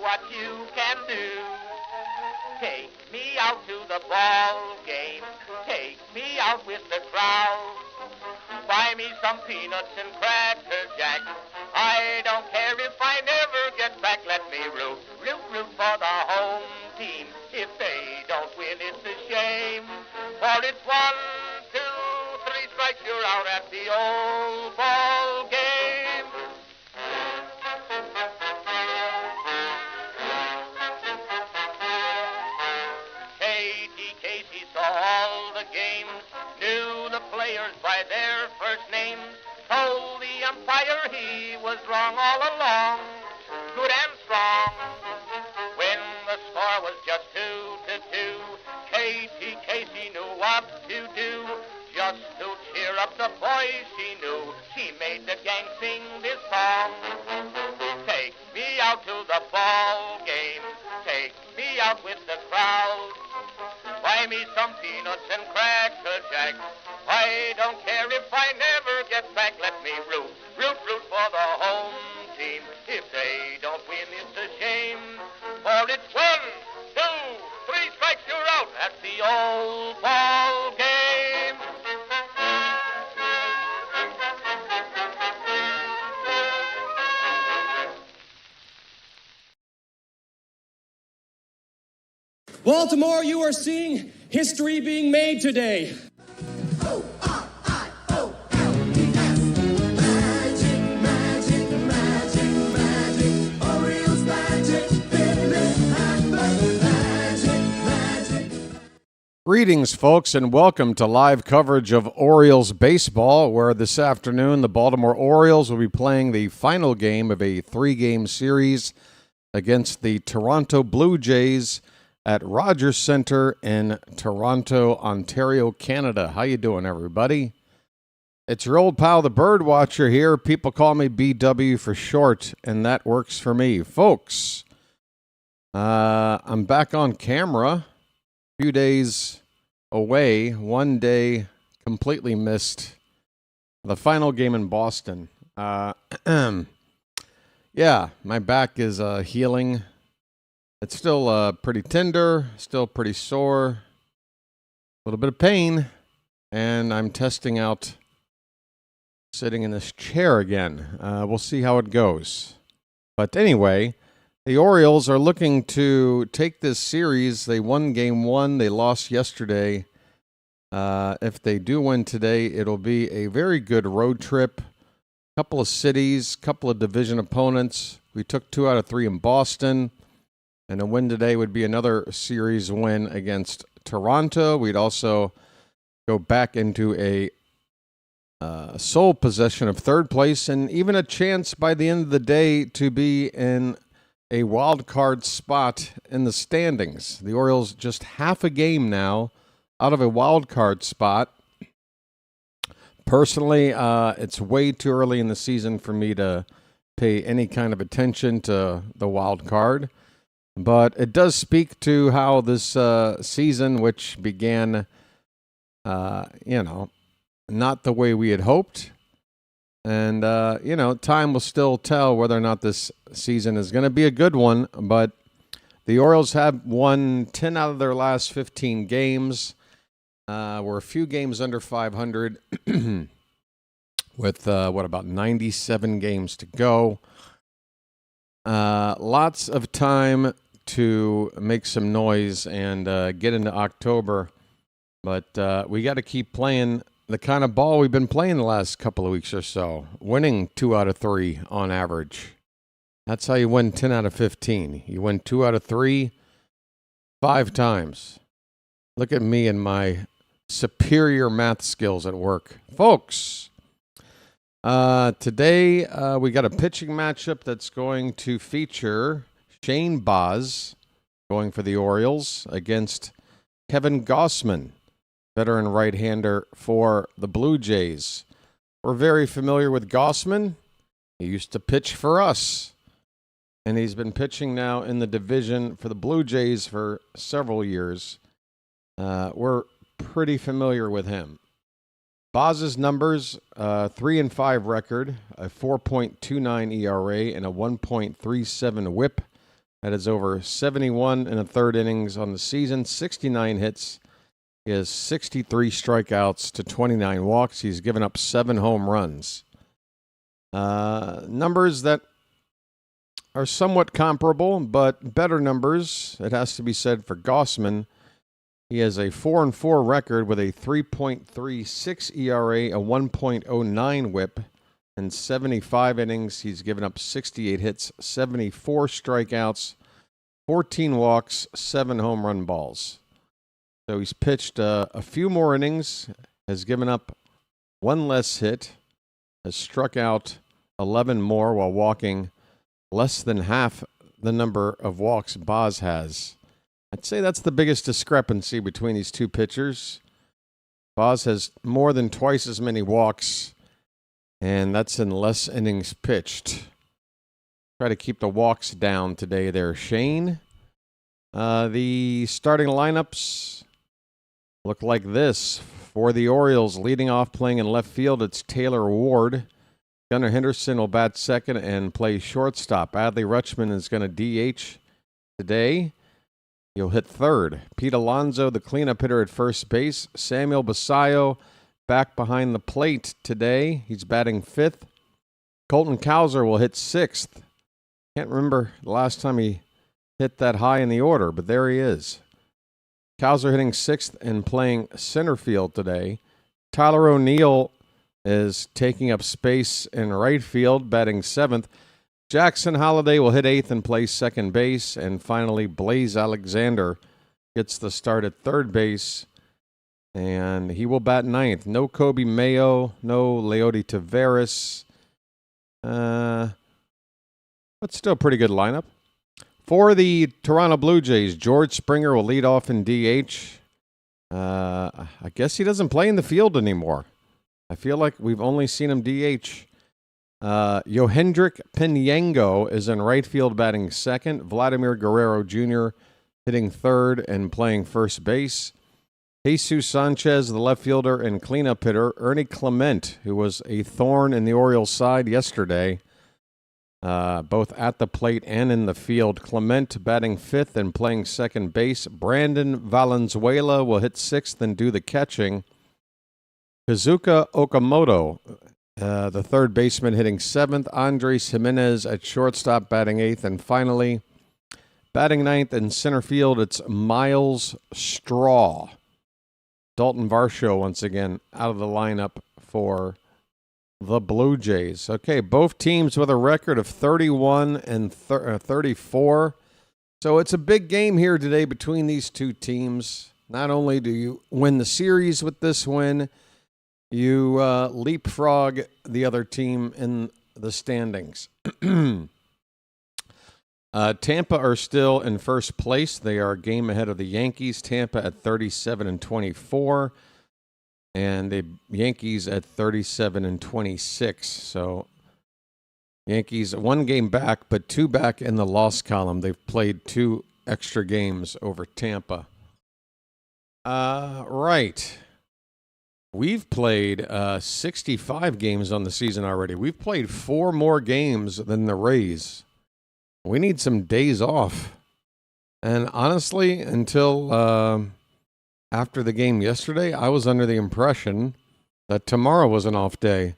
what you can do. Take me out to the ball game. Take me out with the crowd. Buy me some peanuts and cracker jack. I don't care if I never get back. Let me root for the home team. If they don't win, it's a shame. For it's 1, 2, 3 strikes, you're out at the old ball game. Katie Casey saw all the games, knew the players by their first names, told the umpire he was wrong all along, good and strong. When the score was just 2-2, Katie Casey knew what to do. Just to cheer up the boys she knew, she made the gang sing this song. Take me out to the ball game, take me out with the crowd. Buy me some peanuts and cracker jack. I don't care if I never get back. Let me root for the home team. If they don't win, it's a shame. For it's 1, 2, 3 strikes, you're out at the old ball game. Baltimore, you are seeing history being made today. O-R-I-O-L-E-S. Magic, magic, magic, magic. Orioles magic, magic. Greetings, folks, and welcome to live coverage of Orioles baseball, where this afternoon the Baltimore Orioles will be playing the final game of a 3-game series against the Toronto Blue Jays at Rogers Centre in Toronto, Ontario, Canada. How you doing, everybody? It's your old pal, the Birdwatcher here. People call me BW for short, and that works for me. Folks, I'm back on camera. A few days away, one day completely missed the final game in Boston. Yeah, my back is healing. It's still pretty tender, still pretty sore, a little bit of pain, and I'm testing out sitting in this chair again. We'll see how it goes. But anyway, the Orioles are looking to take this series. They won game 1. They lost yesterday. If they do win today, it'll be a very good road trip. Couple of cities, couple of division opponents. We took 2 out of 3 in Boston. And a win today would be another series win against Toronto. We'd also go back into a sole possession of third place and even a chance by the end of the day to be in a wild card spot in the standings. The Orioles just half a game now out of a wild card spot. Personally, it's way too early in the season for me to pay any kind of attention to the wild card. But it does speak to how this season, which began, not the way we had hoped. And, time will still tell whether or not this season is going to be a good one. But the Orioles have won 10 out of their last 15 games. We're a few games under 500 with, about 97 games to go. Lots of time to make some noise and get into October, but we got to keep playing the kind of ball we've been playing the last couple of weeks or so, winning 2 out of 3 on average. That's how you win 10 out of 15. You win 2 out of 3 5 times. Look at me and my superior math skills at work. Folks, today we got a pitching matchup that's going to feature Shane Baz going for the Orioles against Kevin Gausman, veteran right-hander for the Blue Jays. We're very familiar with Gausman. He used to pitch for us, and he's been pitching now in the division for the Blue Jays for several years. We're pretty familiar with him. Baz's numbers, 3-5 record, a 4.29 ERA, and a 1.37 WHIP. That is over 71 and a third innings on the season, 69 hits. He has 63 strikeouts to 29 walks. He's given up 7 home runs. Numbers that are somewhat comparable, but better numbers, it has to be said, for Gausman. He has a 4-4 record with a 3.36 ERA, a 1.09 whip, and 75 innings. He's given up 68 hits, 74 strikeouts, 14 walks, 7 home run balls. So he's pitched a few more innings, has given up 1 less hit, has struck out 11 more while walking less than half the number of walks Baz has. I'd say that's the biggest discrepancy between these two pitchers. Baz has more than twice as many walks, and that's in less innings pitched. Try to keep the walks down today there, Shane. The starting lineups look like this. For the Orioles, leading off playing in left field, it's Taylor Ward. Gunnar Henderson will bat second and play shortstop. Adley Rutschman is going to DH today. He'll hit third. Pete Alonso, the cleanup hitter, at first base. Samuel Basayo back behind the plate today. He's batting fifth. Colton Cowser will hit sixth. Can't remember the last time he hit that high in the order, but there he is. Cowser hitting sixth and playing center field today. Tyler O'Neill is taking up space in right field, batting seventh. Jackson Holliday will hit eighth and play second base. And finally, Blaze Alexander gets the start at third base, and he will bat ninth. No Kobe Mayo, no Leody Taveras. But still a pretty good lineup. For the Toronto Blue Jays, George Springer will lead off in DH. I guess he doesn't play in the field anymore. I feel like we've only seen him DH. Yohendrick Pinyango is in right field batting second. Vladimir Guerrero Jr. hitting third and playing first base. Jesus Sanchez, the left fielder and cleanup hitter. Ernie Clement, who was a thorn in the Orioles side yesterday, both at the plate and in the field. Clement batting fifth and playing second base. Brandon Valenzuela will hit sixth and do the catching. Kazuka Okamoto, the third baseman, hitting seventh. Andres Jimenez at shortstop batting eighth. And finally, batting ninth in center field, it's Miles Straw. Dalton Varsho once again out of the lineup for the Blue Jays. Okay, both teams with a record of 31 and 34. So it's a big game here today between these two teams. Not only do you win the series with this win, you leapfrog the other team in the standings. Tampa are still in first place. They are a game ahead of the Yankees. Tampa at 37 and 24, and the Yankees at 37 and 26. So Yankees 1 game back, but 2 back in the loss column. They've played 2 extra games over Tampa. Right. We've played 65 games on the season already. We've played 4 more games than the Rays. We need some days off. And honestly, until after the game yesterday, I was under the impression that tomorrow was an off day.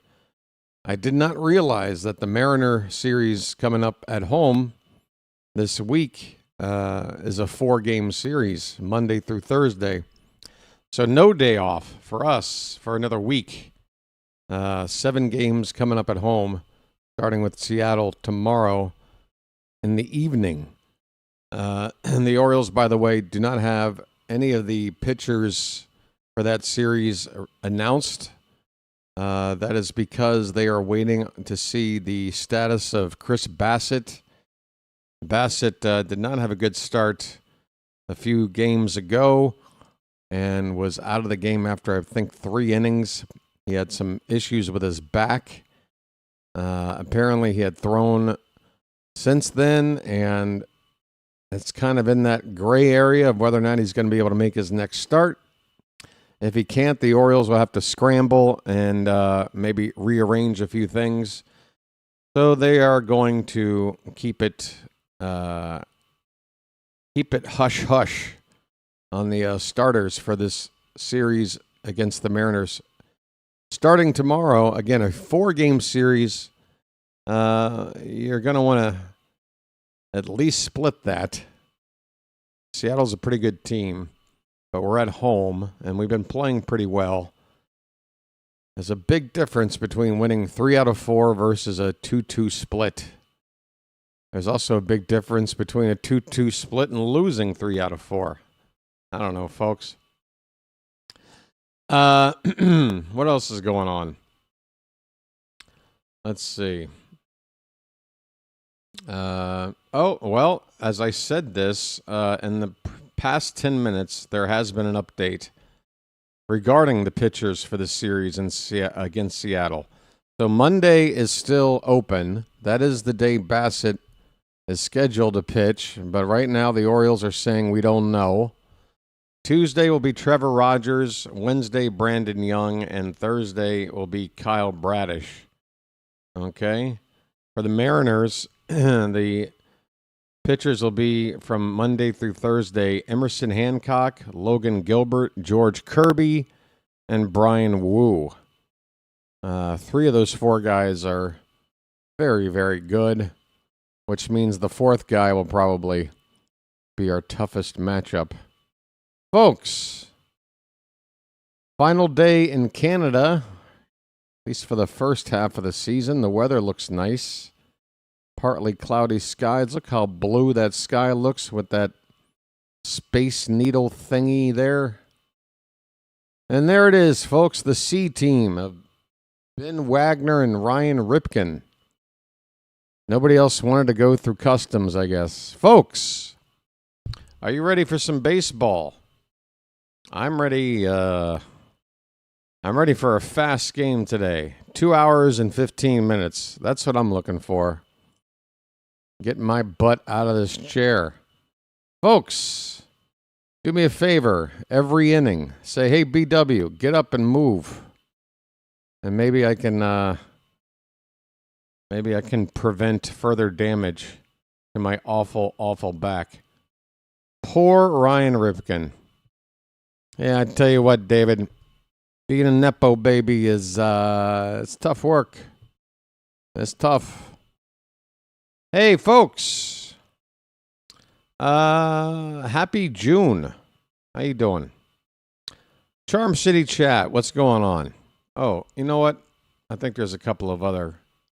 I did not realize that the Mariner series coming up at home this week is a 4-game series, Monday through Thursday. So no day off for us for another week. 7 games coming up at home, starting with Seattle tomorrow in the evening. And the Orioles, by the way, do not have any of the pitchers for that series announced. That is because they are waiting to see the status of Chris Bassett. Bassett did not have a good start a few games ago and was out of the game after, I think, 3 innings. He had some issues with his back. Apparently, he had thrown since then, and it's kind of in that gray area of whether or not he's going to be able to make his next start. If he can't, the Orioles will have to scramble and maybe rearrange a few things. So they are going to keep it keep it hush-hush on the starters for this series against the Mariners. Starting tomorrow, again, a 4-game series. You're going to want to at least split that. Seattle's a pretty good team, but we're at home, and we've been playing pretty well. There's a big difference between winning 3 out of 4 versus a 2-2 split. There's also a big difference between a 2-2 split and losing 3 out of 4. I don't know, folks. What else is going on? Let's see. Well, as I said this, in the past 10 minutes, there has been an update regarding the pitchers for the series against Seattle. So Monday is still open. That is the day Bassett is scheduled to pitch, but right now the Orioles are saying we don't know. Tuesday will be Trevor Rogers, Wednesday Brandon Young, and Thursday will be Kyle Bradish. Okay? For the Mariners, the pitchers will be from Monday through Thursday Emerson Hancock, Logan Gilbert, George Kirby, and Brian Wu. 3 of those 4 guys are very, very good, which means the 4th guy will probably be our toughest matchup. Folks, final day in Canada, at least for the first half of the season. The weather looks nice. Partly cloudy skies. Look how blue that sky looks with that Space Needle thingy there. And there it is, folks, the C team of Ben Wagner and Ryan Ripken. Nobody else wanted to go through customs, I guess. Folks, are you ready for some baseball? I'm ready. I'm ready for a fast game today. 2 hours and 15 minutes. That's what I'm looking for. Get my butt out of this chair. Folks, do me a favor. Every inning, say, hey, BW, get up and move. And maybe I can prevent further damage to my awful, awful back. Poor Ryan Ripken. Yeah, I tell you what, David, being a Nepo baby is it's tough work. It's tough. Hey, folks. Happy June. How you doing? Charm City Chat, what's going on? Oh, you know what? I think there's a couple of other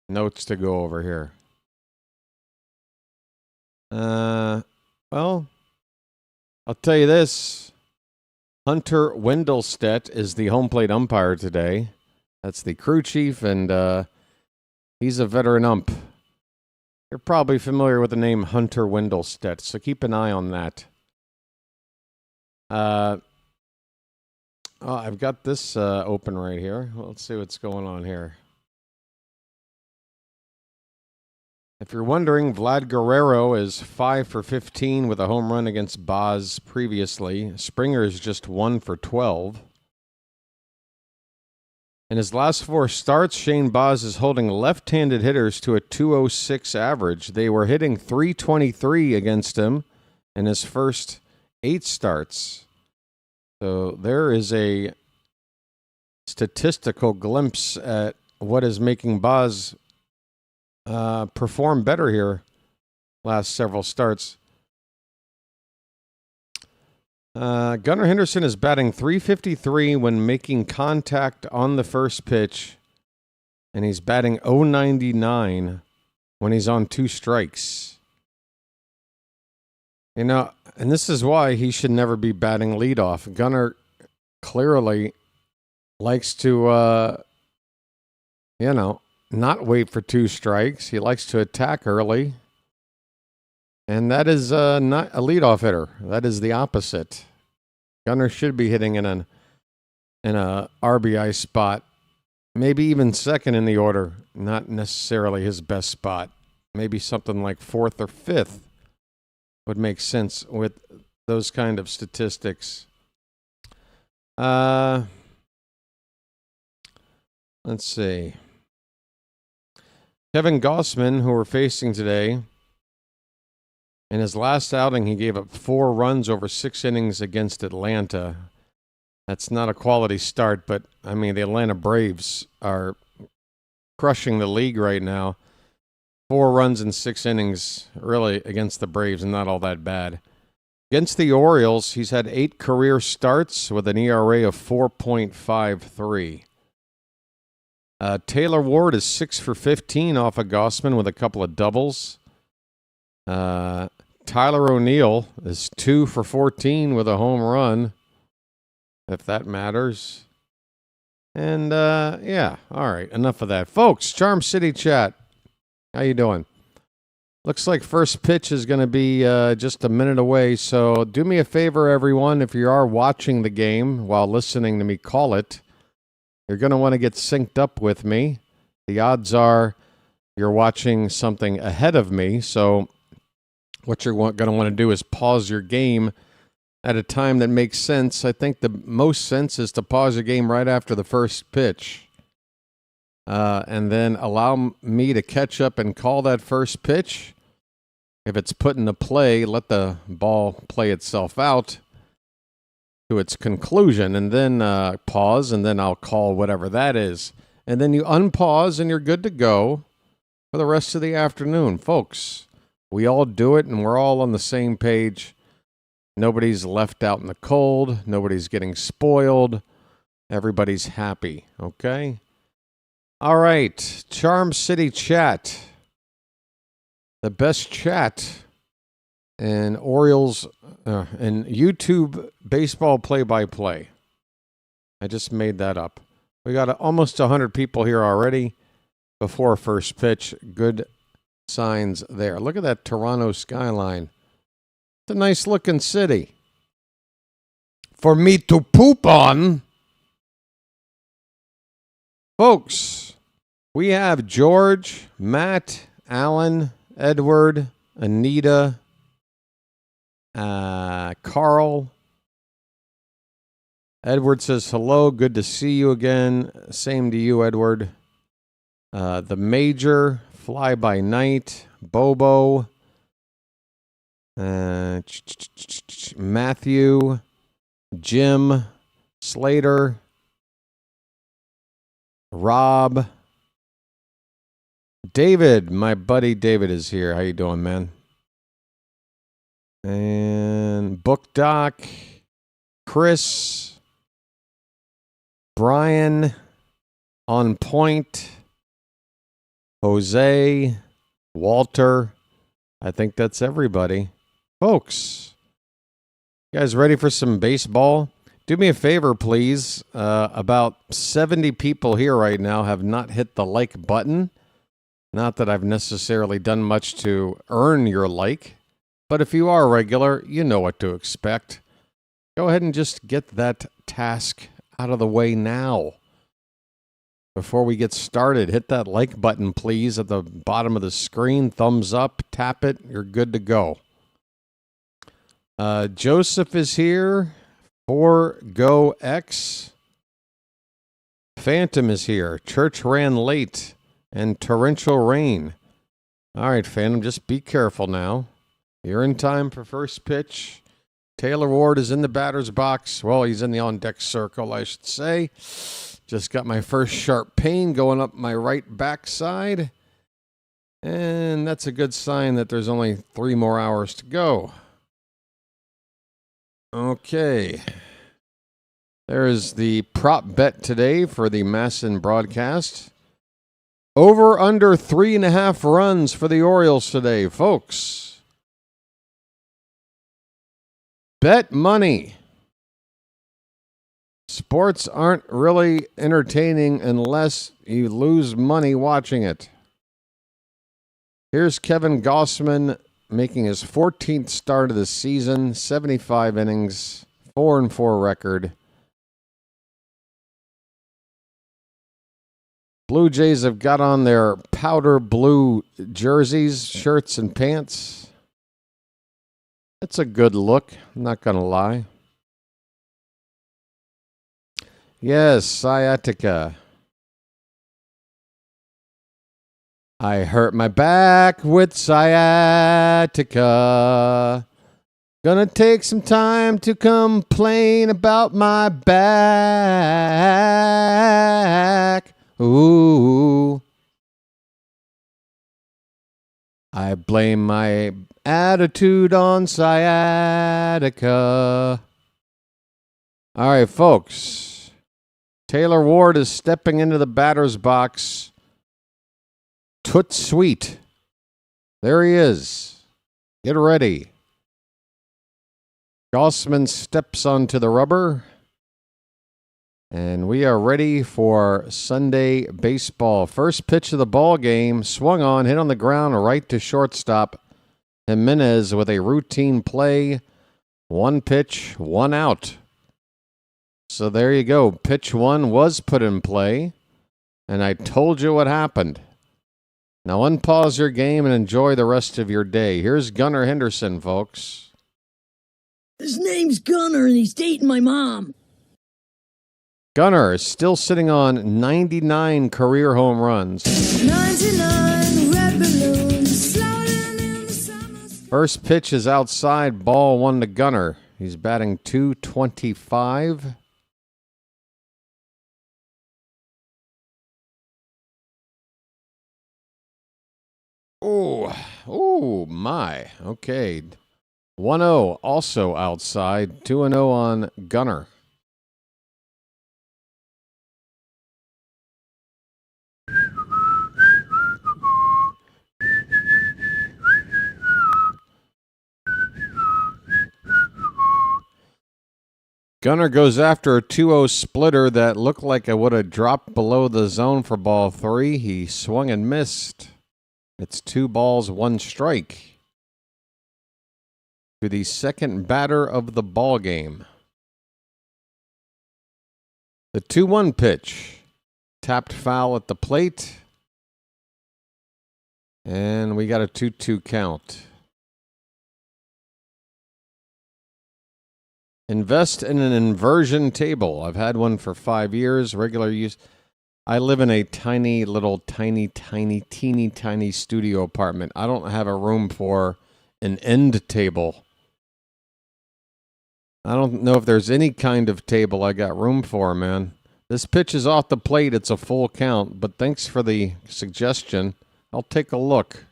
notes to go over here. Well, I'll tell you this. Hunter Wendelstedt is the home plate umpire today. That's the crew chief, and he's a veteran ump. You're probably familiar with the name Hunter Wendelstedt, so keep an eye on that. I've got this open right here. Well, let's see what's going on here. If you're wondering, Vlad Guerrero is 5 for 15 with a home run against Baz previously. Springer is just 1 for 12. In his last 4 starts, Shane Baz is holding left-handed hitters to a .206 average. They were hitting .323 against him in his first 8 starts. So there is a statistical glimpse at what is making Baz perform better here last several starts. Gunnar Henderson is batting .353 when making contact on the first pitch, and he's batting .099 when he's on 2 strikes. You know, and this is why he should never be batting leadoff. Gunnar clearly likes to, not wait for 2 strikes. He likes to attack early. And that is not a leadoff hitter. That is the opposite. Gunnar should be hitting in a RBI spot, maybe even second in the order. Not necessarily his best spot. Maybe something like 4th or 5th would make sense with those kind of statistics. Let's see. Kevin Gausman, who we're facing today, In his last outing, he gave up 4 runs over 6 innings against Atlanta. That's not a quality start, but, I mean, the Atlanta Braves are crushing the league right now. 4 runs in 6 innings, really, against the Braves, and not all that bad. Against the Orioles, he's had 8 career starts with an ERA of 4.53. Taylor Ward is 6 for 15 off of Gausman with a couple of doubles. Tyler O'Neill is 2 for 14 with a home run, if that matters. And, yeah, all right, enough of that. Folks, Charm City Chat, how you doing? Looks like first pitch is going to be just a minute away, so do me a favor, everyone. If you are watching the game while listening to me call it, you're going to want to get synced up with me. The odds are you're watching something ahead of me, so what you're going to want to do is pause your game at a time that makes sense. I think the most sense is to pause your game right after the first pitch. And then allow me to catch up and call that first pitch. If it's put into play, let the ball play itself out to its conclusion, and then pause, and then I'll call whatever that is. And then you unpause, and you're good to go for the rest of the afternoon. Folks, we all do it, and we're all on the same page. Nobody's left out in the cold. Nobody's getting spoiled. Everybody's happy, okay? All right, Charm City Chat. The best chat in Orioles and YouTube baseball play-by-play. I just made that up. We got almost 100 people here already before first pitch. Good signs there. Look at that Toronto skyline. It's a nice-looking city for me to poop on. Folks, we have George, Matt, Alan, Edward, Anita, Carl. Edward says, hello, good to see you again. Same to you, Edward. The Major, Fly By Night, Bobo, Matthew, Jim, Slater, Rob, David, my buddy David is here. How you doing, man? And Book Doc, Chris, Brian, On Point, Jose, Walter. I think that's everybody. Folks, you guys ready for some baseball? Do me a favor, please. About 70 people here right now have not hit the like button. Not that I've necessarily done much to earn your like, but if you are regular, you know what to expect. Go ahead and just get that task out of the way now. Before we get started, hit that like button, please, at the bottom of the screen. Thumbs up, tap it, you're good to go. Joseph is here. 4GoX. Phantom is here. Church ran late. And torrential rain. All right, Phantom, just be careful now. You're in time for first pitch. Taylor Ward is in the batter's box. Well, he's in the on-deck circle, I should say. Just got my first sharp pain going up my right backside. And that's a good sign that there's only 3 more hours to go. Okay. There is the prop bet today for the Masson broadcast. Over under 3.5 runs for the Orioles today, folks. Bet money. Sports aren't really entertaining unless you lose money watching it. Here's Kevin Gausman making his 14th start of the season, 75 innings, 4-4 record. Blue Jays have got on their powder blue jerseys, shirts, and pants. It's a good look, I'm not going to lie. Yes, sciatica. I hurt my back with sciatica. Gonna take some time to complain about my back. Ooh. I blame my attitude on sciatica. All right, folks. Taylor Ward is stepping into the batter's box. Toot sweet. There he is. Get ready. Gausman steps onto the rubber. And we are ready for Sunday baseball. First pitch of the ball game, swung on, hit on the ground, right to shortstop. Jimenez with a routine play. One pitch, one out. So there you go. Pitch one was put in play. And I told you what happened. Now unpause your game and enjoy the rest of your day. Here's Gunnar Henderson, folks. His name's Gunnar and he's dating my mom. Gunnar is still sitting on 99 career home runs. 99 red balloons floating in the summer. First pitch is outside, ball one to Gunnar. He's batting .225. Oh my. Okay. 1-0 also outside, 2-0 on Gunnar. Gunnar goes after a 2-0 splitter that looked like it would have dropped below the zone for ball three. He swung and missed. It's 2 balls, 1 strike. To the second batter of the ball game. The 2-1 pitch. Tapped foul at the plate. And we got a 2-2 count. Invest in an inversion table. I've had one for 5 years, regular use. I live in a tiny, teeny tiny studio apartment. I don't have a room for an end table. I don't know if there's any kind of table I got room for, man. This pitch is off the plate. It's a full count, but thanks for the suggestion. I'll take a look.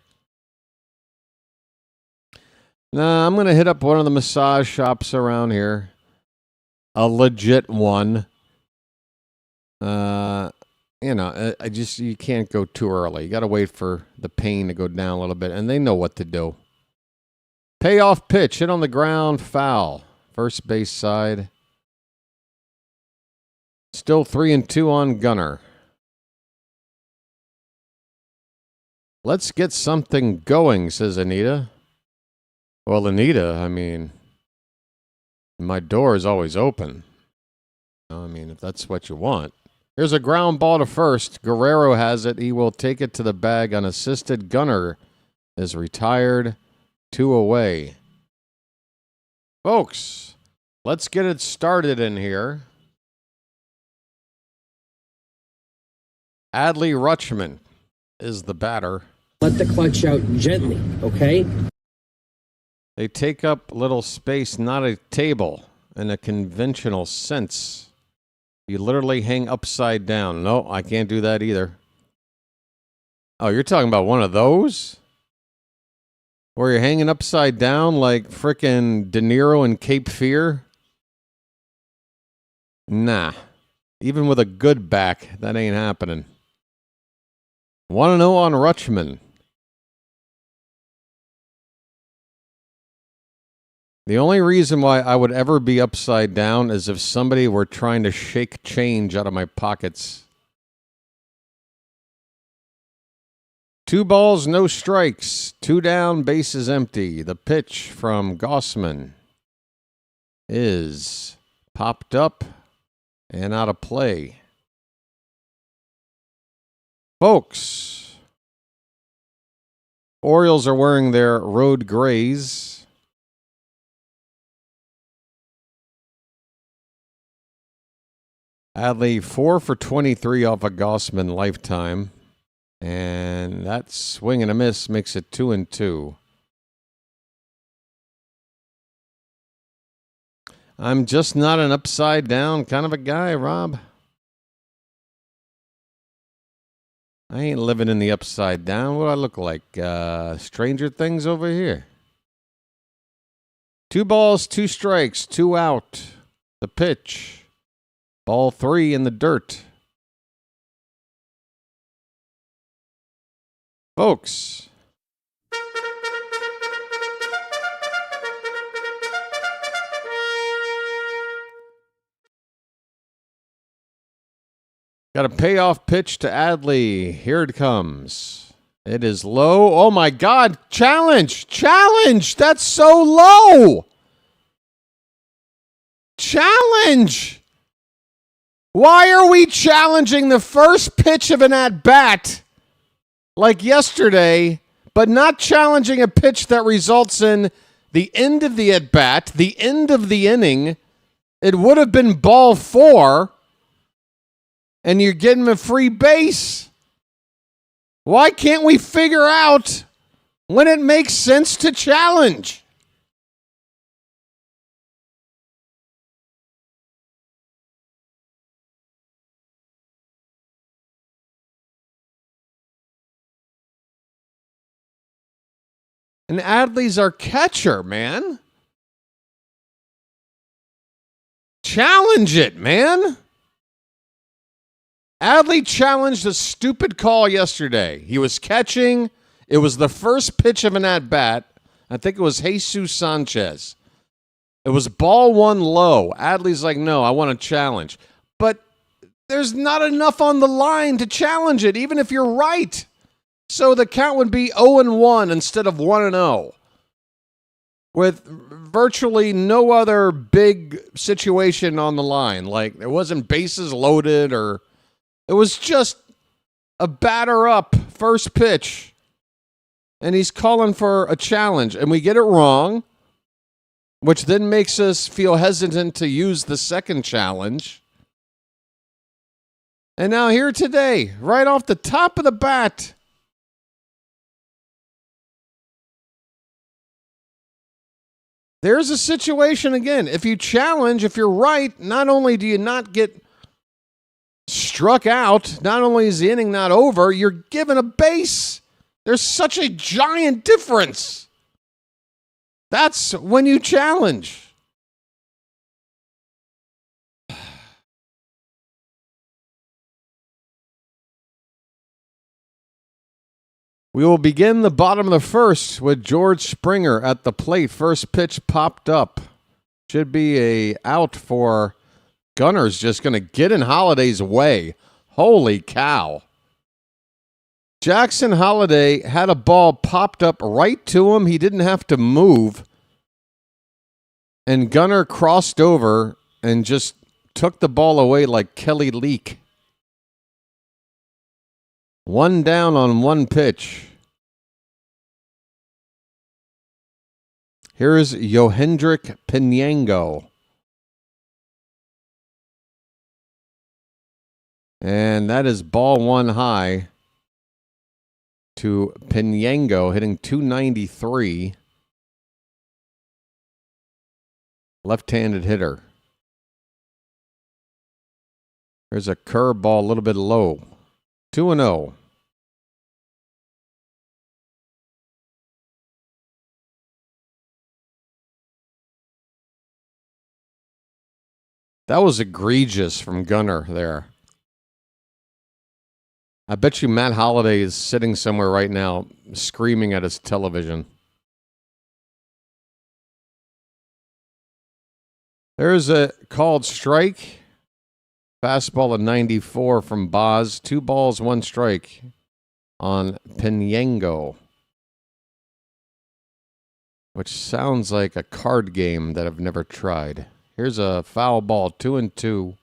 Nah, I'm going to hit up one of the massage shops around here. A legit one. You can't go too early. You got to wait for the pain to go down a little bit, and they know what to do. Payoff pitch, hit on the ground, foul. First base side. Still 3-2 on Gunnar. Let's get something going, says Anita. Well, Anita, my door is always open. If that's what you want. Here's a ground ball to first. Guerrero has it. He will take it to the bag unassisted. Gunnar is retired. 2 away. Folks, let's get it started in here. Adley Rutschman is the batter. Let the clutch out gently, okay? They take up little space, not a table in a conventional sense. You literally hang upside down. No, I can't do that either. Oh, you're talking about one of those? Where you're hanging upside down like frickin' De Niro in Cape Fear? Nah. Even with a good back, that ain't happening. 1-0 on Rutschman. The only reason why I would ever be upside down is if somebody were trying to shake change out of my pockets. 2 balls, no strikes. 2 down, bases empty. The pitch from Gausman is popped up and out of play. Folks, Orioles are wearing their road grays. Adley 4 for 23 off a Gausman lifetime. And that swing and a miss makes it 2-2. I'm just not an upside down kind of a guy, Rob. I ain't living in the upside down. What do I look like? Stranger Things over here. 2 balls, 2 strikes, 2 out. The pitch. Ball 3 in the dirt. Folks. Got a payoff pitch to Adley. Here it comes. It is low. Oh, my God. Challenge. Challenge. That's so low. Challenge. Why are we challenging the first pitch of an at-bat like yesterday, but not challenging a pitch that results in the end of the at-bat, the end of the inning? It would have been ball 4. And you're getting a free base. Why can't we figure out when it makes sense to challenge? And Adley's our catcher, man. Challenge it, man. Adley challenged a stupid call yesterday. He was catching. It was the first pitch of an at-bat. I think it was Jesus Sanchez. It was ball 1 low. Adley's like, no, I want to challenge. But there's not enough on the line to challenge it, even if you're right. So the count would be 0-1 instead of 1-0. With virtually no other big situation on the line. Like, there wasn't bases loaded or... It was just a batter up, first pitch. And he's calling for a challenge. And we get it wrong, which then makes us feel hesitant to use the second challenge. And now here today, right off the top of the bat, there's a situation again. If you challenge, if you're right, not only do you not get struck out, not only is the inning not over, you're given a base. There's such a giant difference. That's when you challenge. We will begin the bottom of the first with George Springer at the plate. First pitch popped up. Should be a out for Gunner's just going to get in Holliday's way. Holy cow. Jackson Holliday had a ball popped up right to him. He didn't have to move. And Gunner crossed over and just took the ball away like Kelly Leak. 1 down on 1 pitch. Here's Yohendrick Pinango. And that is ball 1 high to Pinango, hitting .293. Left-handed hitter. There's a curveball a little bit low. 2-0. That was egregious from Gunner there. I bet you Matt Holliday is sitting somewhere right now screaming at his television. There's a called strike. Fastball at 94 from Baz. 2 balls, 1 strike on Pinango. Which sounds like a card game that I've never tried. Here's a foul ball, 2-2.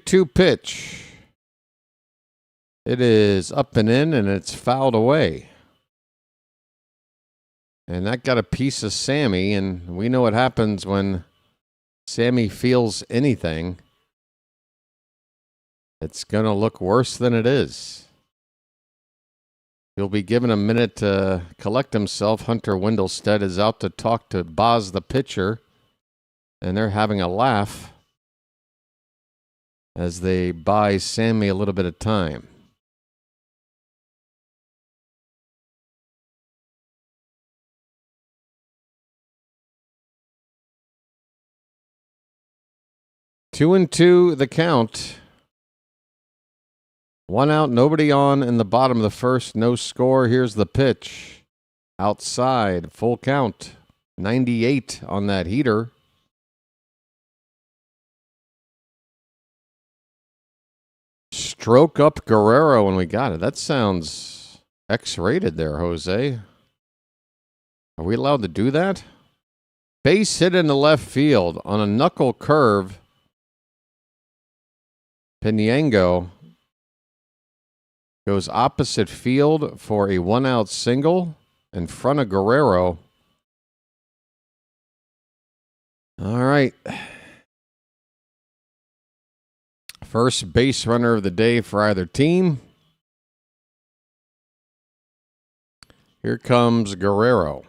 Two pitch. It is up and in, and it's fouled away. And that got a piece of Sammy, and we know what happens when Sammy feels anything. It's going to look worse than it is. He'll be given a minute to collect himself. Hunter Wendelstedt is out to talk to Baz, the pitcher, and they're having a laugh as they buy Sammy a little bit of time. Two and two, the count. One out, nobody on in the bottom of the first. No score. Here's the pitch. Outside, full count. 98 on that heater. Stroke up Guerrero when we got it. That sounds X-rated there, Jose. Are we allowed to do that? Base hit in the left field on a knuckle curve. Penyango goes opposite field for a one-out single in front of Guerrero. All right. First base runner of the day for either team. Here comes Guerrero.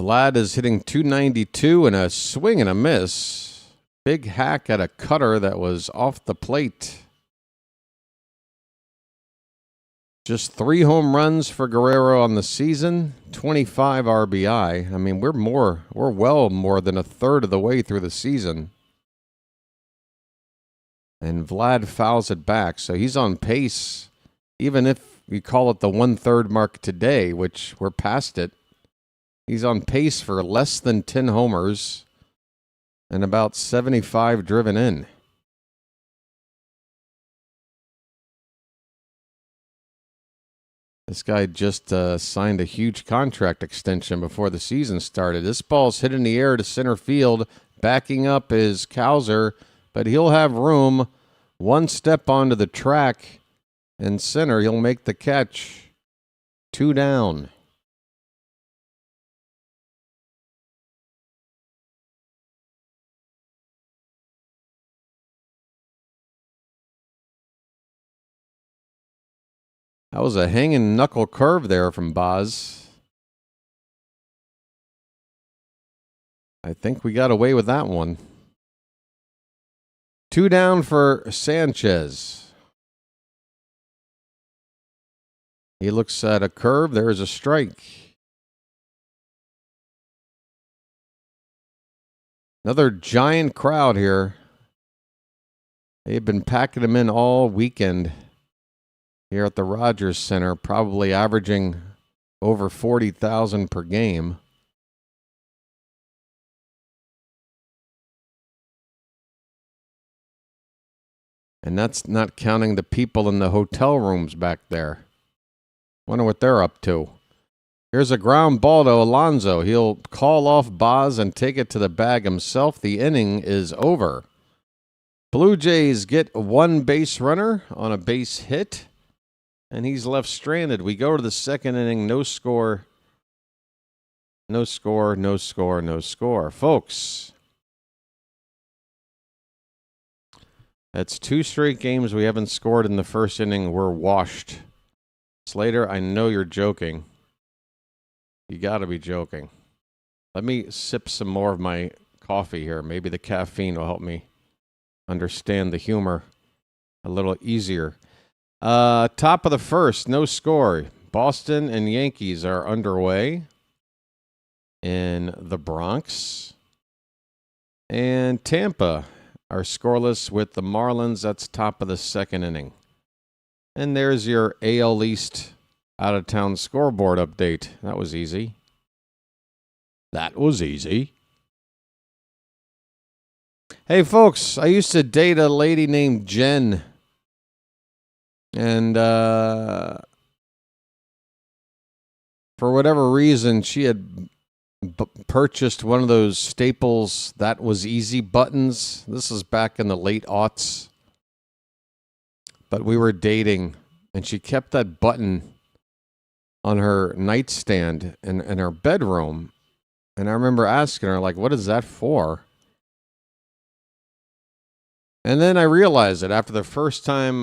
Vlad is hitting .292 and a swing and a miss. Big hack at a cutter that was off the plate. Just 3 home runs for Guerrero on the season, 25 RBI. I mean, we're well more than a third of the way through the season. And Vlad fouls it back, so he's on pace, even if we call it the 1/3 mark today, which we're past it. He's on pace for less than 10 homers and about 75 driven in. This guy just signed a huge contract extension before the season started. This ball's hit in the air to center field. Backing up is Cowser, but he'll have room. One step onto the track and center. He'll make the catch. 2 down. That was a hanging knuckle curve there from Baz. I think we got away with that one. 2 down for Sanchez. He looks at a curve. There is a strike. Another giant crowd here. They've been packing them in all weekend here at the Rogers Center, probably averaging over 40,000 per game. And that's not counting the people in the hotel rooms back there. Wonder what they're up to. Here's a ground ball to Alonso. He'll call off Baz and take it to the bag himself. The inning is over. Blue Jays get 1 base runner on a base hit. And he's left stranded. We go to the second inning. No score. No score, no score, no score. Folks, that's 2 straight games we haven't scored in the first inning. We're washed. Slater, I know you're joking. You got to be joking. Let me sip some more of my coffee here. Maybe the caffeine will help me understand the humor a little easier. Top of the first, no score. Boston and Yankees are underway in the Bronx. And Tampa are scoreless with the Marlins. That's top of the second inning. And there's your AL East out-of-town scoreboard update. That was easy. That was easy. Hey, folks, I used to date a lady named Jen. And for whatever reason, she had purchased one of those Staples That Was Easy buttons. This is back in the late aughts. But we were dating, and she kept that button on her nightstand in her bedroom. And I remember asking her, like, what is that for? And then I realized that after the first time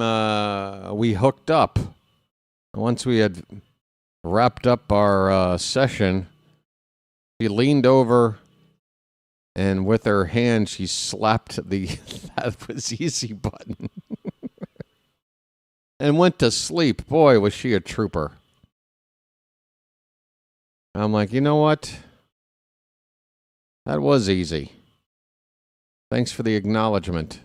we hooked up, once we had wrapped up our session, she leaned over and with her hand, she slapped the That Was Easy button and went to sleep. Boy, was she a trooper. I'm like, you know what? That was easy. Thanks for the acknowledgement.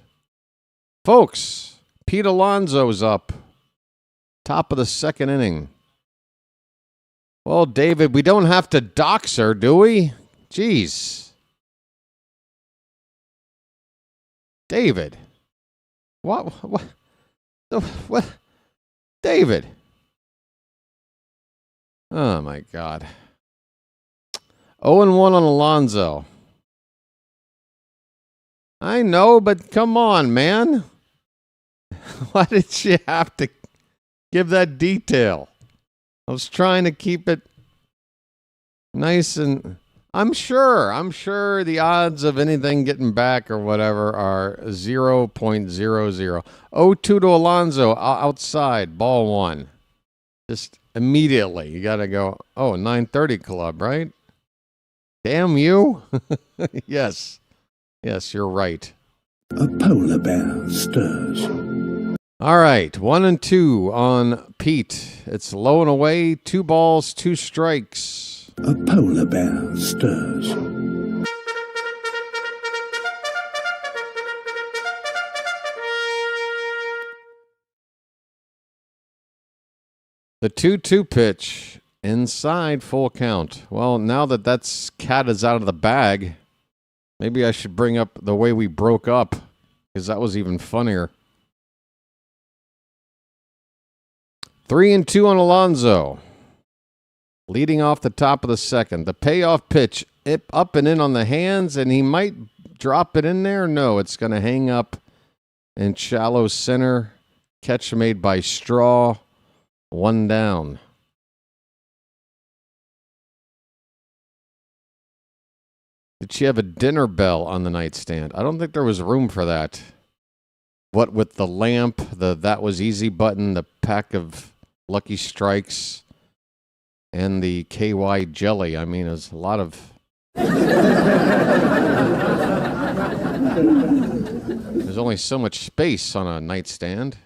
Folks, Pete Alonso's up. Top of the second inning. Well, David, we don't have to dox her, do we? Jeez. David. What? David. Oh, my God. 0-1 on Alonso. I know, but come on, man. Why did she have to give that detail? I was trying to keep it nice, and I'm sure the odds of anything getting back or whatever are 0.00. 0-2 to Alonso outside, ball one. Just immediately, you got to go, 9:30 club, right? Damn you. Yes, you're right. A polar bear stirs. All right, 1-2 on Pete. It's low and away, 2 balls, 2 strikes. A polar bear stirs. The 2-2 pitch, inside, full count. Well, now that cat is out of the bag, maybe I should bring up the way we broke up, because that was even funnier. 3-2 on Alonso. Leading off the top of the second. The payoff pitch up and in on the hands, and he might drop it in there. No, it's going to hang up in shallow center. Catch made by Straw. 1 down. Did she have a dinner bell on the nightstand? I don't think there was room for that. What with the lamp, the That Was Easy button, the pack of Lucky Strikes, and the KY jelly. I mean, there's a lot of... There's only so much space on a nightstand.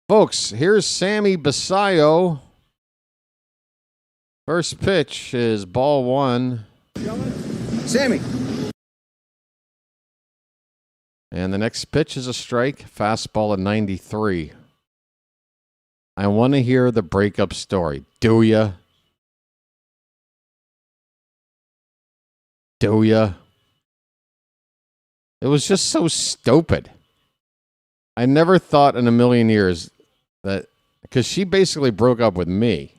Folks, here's Sammy Basayo. First pitch is ball one. Sammy. And the next pitch is a strike. Fastball at 93. I want to hear the breakup story. Do ya? Do ya? It was just so stupid. I never thought in a million years that... Because she basically broke up with me.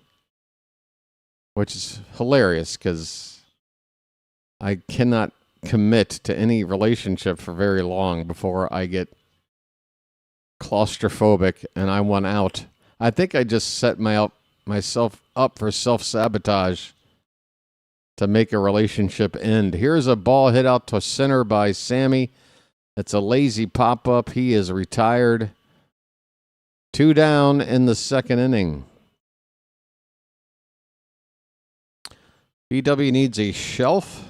Which is hilarious because I cannot commit to any relationship for very long before I get claustrophobic and I want out. I think I just set myself up for self-sabotage to make a relationship end. Here's a ball hit out to center by Sammy. It's a lazy pop-up. He is retired. 2 down in the second inning. BW needs a shelf.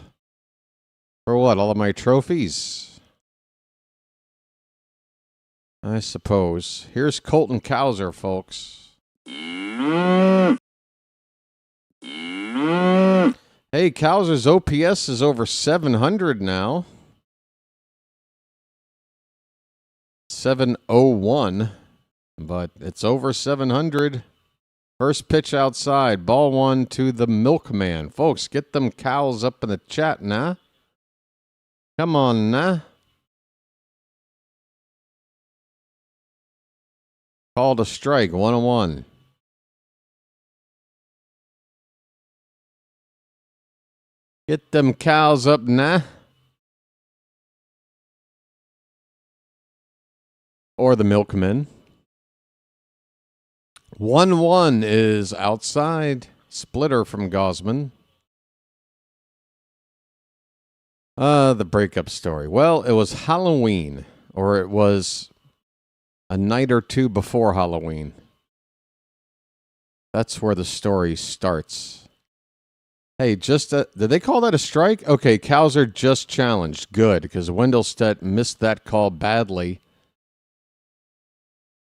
For what? All of my trophies? I suppose. Here's Colton Cowser, folks. Hey, Cowser's OPS is over 700 now. 701. But it's over 700. First pitch outside. Ball one to the milkman. Folks, get them cows up in the chat now. Come on now. Called a strike. 1-1. Get them cows up now. Or the milkmen. 1-1 is outside. Splitter from Gausman. The breakup story. Well, it was Halloween, or it was a night or two before Halloween. That's where the story starts. Hey, did they call that a strike? Okay, Cowser just challenged. Good, because Wendelstedt missed that call badly.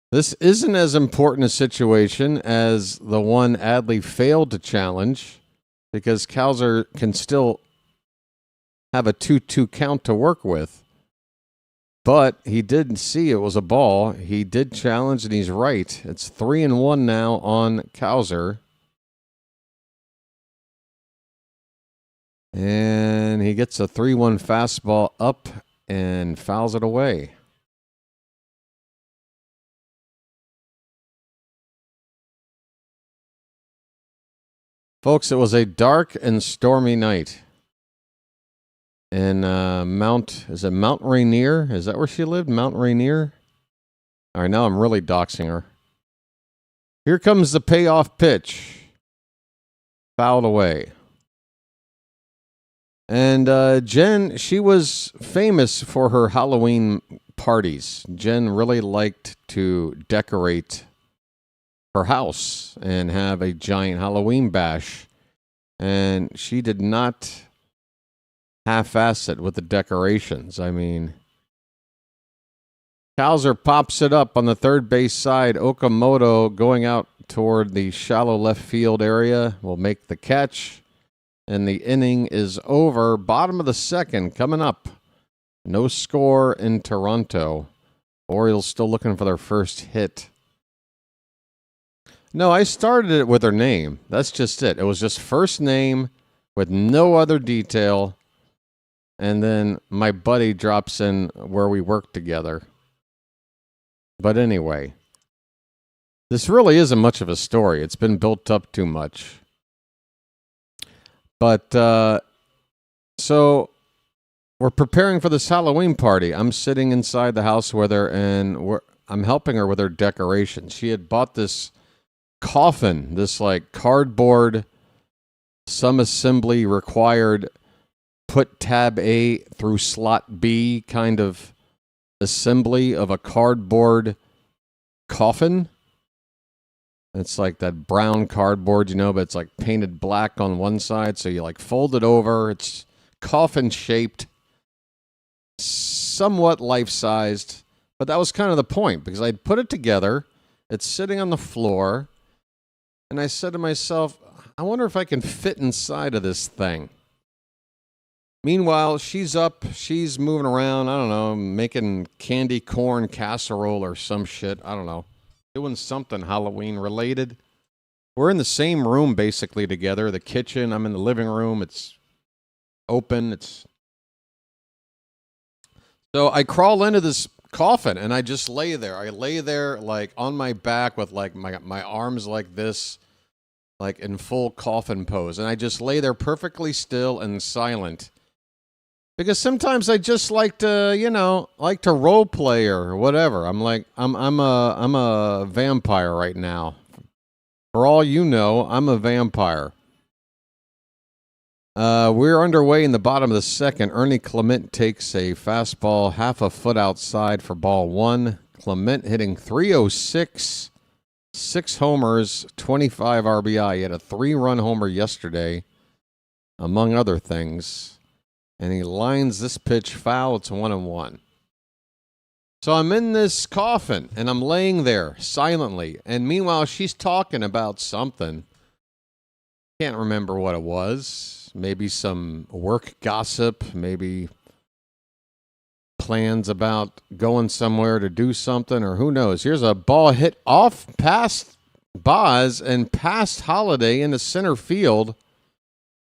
This isn't as important a situation as the one Adley failed to challenge, because Cowser can still have a 2-2 count to work with. But he didn't see it was a ball. He did challenge, and he's right. It's 3-1 now on Cowser. And he gets a 3-1 fastball up and fouls it away. Folks, it was a dark and stormy night. In Mount Rainier? Is that where she lived? Mount Rainier? All right, now I'm really doxing her. Here comes the payoff pitch. Fouled away. And Jen, she was famous for her Halloween parties. Jen really liked to decorate her house and have a giant Halloween bash. And she did not half-ass it with the decorations. I mean, Cowser pops it up on the third base side. Okamoto going out toward the shallow left field area will make the catch. And the inning is over. Bottom of the second coming up. No score in Toronto. Orioles still looking for their first hit. No, I started it with her name. That's just it. It was just first name with no other detail. And then my buddy drops in where we work together. But anyway, this really isn't much of a story. It's been built up too much. But, so we're preparing for this Halloween party. I'm sitting inside the house with her, and I'm helping her with her decorations. She had bought this coffin, this like cardboard, some assembly required, put tab A through slot B kind of assembly of a cardboard coffin. It's like that brown cardboard, but it's like painted black on one side. So you like fold it over. It's coffin shaped, somewhat life-sized. But that was kind of the point, because I'd put it together. It's sitting on the floor. And I said to myself, I wonder if I can fit inside of this thing. Meanwhile, she's up. She's moving around. I don't know, making candy corn casserole or some shit. I don't know. Doing something Halloween related. We're in the same room basically together. The kitchen. I'm in the living room. It's open. So I crawl into this coffin and I just lay there. I lay there like on my back with like my arms like this, like in full coffin pose. And I just lay there perfectly still and silent. Because sometimes I just like to, like to role play or whatever. I'm a vampire right now. For all you know, I'm a vampire. We're underway in the bottom of the second. Ernie Clement takes a fastball half a foot outside for ball one. Clement hitting .306, 6 homers, 25 RBI. He had a 3-run homer yesterday, among other things. And he lines this pitch foul. It's 1-1. So I'm in this coffin, and I'm laying there silently. And meanwhile, she's talking about something. Can't remember what it was. Maybe some work gossip. Maybe plans about going somewhere to do something, or who knows. Here's a ball hit off past Baz and past Holiday into center field.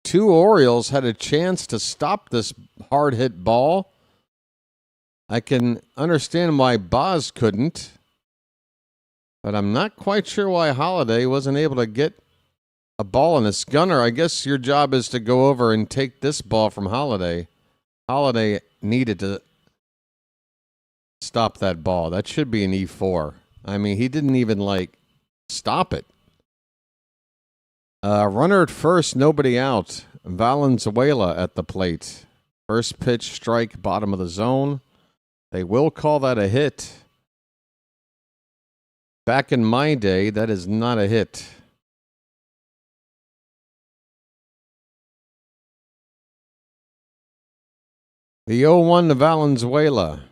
2 Orioles had a chance to stop this hard-hit ball. I can understand why Baz couldn't, but I'm not quite sure why Holiday wasn't able to get a ball in this. Gunner, I guess your job is to go over and take this ball from Holiday. Holiday needed to stop that ball. That should be an E4. I mean, he didn't even, stop it. Runner at first, nobody out. Valenzuela at the plate. First pitch, strike, bottom of the zone. They will call that a hit. Back in my day, that is not a hit. The 0-1 to Valenzuela.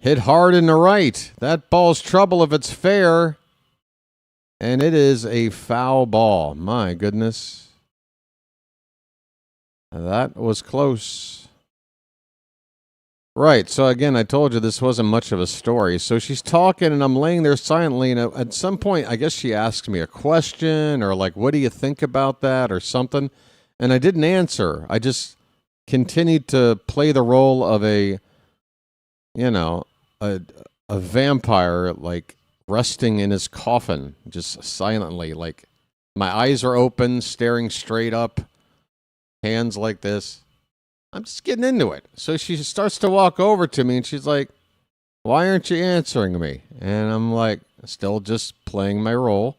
Hit hard in the right. That ball's trouble if it's fair. And it is a foul ball. My goodness. That was close. Right, so again, I told you this wasn't much of a story. So she's talking, and I'm laying there silently, and at some point, I guess she asks me a question, or what do you think about that, or something, and I didn't answer. I just continued to play the role of a vampire, resting in his coffin, just silently, my eyes are open, staring straight up, hands like this. I'm just getting into it. So she starts to walk over to me, and she's like, why aren't you answering me? And I'm still just playing my role.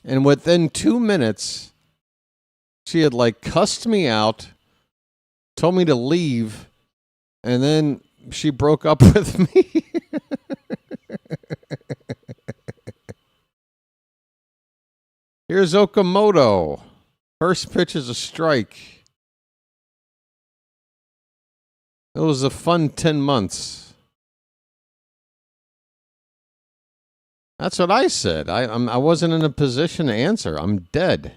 And within 2 minutes, she had cussed me out, told me to leave, and then she broke up with me. Here's Okamoto. First pitch is a strike. It was a fun 10 months. That's what I said. I wasn't in a position to answer. I'm dead.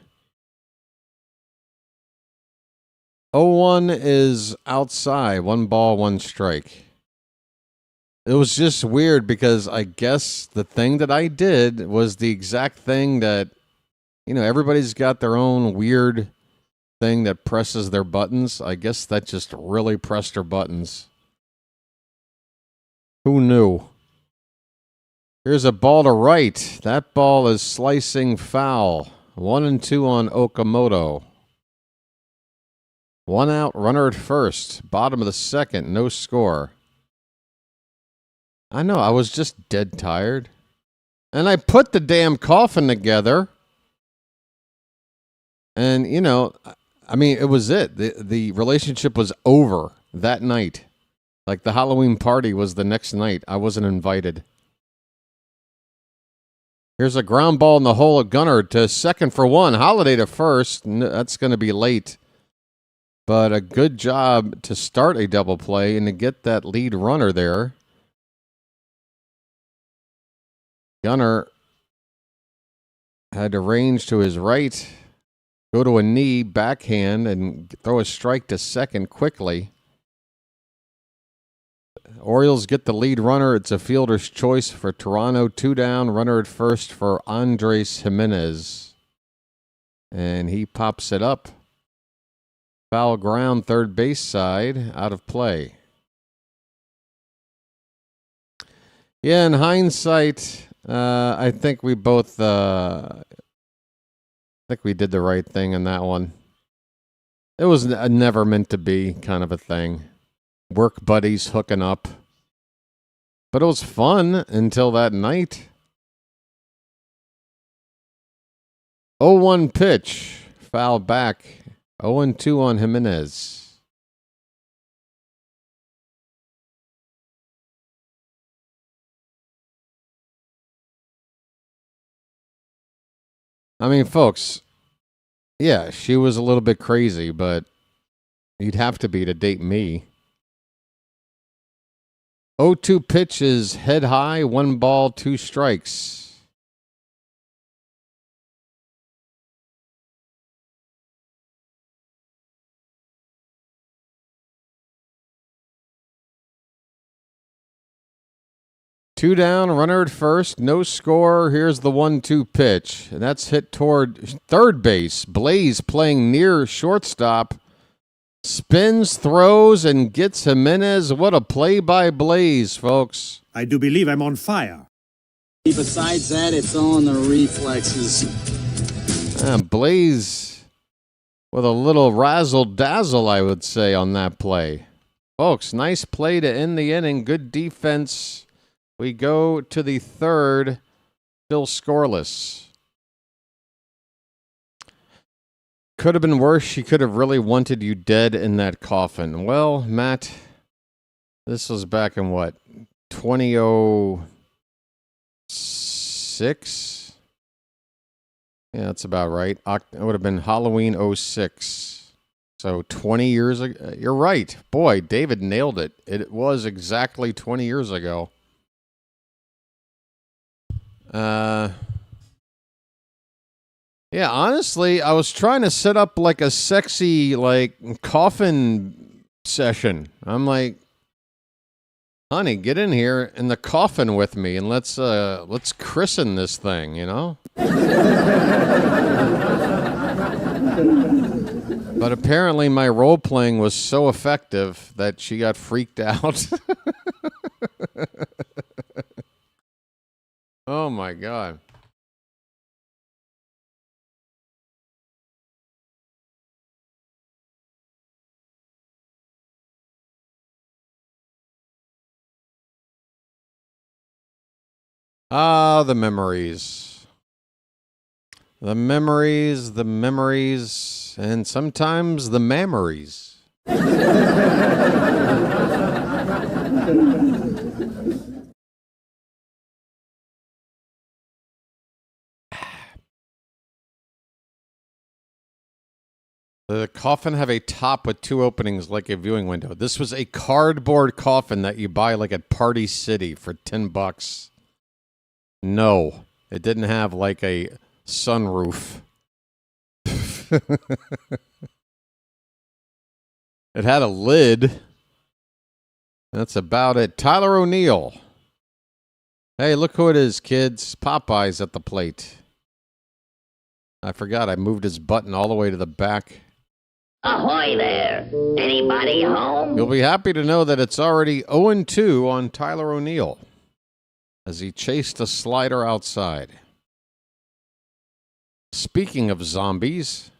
0-1 is outside. 1 ball, 1 strike. It was just weird because I guess the thing that I did was the exact thing that, everybody's got their own weird thing that presses their buttons. I guess that just really pressed her buttons. Who knew? Here's a ball to right. That ball is slicing foul. 1-2 on Okamoto. 1 out, runner at first. Bottom of the second, no score. I know, I was just dead tired. And I put the damn coffin together. And, it was it. The relationship was over that night. The Halloween party was the next night. I wasn't invited. Here's a ground ball in the hole of Gunner to second for 1. Holiday to first. That's going to be late. But a good job to start a double play and to get that lead runner there. Gunner had to range to his right. Go to a knee, backhand, and throw a strike to second quickly. Orioles get the lead runner. It's a fielder's choice for Toronto. 2 down, runner at first for Andres Jimenez. And he pops it up. Foul ground, third base side, out of play. Yeah, in hindsight, I think we both... I think we did the right thing in that one. It was never meant to be kind of a thing. Work buddies hooking up. But it was fun until that night. 0-1 pitch. Foul back. 0-2 on Jimenez. I mean, folks, yeah, she was a little bit crazy, but you'd have to be to date me. 0-2 pitch is head high, 1 ball, 2 strikes. Two down, runner at first, no score. Here's the 1-2 pitch. And that's hit toward third base. Blaze playing near shortstop. Spins, throws, and gets Jimenez. What a play by Blaze, folks. I do believe I'm on fire. Besides that, it's all in the reflexes. Blaze with a little razzle-dazzle, I would say, on that play. Folks, nice play to end the inning. Good defense. We go to the third, still scoreless. Could have been worse. She could have really wanted you dead in that coffin. Well, Matt, this was back in what? 2006? Yeah, that's about right. It would have been Halloween 06. So 20 years ago. You're right. Boy, David nailed it. It was exactly 20 years ago. Yeah, honestly, I was trying to set up like a sexy coffin session. I'm like, honey, get in here in the coffin with me and let's christen this thing, you know? But apparently my role playing was so effective that she got freaked out. Oh my God. Ah, the memories. The memories, and sometimes the memories. The coffin have a top with two openings like a viewing window. This was a cardboard coffin that you buy like at Party City for $10. No, it didn't have like a sunroof. It had a lid. That's about it. Tyler O'Neill. Hey, look who it is, kids. Popeye's at the plate. I forgot I moved his button all the way to the back. Ahoy there! Anybody home? You'll be happy to know that it's already 0-2 on Tyler O'Neill as he chased a slider outside. Speaking of zombies,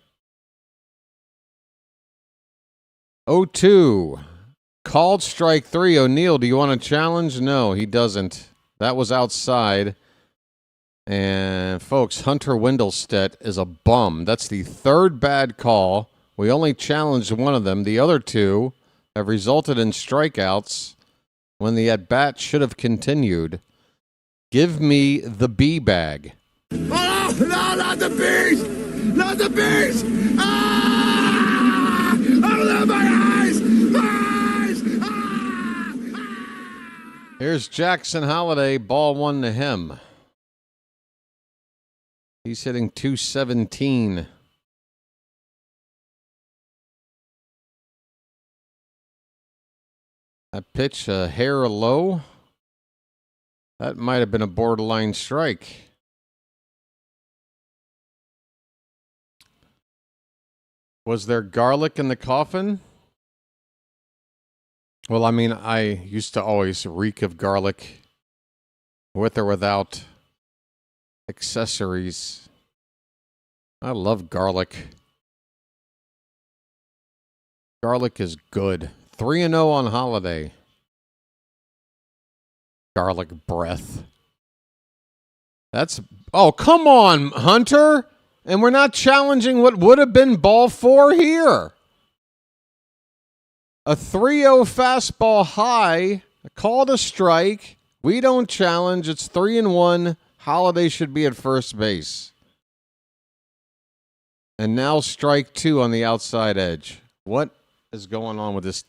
0-2. Called strike three. O'Neill, do you want to challenge? No, he doesn't. That was outside. And, folks, Hunter Wendelstedt is a bum. That's the third bad call. We only challenged one of them. The other two have resulted in strikeouts when the at-bat should have continued. Give me the B bag. Oh, no, not the bees! Not the bees! Ah! Oh, my eyes! My eyes! Ah! Here's Jackson Holliday. Ball one to him. He's hitting .217. That pitch, a hair low. That might have been a borderline strike. Was there garlic in the coffin? Well, I mean, I used to always reek of garlic, with or without accessories. I love garlic. Garlic is good. 3-0 on Holiday. Garlic breath. That's... Oh, come on, Hunter! And we're not challenging what would have been ball four here. A 3-0 fastball high. Called a strike. We don't challenge. It's 3-1. Holiday should be at first base. And now strike two on the outside edge. What is going on with this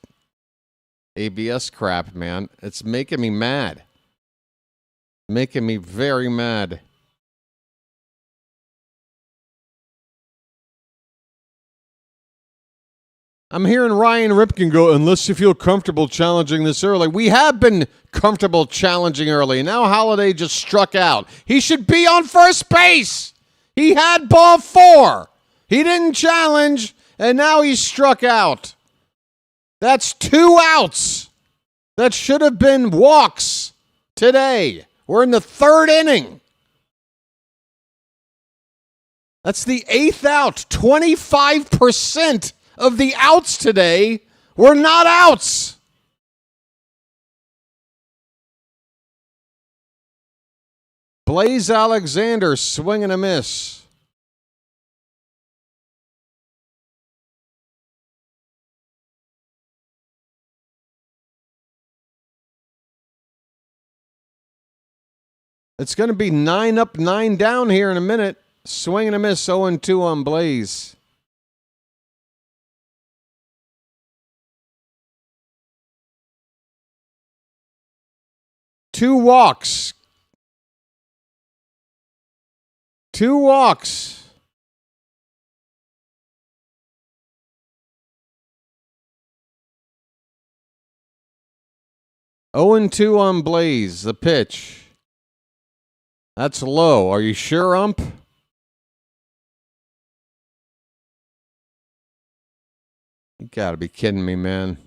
ABS crap, man? It's making me mad. Making me very mad. I'm hearing Ryan Ripken go, unless you feel comfortable challenging this early. We have been comfortable challenging early. Now Holiday just struck out. He should be on first base. He had ball four. He didn't challenge, and now he's struck out. That's 2 outs. That should have been walks today. We're in the third inning. That's the eighth out. 25% of the outs today were not outs. Blaze Alexander, swing and a miss. It's going to be 9 up, 9 down here in a minute. Swing and a miss, 0-2 on Blaze. Two walks. 0-2 on Blaze, the pitch. That's low. Are you sure, ump? You gotta be kidding me, man.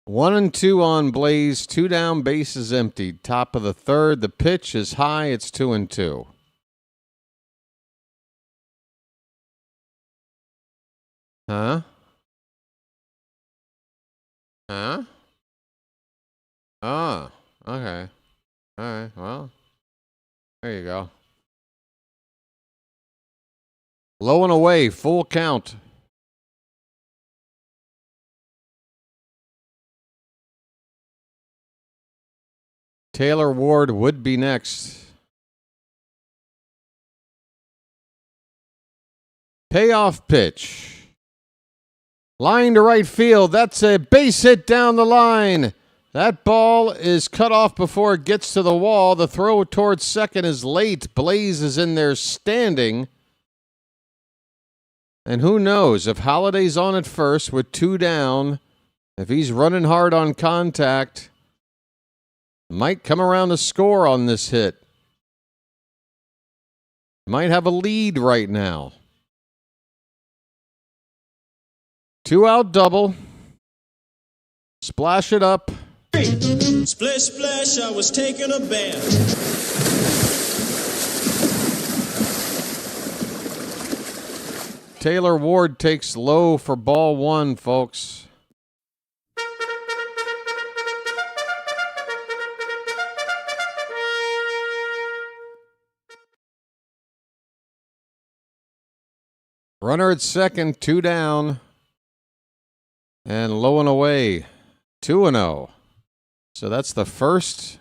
One and two on Blaze. 2 down, bases empty. Top of the third. The pitch is high. It's 2-2. Huh? Oh, okay. All right, well, there you go. Low and away, full count. Taylor Ward would be next. Payoff pitch. Line to right field. That's a base hit down the line. That ball is cut off before it gets to the wall. The throw towards second is late. Blaze is in there standing. And who knows, if Holiday's on at first with 2 down, if he's running hard on contact, might come around to score on this hit. Might have a lead right now. 2 out double. Splash it up. Splish, splash, I was taking a bath. Taylor Ward takes low for ball 1, folks. Runner at second, 2 down. And low and away, 2-0. So that's the first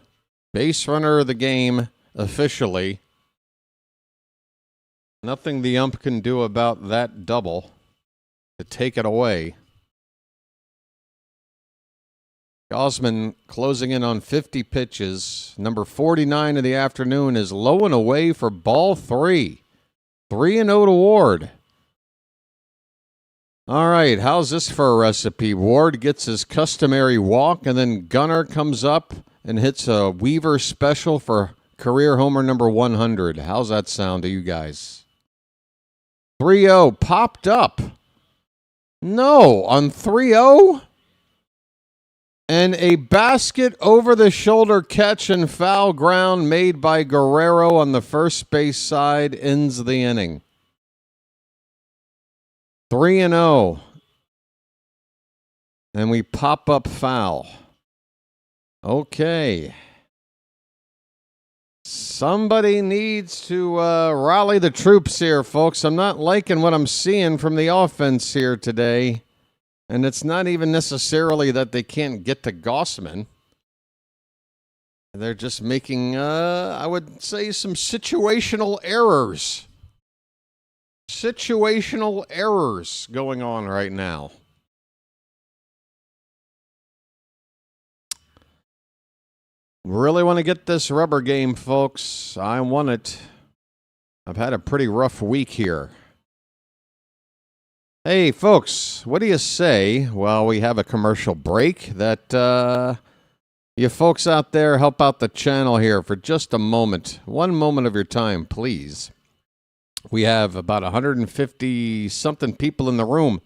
base runner of the game officially. Nothing the ump can do about that double to take it away. Gausman closing in on 50 pitches. Number 49 of the afternoon is low and away for ball 3. 3-0 to Ward. All right, how's this for a recipe? Ward gets his customary walk, and then Gunnar comes up and hits a Weaver special for career homer number 100. How's that sound to you guys? 3-0, popped up. No, on 3-0? And a basket over-the-shoulder catch and foul ground made by Guerrero on the first base side ends the inning. 3-0. And we pop up foul. Okay. Somebody needs to rally the troops here, folks. I'm not liking what I'm seeing from the offense here today. And it's not even necessarily that they can't get to Gausman. They're just making, I would say, some situational errors. Situational errors going on right now. Really want to get this rubber game, folks. I want it. I've had a pretty rough week here. Hey, folks, what do you say while we have a commercial break that you folks out there help out the channel here for just a moment. 1 moment of your time, please. We have about 150 something people in the room.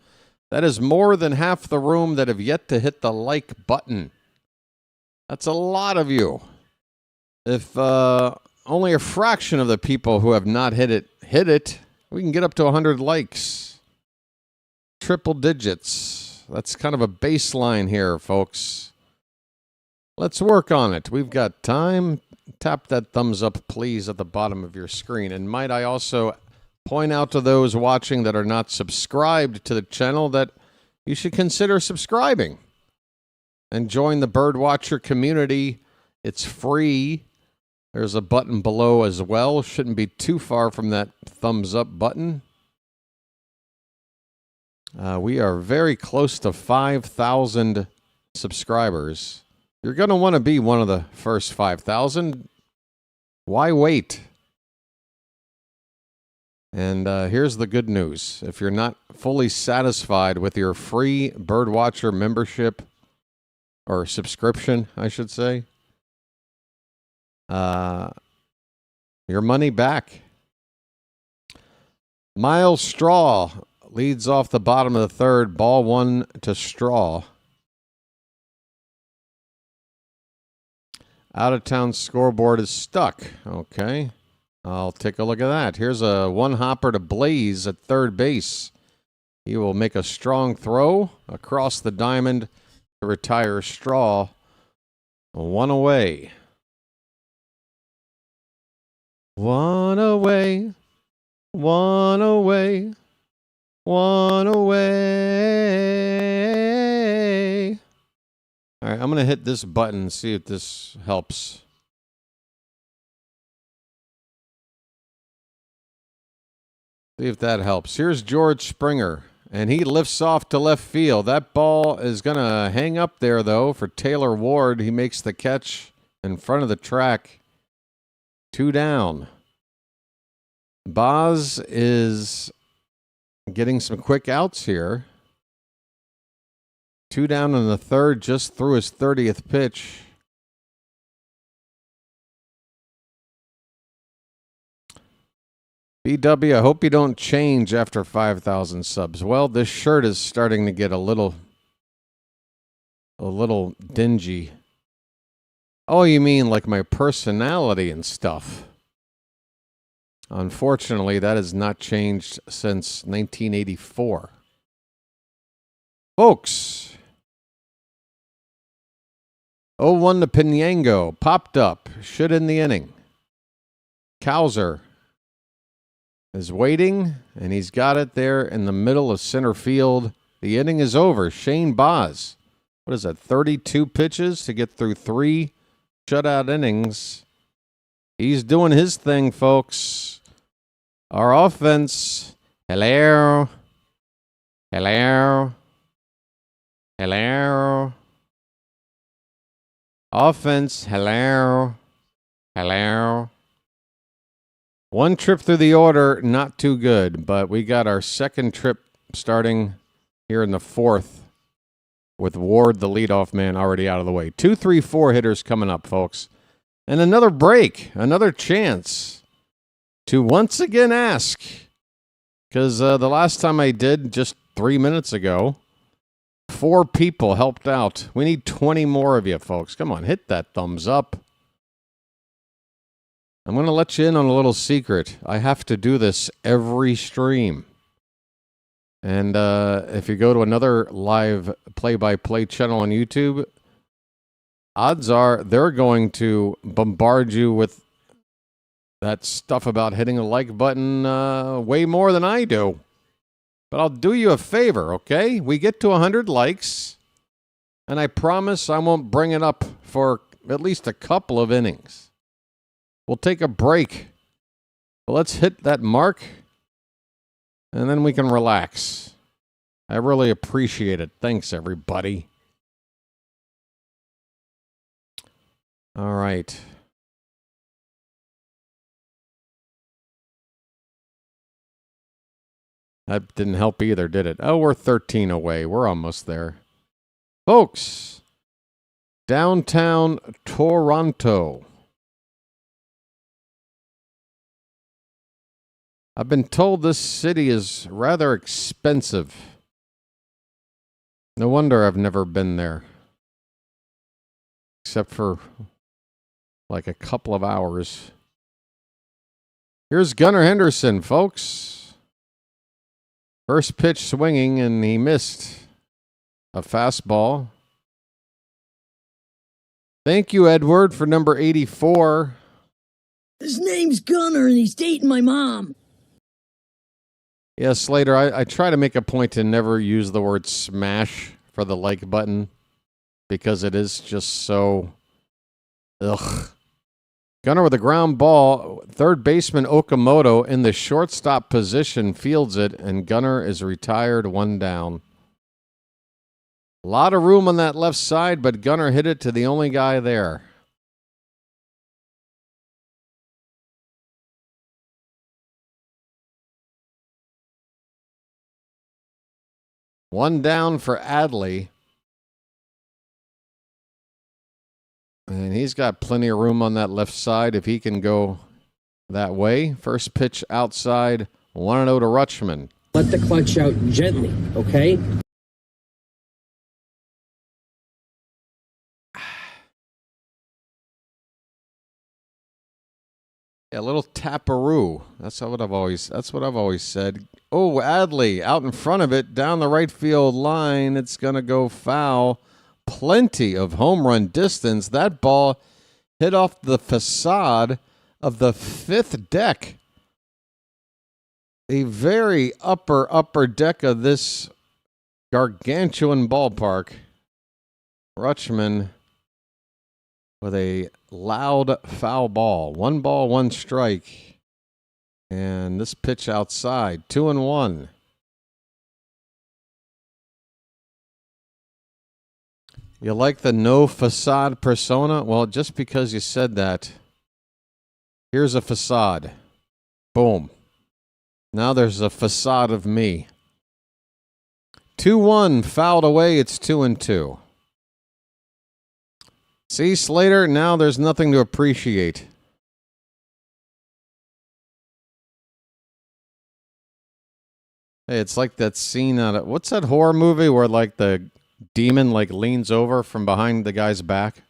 That is more than half the room that have yet to hit the like button. That's a lot of you. If only a fraction of the people who have not hit it, we can get up to 100 likes. Triple digits. That's kind of a baseline here, folks. Let's work on it. We've got time. Tap that thumbs up, please, at the bottom of your screen. And might I also point out to those watching that are not subscribed to the channel that you should consider subscribing and join the BirdWatcher community. It's free. There's a button below as well. Shouldn't be too far from that thumbs up button. We are very close to 5,000 subscribers. You're going to want to be one of the first 5,000. Why wait? And here's the good news. If you're not fully satisfied with your free BirdWatcher membership, or subscription, I should say, your money back. Miles Straw leads off the bottom of the third. Ball 1 to Straw. Out-of-town scoreboard is stuck. Okay. I'll take a look at that. Here's a one-hopper to Blaze at third base. He will make a strong throw across the diamond to retire Straw. One away. One away. One away. One away. All right, I'm going to hit this button and see if this helps. See if that helps. Here's George Springer, and he lifts off to left field. That ball is going to hang up there, though, for Taylor Ward. He makes the catch in front of the track. 2 down. Baz is getting some quick outs here. 2 down in the third, just threw his 30th pitch. BW, I hope you don't change after 5,000 subs. Well, this shirt is starting to get a little dingy. Oh, you mean like my personality and stuff? Unfortunately, that has not changed since 1984. Folks, 0-1 to Pinango. Popped up. Should in the inning. Cowser is waiting, and he's got it there in the middle of center field. The inning is over. Shane Baz, what is that, 32 pitches to get through 3 shutout innings. He's doing his thing, folks. Our offense, hello. Offense, hello. One trip through the order, not too good, but we got our second trip starting here in the fourth with Ward, the leadoff man, already out of the way. 2, 3, 4 hitters coming up, folks. And another break, another chance to once again ask, because the last time I did, just 3 minutes ago, 4 people helped out. We need 20 more of you, folks. Come on, hit that thumbs up. I'm going to let you in on a little secret. I have to do this every stream. And if you go to another live play-by-play channel on YouTube, odds are they're going to bombard you with that stuff about hitting a like button way more than I do. But I'll do you a favor, okay? We get to 100 likes, and I promise I won't bring it up for at least a couple of innings. We'll take a break. Let's hit that mark, and then we can relax. I really appreciate it. Thanks, everybody. All right. That didn't help either, did it? Oh, we're 13 away. We're almost there. Folks, downtown Toronto. I've been told this city is rather expensive. No wonder I've never been there. Except for like a couple of hours. Here's Gunnar Henderson, folks. First pitch swinging, and he missed a fastball. Thank you, Edward, for number 84. His name's Gunnar, and he's dating my mom. Yeah, Slater, I try to make a point to never use the word smash for the like button because it is just so... Ugh. Gunnar with a ground ball. Third baseman Okamoto in the shortstop position fields it, and Gunnar is retired, one down. A lot of room on that left side, but Gunnar hit it to the only guy there. One down for Adley. And he's got plenty of room on that left side if he can go that way. First pitch outside, 1-0 to Rutschman. Let the clutch out gently, okay? Yeah, a little taparoo. That's what I've always said. Oh, Adley out in front of it, down the right field line. It's gonna go foul. Plenty of home run distance. That ball hit off the facade of the fifth deck. A very upper deck of this gargantuan ballpark. Rutschman with a loud foul ball. 1 ball, 1 strike. And this pitch outside, 2-1. You like the no facade persona? Well, just because you said that, here's a facade. Boom. Now there's a facade of me. 2-1, fouled away, it's 2-2. See, Slater, now there's nothing to appreciate. Hey, it's like that scene out of, what's that horror movie where like the demon like leans over from behind the guy's back?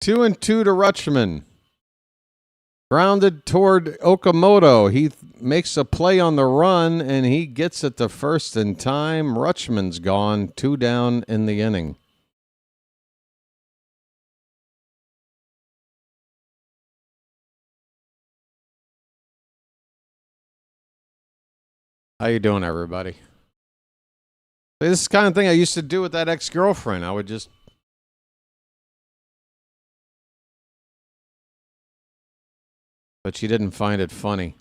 2-2 to Rutschman. Grounded toward Okamoto. He makes a play on the run, and he gets it to first in time. Rutschman's gone. 2 down in the inning. How you doing, everybody? This is the kind of thing I used to do with that ex-girlfriend. I would just... But she didn't find it funny.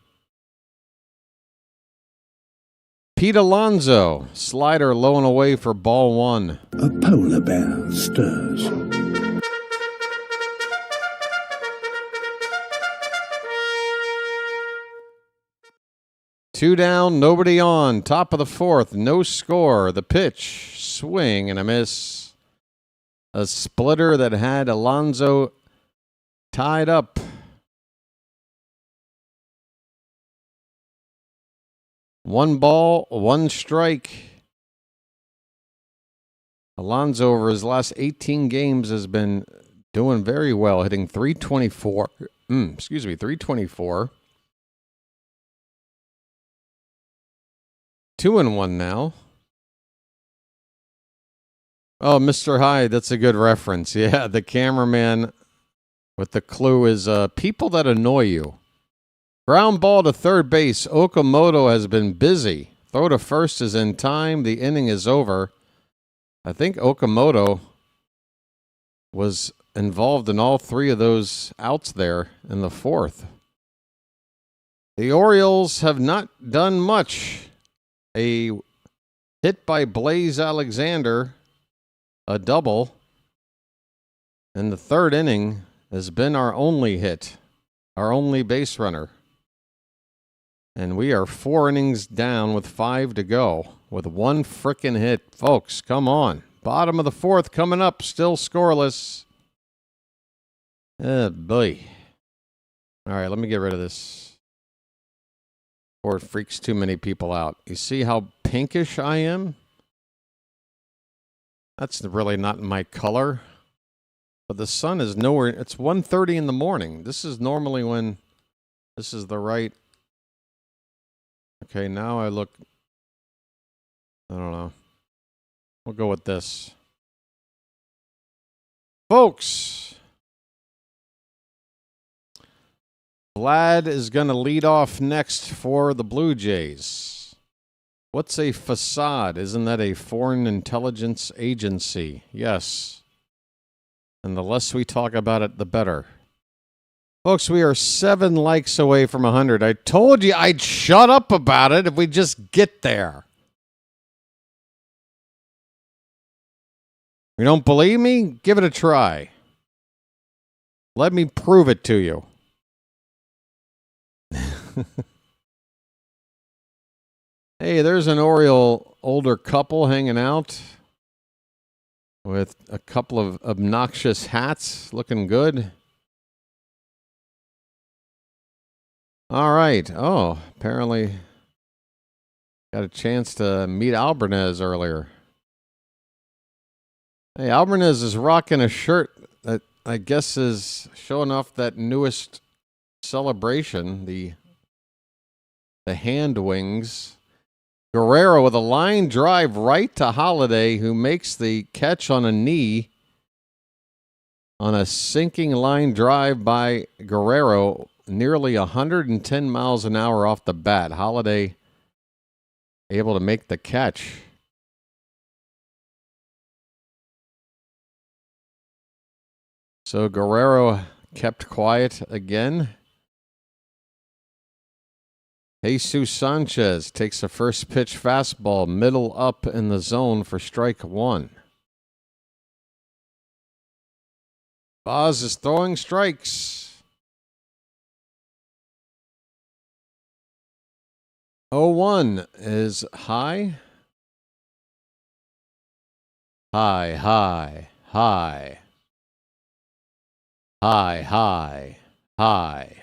Pete Alonso, slider low and away for ball 1. A polar bear stirs. Two down, nobody on. Top of the 4th, no score. The pitch, swing and a miss. A splitter that had Alonso tied up. One ball, 1 strike. Alonso over his last 18 games has been doing very well, hitting 324. 324. 2-1 now. Oh, Mr. Hyde, that's a good reference. Yeah, the cameraman with the clue is people that annoy you. Ground ball to third base. Okamoto has been busy. Throw to first is in time. The inning is over. I think Okamoto was involved in all 3 of those outs there in the 4th. The Orioles have not done much. A hit by Blaze Alexander, a double, and the 3rd inning has been our only hit, our only base runner. And we are 4 innings down with 5 to go with 1 frickin' hit. Folks, come on. Bottom of the 4th coming up, still scoreless. Boy. All right, let me get rid of this. Or it freaks too many people out. You see how pinkish I am? That's really not my color. But the sun is nowhere. It's 1:30 in the morning. This is normally when this is the right. Okay, now I look. I don't know. We'll go with this. Folks, Vlad is going to lead off next for the Blue Jays. What's a facade? Isn't that a foreign intelligence agency? Yes. And the less we talk about it, the better. Folks, we are 7 likes away from 100. I told you I'd shut up about it if we just get there. You don't believe me? Give it a try. Let me prove it to you. Hey, there's an Oriole older couple hanging out with a couple of obnoxious hats, looking good. All right. Oh, apparently got a chance to meet Albarnez earlier. Hey, Albarnez is rocking a shirt that I guess is showing off that newest celebration, the hand wings. Guerrero with a line drive right to Holiday, who makes the catch on a knee on a sinking line drive by Guerrero, nearly 110 miles an hour off the bat. Holiday able to make the catch. So Guerrero kept quiet again. Jesus Sanchez takes a first pitch fastball, middle up in the zone for strike 1. Baz is throwing strikes. 0-1 is high. High, high, high. High, high, high.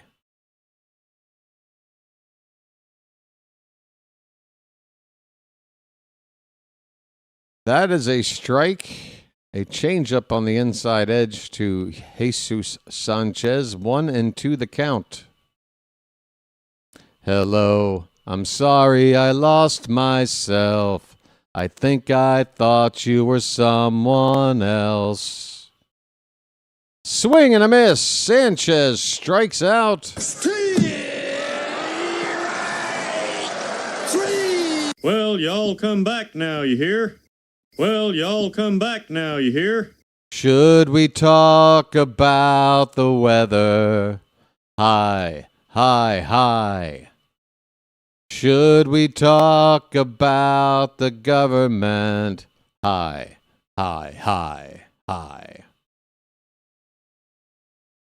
That is a strike. A changeup on the inside edge to Jesus Sanchez. 1-2 the count. Hello, I'm sorry I lost myself. I think I thought you were someone else. Swing and a miss. Sanchez strikes out. Well, y'all come back now, you hear? Well, y'all come back now, you hear? Should we talk about the weather? High, high, high. Should we talk about the government? High, high, high, high.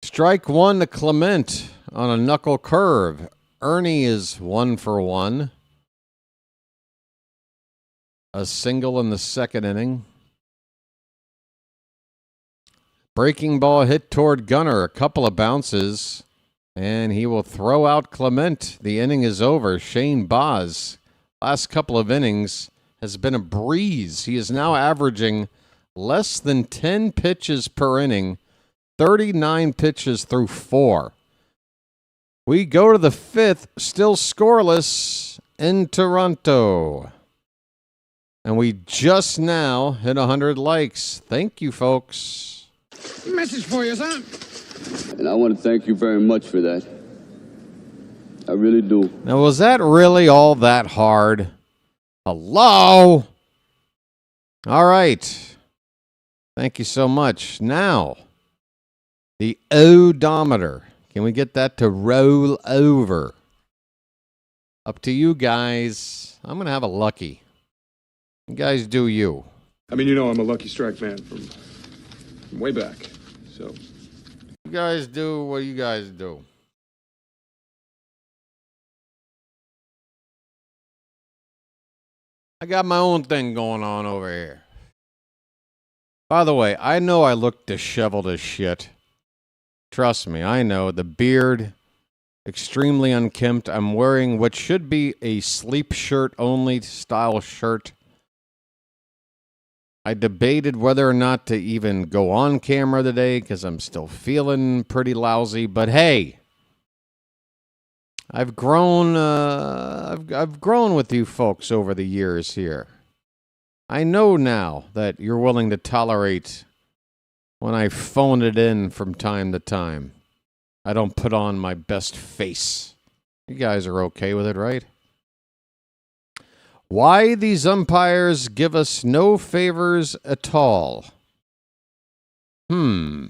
Strike 1 to Clement on a knuckle curve. Ernie is 1 for 1. A single in the second inning. Breaking ball hit toward Gunnar. A couple of bounces. And he will throw out Clement. The inning is over. Shane Baz, last couple of innings, has been a breeze. He is now averaging less than 10 pitches per inning. 39 pitches through 4. We go to the 5th, still scoreless in Toronto. And we just now hit 100 likes. Thank you, folks. Message for you, son. And I want to thank you very much for that. I really do. Now, was that really all that hard? Hello? All right. Thank you so much. Now, the odometer. Can we get that to roll over? Up to you guys. I'm going to have a lucky. You guys do you. I mean, you know I'm a Lucky Strike fan from way back, so. You guys do what you guys do. I got my own thing going on over here. By the way, I know I look disheveled as shit. Trust me, I know. The beard, extremely unkempt. I'm wearing what should be a sleep shirt only style shirt. I debated whether or not to even go on camera today because I'm still feeling pretty lousy. But hey, I've grown. I've grown with you folks over the years here. I know now that you're willing to tolerate when I phone it in from time to time. I don't put on my best face. You guys are okay with it, right? Why these umpires give us no favors at all? I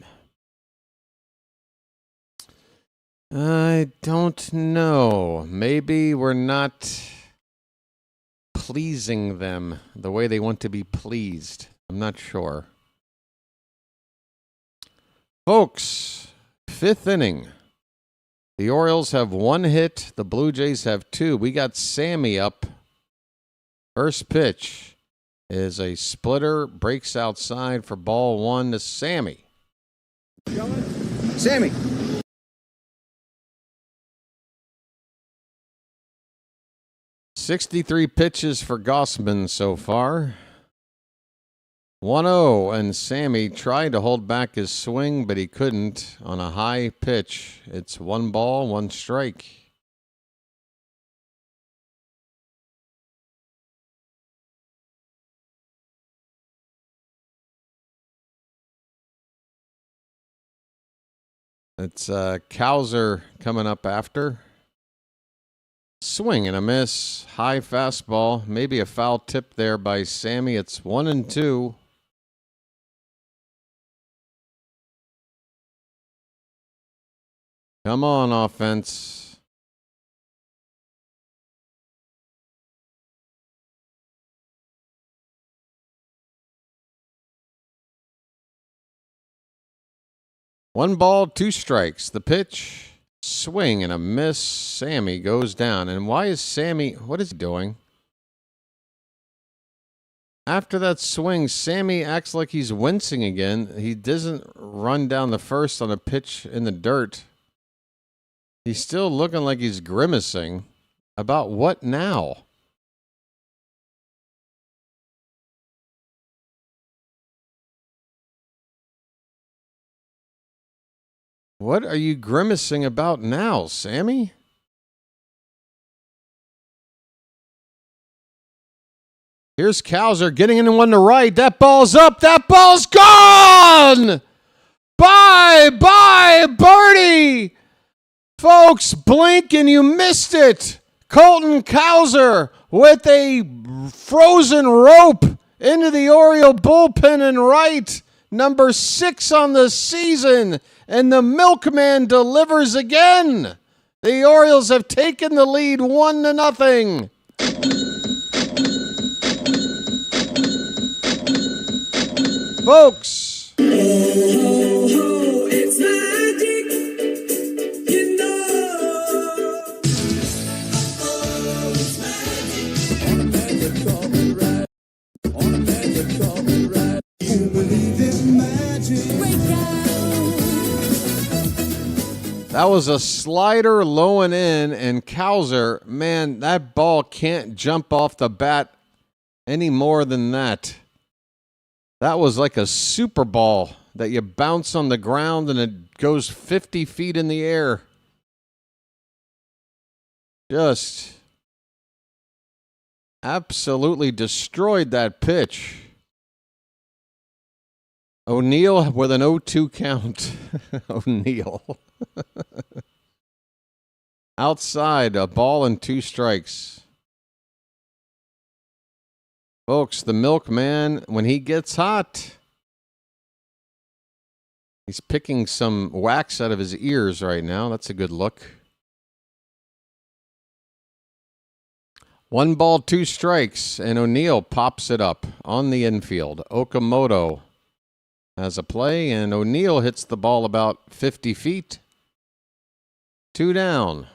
don't know. Maybe we're not pleasing them the way they want to be pleased. I'm not sure. Folks, 5th inning. The Orioles have 1 hit. The Blue Jays have 2. We got Sammy up. First pitch is a splitter. Breaks outside for ball 1 to Sammy. Sammy. "63 pitches for Gausman so far. 1-0, and Sammy tried to hold back his swing, but he couldn't on a high pitch. It's 1 ball, 1 strike. It's Cowser coming up after. Swing and a miss. High fastball. Maybe a foul tip there by Sammy. It's 1-2. Come on, offense. One ball, 2 strikes. The pitch, swing and a miss. Sammy goes down. And why is Sammy, what is he doing? After that swing, Sammy acts like he's wincing again. He doesn't run down the first on a pitch in the dirt. He's still looking like he's grimacing. About what now? What are you grimacing about now, Sammy? Here's Cowser getting in one to right. That ball's up. That ball's gone! Bye, birdie! Folks, blink and you missed it. Colton Cowser with a frozen rope into the Oriole bullpen and right. Number 6 on the season. And the milkman delivers again. The Orioles have taken the lead 1-0. Folks. It's magic, you know. Oh, it's magic. On a magic carpet ride. On a magic carpet ride. You believe in magic. Break out. That was a slider low and in, and Cowser, man, that ball can't jump off the bat any more than that. That was like a super ball that you bounce on the ground and it goes 50 feet in the air. Just absolutely destroyed that pitch. O'Neill with an 0-2 count. O'Neill. Outside, a ball and 2 strikes. Folks, the milkman, when he gets hot, he's picking some wax out of his ears right now. That's a good look. 1 ball, 2 strikes, and O'Neill pops it up on the infield. Okamoto has a play, and O'Neill hits the ball about 50 feet. 2 down.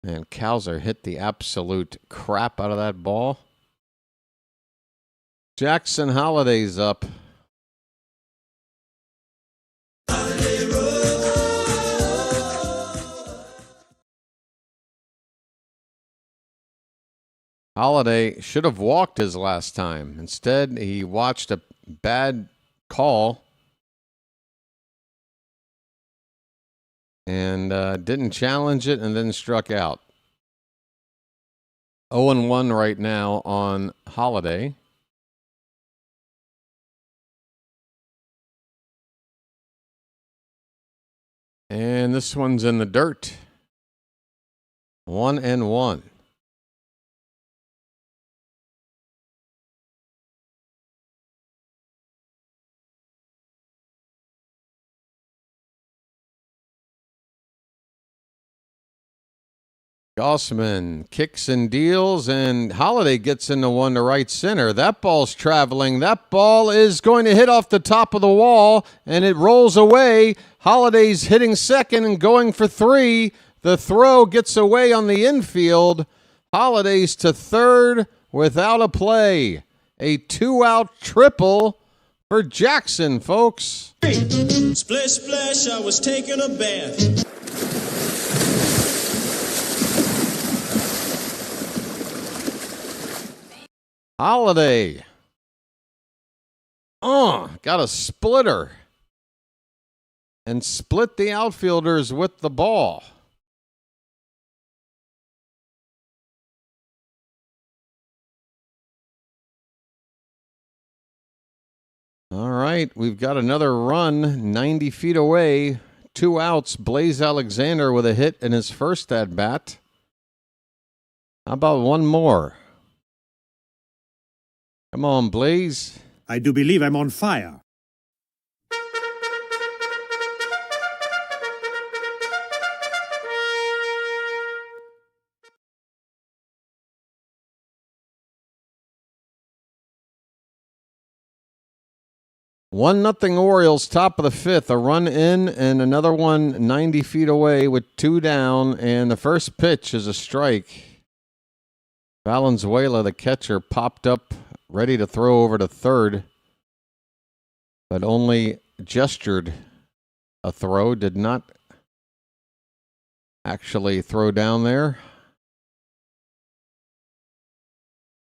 And Cowser hit the absolute crap out of that ball. Jackson Holiday's up. Holiday should have walked his last time. Instead, he watched a bad call and didn't challenge it and then struck out. 0-1 right now on Holiday. And this one's in the dirt. 1-1. Gausman kicks and deals, and Holiday gets into one to right center. That ball's traveling. That ball is going to hit off the top of the wall, and it rolls away. Holiday's hitting second and going for three. The throw gets away on the infield. Holiday's to third without a play. A 2-out triple for Jackson, folks. Splish, splash, I was taking a bath. Holiday. Got a splitter. And split the outfielders with the ball. All right, we've got another run 90 feet away. 2 outs. Blaze Alexander with a hit in his first at-bat. How about one more? Come on, Blaze. I do believe I'm on fire. One nothing Orioles, top of the fifth. A run in and another one 90 feet away with 2 down. And the first pitch is a strike. Valenzuela, the catcher, popped up, ready to throw over to third, but only gestured a throw, did not actually throw down there.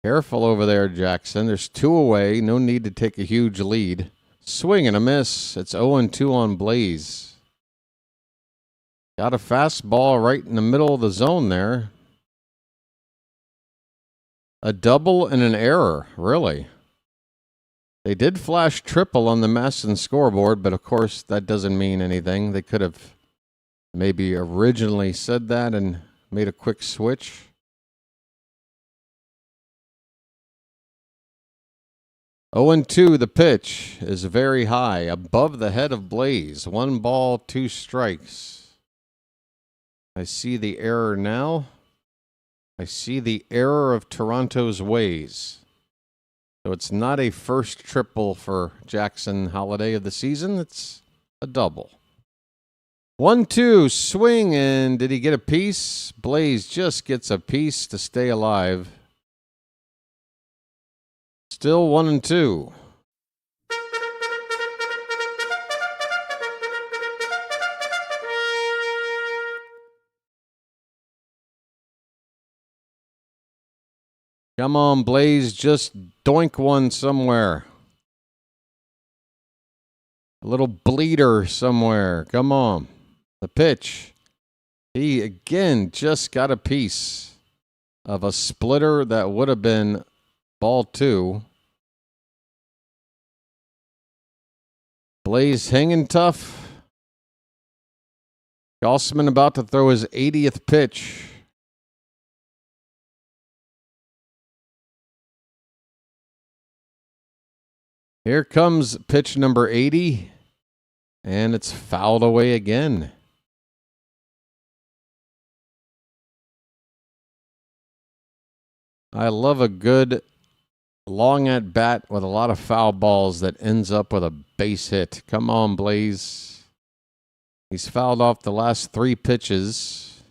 Careful over there, Jackson. There's 2 away. No need to take a huge lead. Swing and a miss. It's 0-2 on Blaze. Got a fastball right in the middle of the zone there. A double and an error, really. They did flash triple on the Masson scoreboard, but of course that doesn't mean anything. They could have maybe originally said that and made a quick switch. Oh, 0-2, the pitch is very high, above the head of Blaze. 1 ball, 2 strikes. I see the error now. I see the error of Toronto's ways. So it's not a first triple for Jackson Holiday of the season. It's a double. 1-2, swing, and did he get a piece? Blaze just gets a piece to stay alive. Still 1-2. Come on, Blaze, just doink one somewhere. A little bleeder somewhere. Come on. The pitch. He, again, just got a piece of a splitter that would have been ball 2. Blaze hanging tough. Gausman about to throw his 80th pitch. Here comes pitch number 80, and it's fouled away again. I love a good long at bat with a lot of foul balls that ends up with a base hit. Come on, Blaze. He's fouled off the last 3 pitches.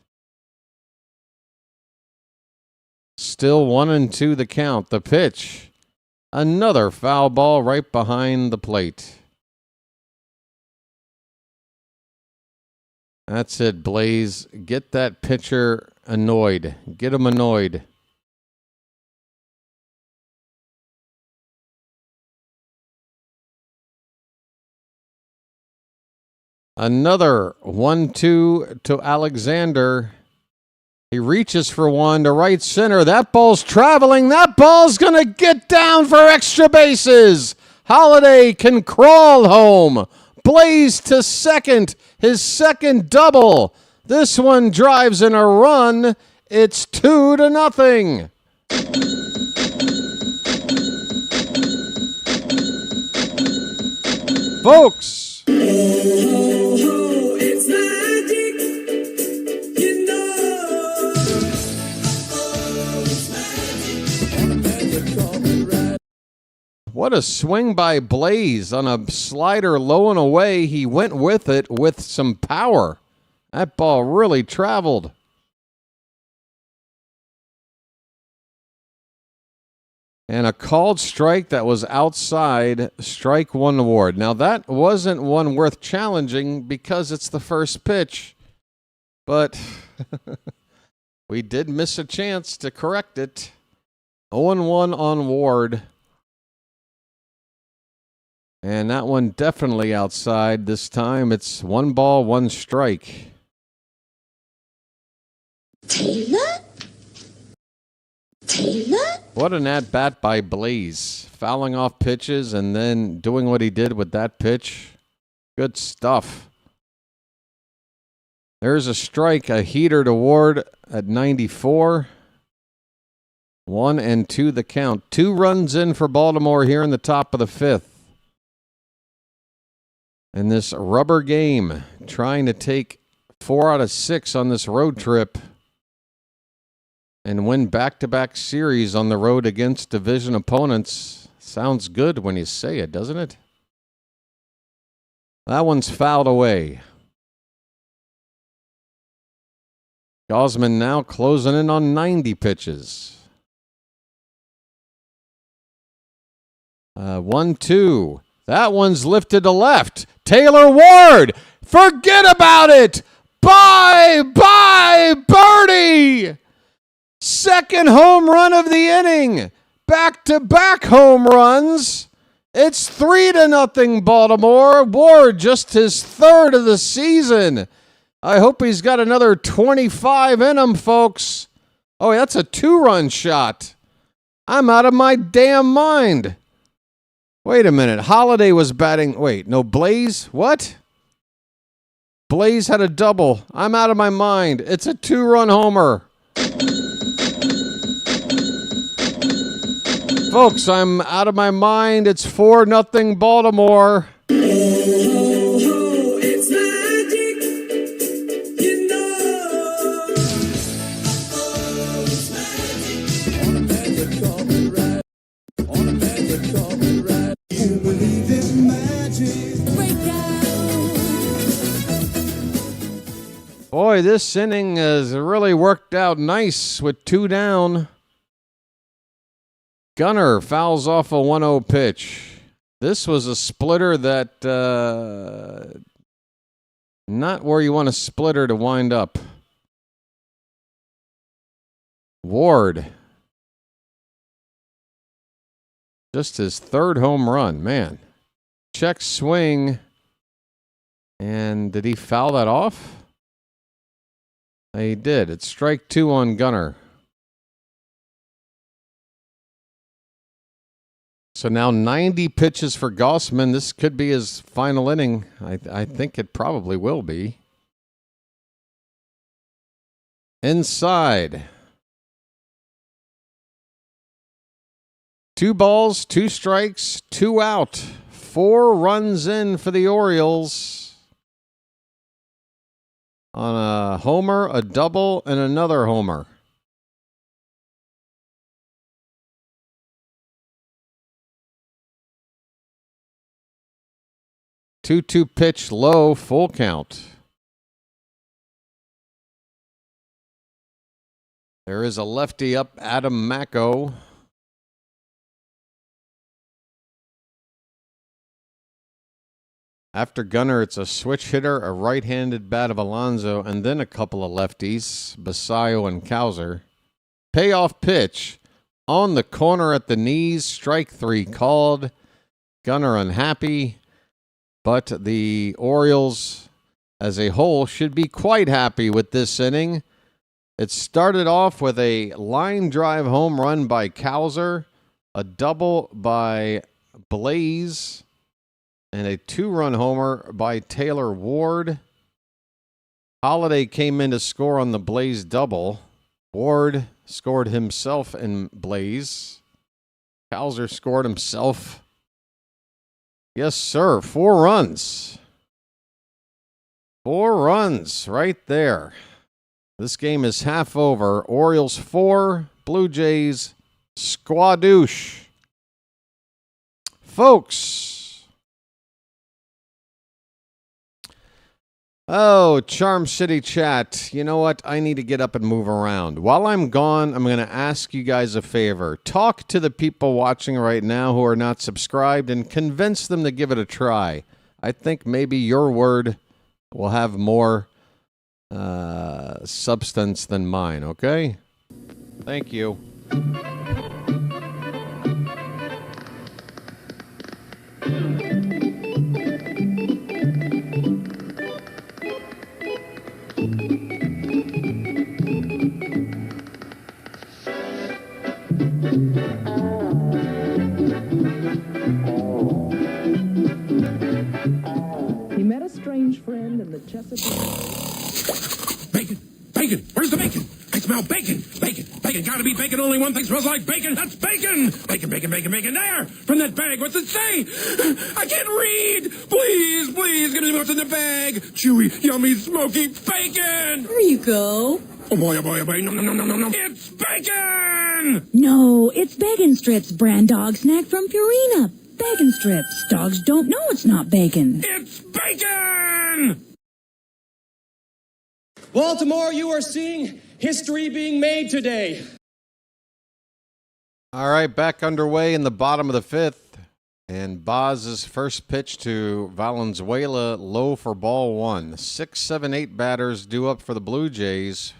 Still 1-2 the count. The pitch. Another foul ball right behind the plate. That's it, Blaze. Get that pitcher annoyed. Get him annoyed. Another 1-2 to Alexander. He reaches for one to right center. That ball's traveling. That ball's going to get down for extra bases. Holiday can crawl home. Blaze to second. His second double. This one drives in a run. It's 2-0. Folks. It's magic, you know. What a swing by Blaze on a slider low and away. He went with it with some power. That ball really traveled. And a called strike that was outside, strike one award. Now, that wasn't one worth challenging because it's the first pitch. But we did miss a chance to correct it. 0-1 on Ward. And that one definitely outside this time. It's 1 ball, 1 strike. Taylor? What an at-bat by Blaze. Fouling off pitches and then doing what he did with that pitch. Good stuff. There's a strike, a heater to Ward at 94. 1-2 the count. 2 runs in for Baltimore here in the top of the 5th. In this rubber game, trying to take 4 out of 6 on this road trip and win back-to-back series on the road against division opponents. Sounds good when you say it, doesn't it? That one's fouled away. Gausman now closing in on 90 pitches. 1-2. That one's lifted to left. Taylor Ward! Forget about it! Bye-bye, birdie! Second home run of the inning. Back-to-back home runs. It's 3-0 Baltimore. Ward just his 3rd of the season. I hope he's got another 25 in him, folks. Oh, that's a 2-run shot. I'm out of my damn mind. Wait a minute. Holiday was batting. Wait, no, Blaze? What? Blaze had a double. I'm out of my mind. It's a 2-run homer. Folks, I'm out of my mind. It's 4-0 Baltimore. It's magic, you know. On a magic carpet ride. You believe in magic. Boy, this inning has really worked out nice with 2 down. Gunnar fouls off a 1-0 pitch. This was a splitter that not where you want a splitter to wind up. Ward. Just his 3rd home run, man. Check swing. And did he foul that off? He did. It's strike 2 on Gunnar. So now 90 pitches for Gausman. This could be his final inning. I think it probably will be. Inside. 2 balls, 2 strikes, 2 out. 4 runs in for the Orioles. On a homer, a double, and another homer. Two pitch low, full count. There is a lefty up, Adam Macko. After Gunnar, it's a switch hitter, a right-handed bat of Alonso, and then a couple of lefties, Basayo and Cowser. Payoff pitch on the corner at the knees, strike 3 called. Gunnar unhappy, but the Orioles as a whole should be quite happy with this inning. It started off with a line drive home run by Cowser, a double by Blaze, and a 2-run homer by Taylor Ward. Holiday came in to score on the Blaze double. Ward scored himself in Blaze. Cowser scored himself. Yes, sir. 4 runs. 4 runs right there. This game is half over. Orioles 4, Blue Jays squadouche. Folks. Oh, Charm City chat. You know what? I need to get up and move around. While I'm gone, I'm going to ask you guys a favor. Talk to the people watching right now who are not subscribed and convince them to give it a try. I think maybe your word will have more substance than mine, okay? Thank you. He met a strange friend in the Chesapeake. Bacon! Bacon! Where's the bacon? I smell bacon! Bacon! Bacon! Gotta be bacon! Only one thing smells like bacon! That's bacon! Bacon, bacon, bacon, bacon! There! From that bag! What's it say? I can't read! Please, please, give me what's in the bag! Chewy, yummy, smoky bacon! There you go. Oh boy, oh boy, oh boy! No, no, no, no, no, no! It's bacon! No, it's Bacon Strips, brand dog snack from Purina. Bacon Strips. Dogs don't know it's not bacon. It's bacon! Baltimore, you are seeing history being made today. All right, back underway in the bottom of the 5th. And Baz's first pitch to Valenzuela, low for ball 1. 6, 7, 8 batters due up for the Blue Jays.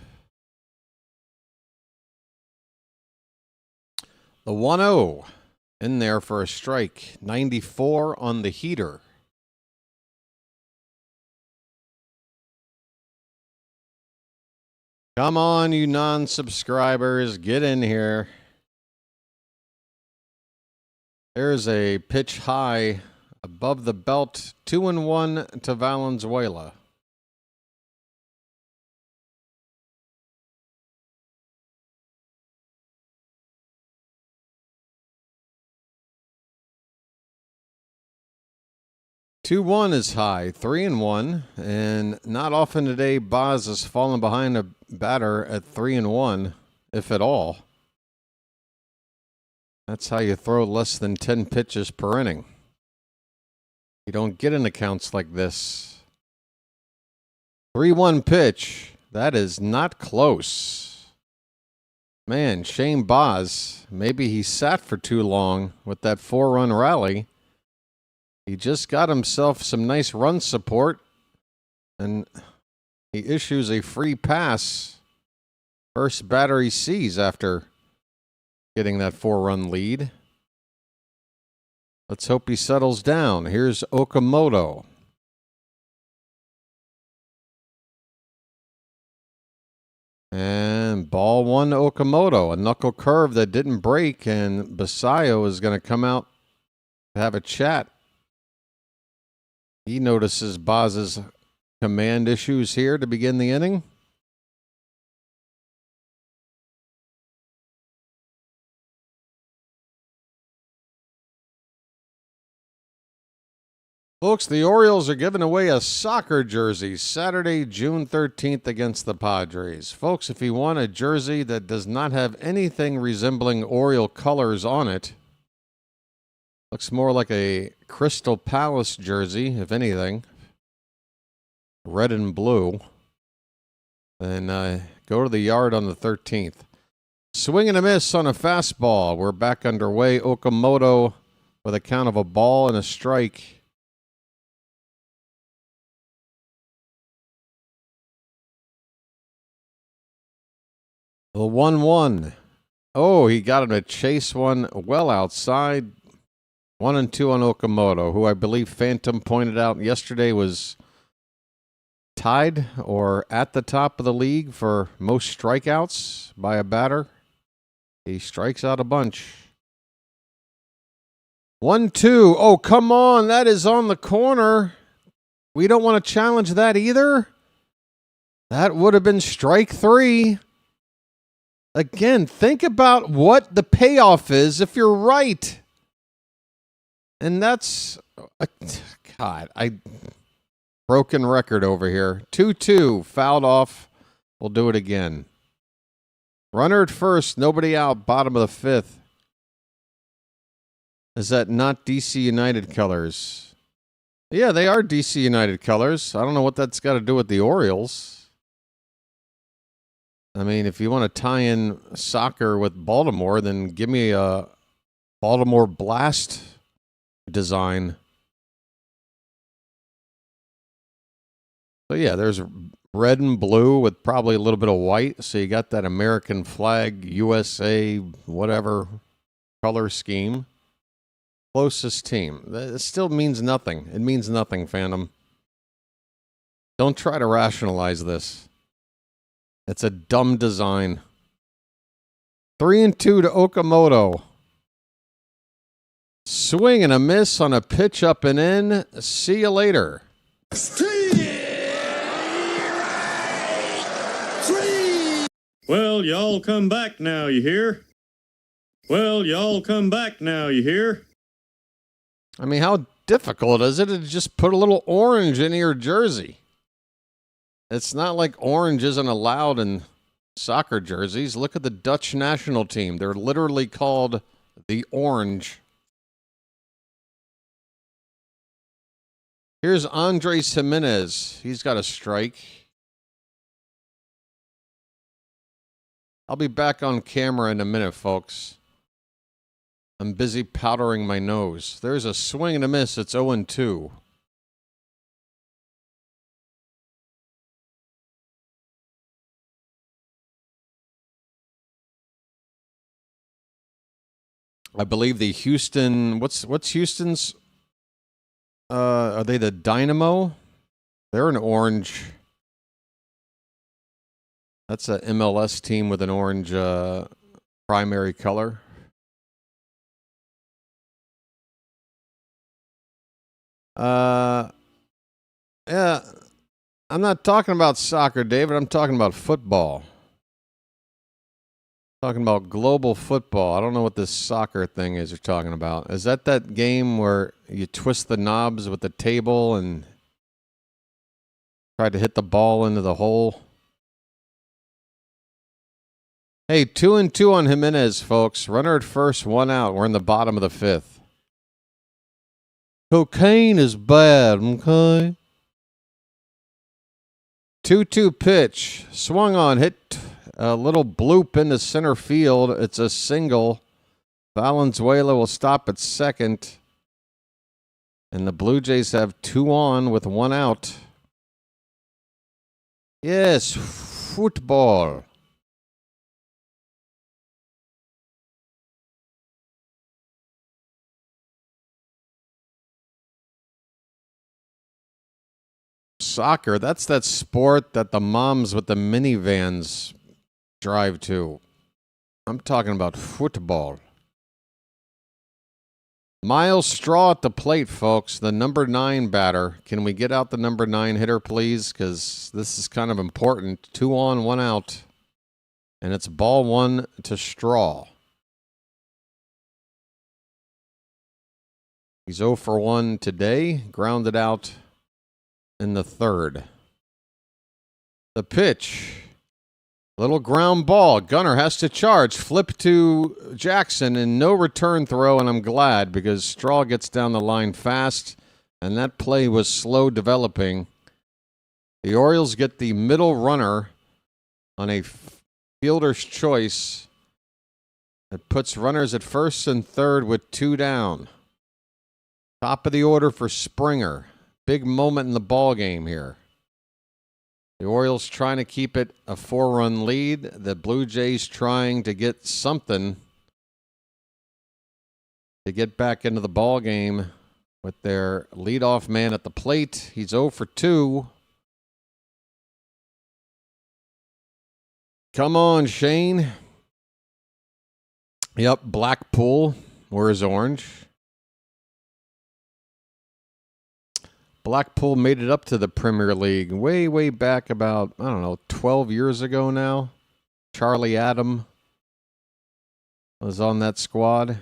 The 1-0 in there for a strike. 94 on the heater. Come on, you non-subscribers, get in here. There's a pitch high above the belt, 2-1 to Valenzuela. Two-one is high, 3-1, and not often today Baz has fallen behind a batter at 3-1, if at all. That's how you throw less than 10 pitches per inning. You don't get in accounts like this. 3-1 pitch. That is not close. Man, Shane Baz, maybe he sat for too long with that 4-run rally. He just got himself some nice run support, and he issues a free pass. First batter he sees after getting that 4-run lead. Let's hope he settles down. Here's Okamoto. And ball 1 to Okamoto. A knuckle curve that didn't break, and Basayo is going to come out to have a chat. He notices Baz's command issues here to begin the inning. Folks, the Orioles are giving away a soccer jersey Saturday, June 13th against the Padres. Folks, if you want a jersey that does not have anything resembling Oriole colors on it, looks more like a Crystal Palace jersey, if anything, red and blue, then go to the yard on the 13th. Swing and a miss on a fastball. We're back underway. Okamoto with a count of a ball and a strike. The 1-1. Oh, he got him to chase one well outside. 1-2 on Okamoto, who I believe Phantom pointed out yesterday was tied or at the top of the league for most strikeouts by a batter. He strikes out a bunch. 1-2. Oh, come on. That is on the corner. We don't want to challenge that either. That would have been strike 3. Again, think about what the payoff is if you're right. And that's, God, broken record over here. 2-2, fouled off. We'll do it again. Runner at first, nobody out, bottom of the 5th. Is that not DC United colors? Yeah, they are DC United colors. I don't know what that's got to do with the Orioles. I mean, if you want to tie in soccer with Baltimore, then give me a Baltimore Blast design. So yeah, there's red and blue with probably a little bit of white. So you got that American flag, USA, whatever color scheme. Closest team. It still means nothing. It means nothing, Phantom. Don't try to rationalize this. It's a dumb design. 3-2 to Okamoto. Swing and a miss on a pitch up and in. See you later. Well, y'all come back now, you hear? Well, y'all come back now, you hear? I mean, how difficult is it to just put a little orange in your jersey? It's not like orange isn't allowed in soccer jerseys. Look at the Dutch national team. They're literally called the Orange. Here's Andres Jimenez. He's got a strike. I'll be back on camera in a minute, folks. I'm busy powdering my nose. There's a swing and a miss. It's 0-2. I believe the Houston, what's Houston's, are they the Dynamo? They're an orange. That's a MLS team with an orange primary color. Yeah, I'm not talking about soccer, David. I'm talking about football. Talking about global football. I don't know what this soccer thing is you're talking about. Is that game where you twist the knobs with the table and try to hit the ball into the hole? Hey, 2-2 on Jimenez, folks. Runner at first, 1 out. We're in the bottom of the 5th. Cocaine is bad, okay? 2-2 pitch. Swung on, hit a little bloop into center field. It's a single. Valenzuela will stop at second. And the Blue Jays have 2 on with 1 out. Yes, football. Soccer, that's that sport that the moms with the minivans drive to. I'm talking about football. Miles Straw at the plate, folks. The number 9 batter. Can we get out the number 9 hitter, please? Because this is kind of important. 2 on, 1 out. And it's ball 1 to Straw. He's 0 for 1 today. Grounded out in the 3rd. The pitch. Little ground ball. Gunner has to charge. Flip to Jackson and no return throw, and I'm glad because Straw gets down the line fast, and that play was slow developing. The Orioles get the middle runner on a fielder's choice that puts runners at first and third with 2 down. Top of the order for Springer. Big moment in the ball game here. The Orioles trying to keep it a 4-run lead. The Blue Jays trying to get something to get back into the ball game with their leadoff man at the plate. He's 0 for 2. Come on, Shane. Yep, Blackpool. Where's orange? Blackpool made it up to the Premier League way, way back about, 12 years ago now. Charlie Adam was on that squad.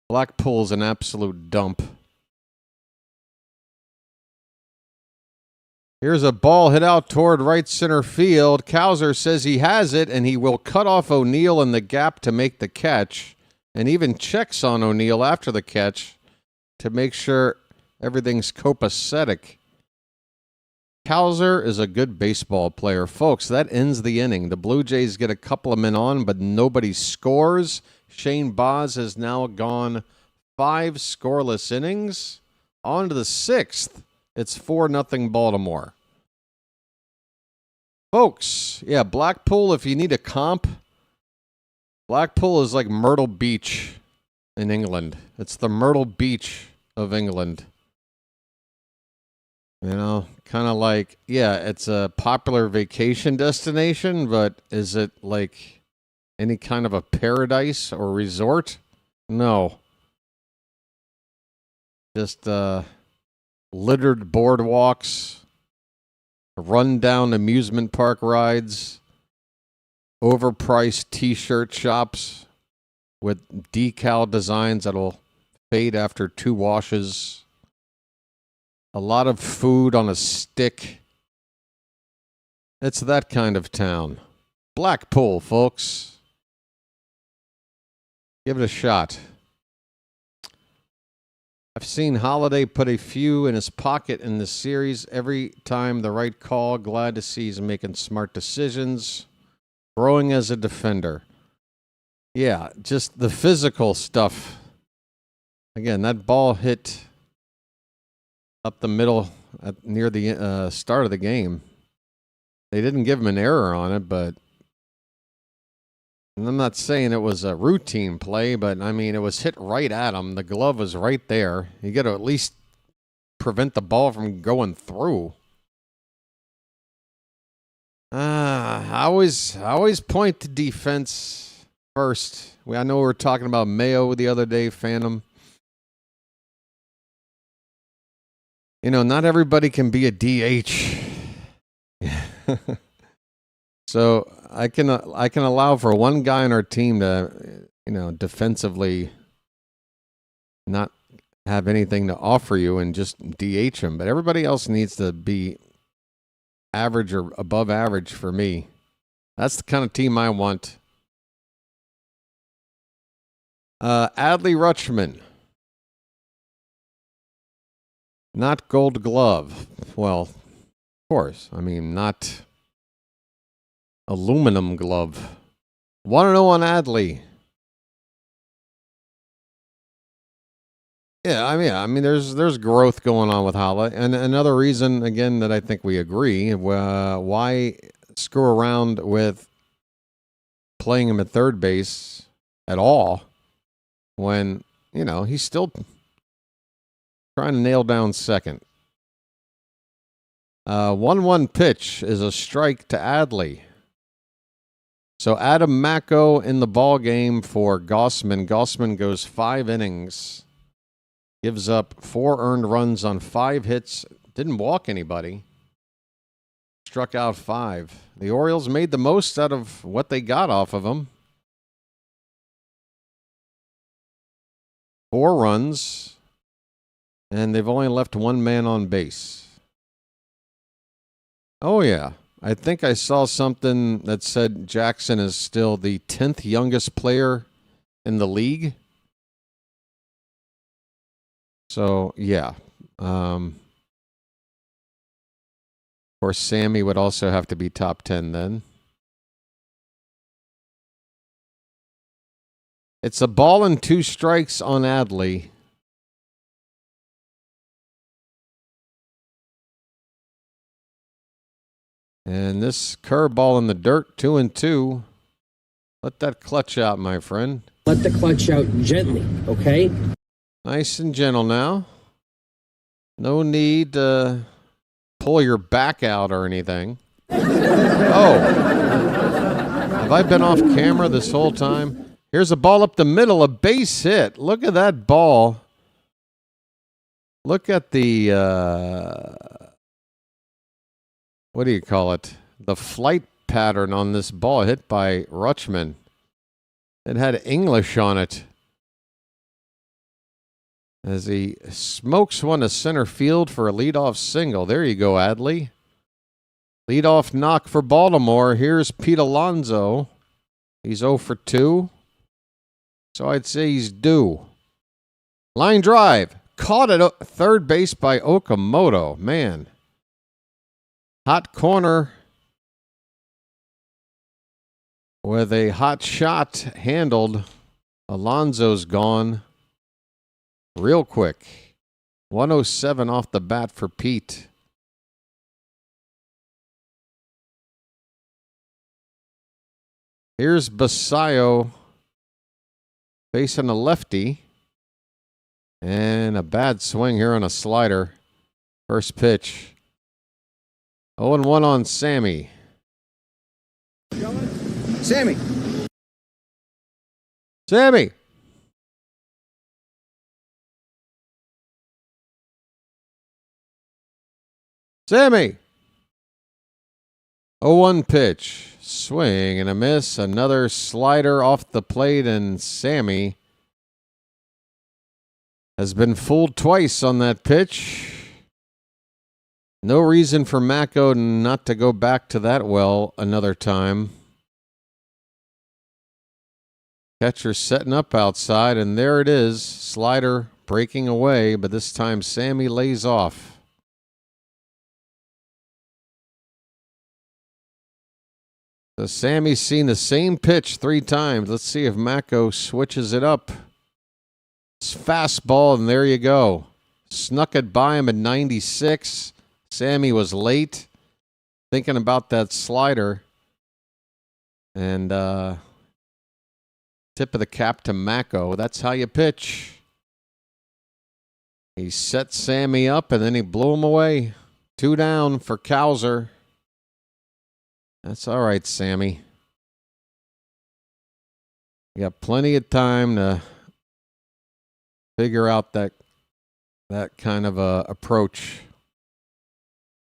Blackpool's an absolute dump. Here's a ball hit out toward right center field. Cowser says he has it, and he will cut off O'Neill in the gap to make the catch, and even checks on O'Neill after the catch to make sure everything's copacetic. Cowser is a good baseball player. Folks, that ends the inning. The Blue Jays get a couple of men on, but nobody scores. Shane Baz has now gone 5 scoreless innings. On to the 6th. It's 4-0 Baltimore. Folks, yeah, Blackpool, if you need a comp, Blackpool is like Myrtle Beach in England. It's the Myrtle Beach of England. You know, kind of like, yeah, it's a popular vacation destination, but is it like any kind of a paradise or resort? No. Just littered boardwalks, run-down amusement park rides, overpriced T-shirt shops with decal designs that'll fade after 2 washes, a lot of food on a stick. It's that kind of town. Blackpool, folks. Give it a shot. I've seen Holiday put a few in his pocket in this series. Every time the right call. Glad to see he's making smart decisions. Growing as a defender. Yeah, just the physical stuff. Again, that ball hit up the middle near the start of the game. They didn't give him an error on it, but and I'm not saying it was a routine play, but I mean, it was hit right at him. The glove was right there. You got to at least prevent the ball from going through. I always point to defense first. I know we were talking about Mayo the other day, Phantom. You know, not everybody can be a DH. So I can allow for one guy on our team to, defensively not have anything to offer you and just DH him. But everybody else needs to be average or above average for me. That's the kind of team I want. Adley Rutschman. Not Gold Glove. Well, of course. I mean, not aluminum glove. Want to know on Adley? Yeah, I mean, there's growth going on with Hala, and another reason again that I think we agree. Why screw around with playing him at third base at all when he's still trying to nail down second. 1-1 pitch is a strike to Adley. So Adam Macko in the ball game for Gausman. Gausman goes 5 innings, gives up 4 earned runs on 5 hits, didn't walk anybody, struck out 5. The Orioles made the most out of what they got off of him. 4 runs, and they've only left 1 man on base. Oh, yeah. I think I saw something that said Jackson is still the 10th youngest player in the league. So, yeah. Of course, Sammy would also have to be top 10 then. It's a ball and 2 strikes on Adley. And this curveball in the dirt, 2-2. Let that clutch out, my friend. Let the clutch out gently, okay? Nice and gentle now. No need to pull your back out or anything. Oh. Have I been off camera this whole time? Here's a ball up the middle, a base hit. Look at that ball. Look at the, what do you call it? The flight pattern on this ball hit by Rutschman. It had English on it. As he smokes one to center field for a leadoff single. There you go, Adley. Leadoff knock for Baltimore. Here's Pete Alonso. He's 0 for 2. So I'd say he's due. Line drive. Caught at third base by Okamoto. Man. Hot corner. With a hot shot handled. Alonso's gone. Real quick. 107 off the bat for Pete. Here's Basayo facing a lefty. And a bad swing here on a slider. First pitch. 0-1 on Sammy. Sammy. Sammy. Sammy. 0-1 pitch. Swing and a miss. Another slider off the plate, and Sammy has been fooled twice on that pitch. No reason for Mako not to go back to that well another time. Catcher setting up outside, and there it is. Slider breaking away, but this time Sammy lays off. So Sammy's seen the same pitch 3 times. Let's see if Mako switches it up. It's fastball, and there you go. Snuck it by him at 96. Sammy was late, thinking about that slider. And tip of the cap to Mako. That's how you pitch. He set Sammy up, and then he blew him away. 2 down for Cowser. That's all right, Sammy. You got plenty of time to figure out that kind of approach.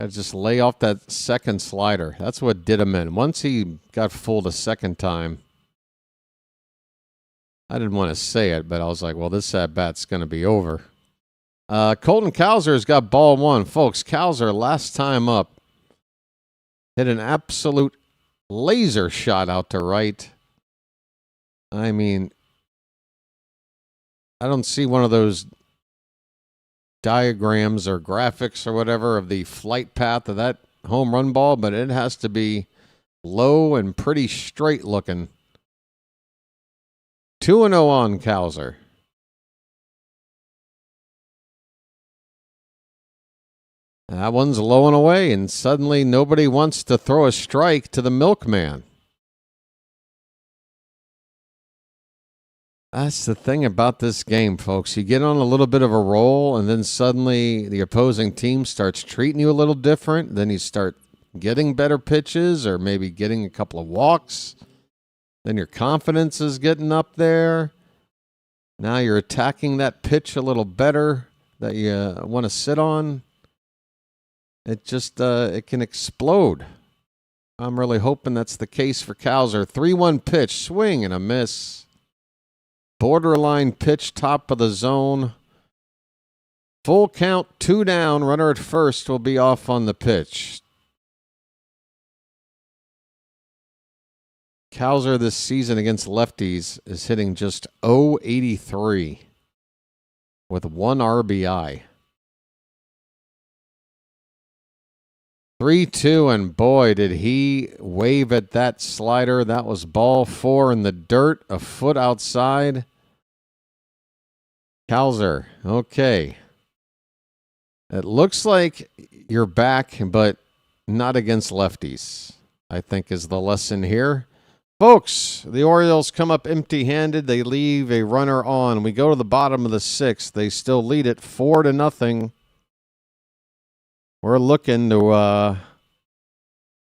Got to just lay off that second slider. That's what did him in. Once he got fooled a second time, I didn't want to say it, but I was like, well, this at-bat's going to be over. Colton Cowser's got ball 1. Folks, Cowser, last time up, hit an absolute laser shot out to right. I mean, I don't see one of those diagrams or graphics or whatever of the flight path of that home run ball, but it has to be low and pretty straight looking. 2-0 on Cowser. That one's low and away, and suddenly nobody wants to throw a strike to the milkman. That's the thing about this game, folks. You get on a little bit of a roll, and then suddenly the opposing team starts treating you a little different. Then you start getting better pitches or maybe getting a couple of walks. Then your confidence is getting up there. Now you're attacking that pitch a little better that you want to sit on. It just, it can explode. I'm really hoping that's the case for Cowser. 3-1 pitch, swing and a miss. Borderline pitch, top of the zone. Full count, 2 down. Runner at first will be off on the pitch. Cowser this season against lefties is hitting just .083 with 1 RBI. 3-2, and boy, did he wave at that slider. That was ball 4 in the dirt, a foot outside. Cowser, okay. It looks like you're back, but not against lefties, I think is the lesson here. Folks, the Orioles come up empty-handed. They leave a runner on. We go to the bottom of the sixth. They still lead it 4-0. We're looking to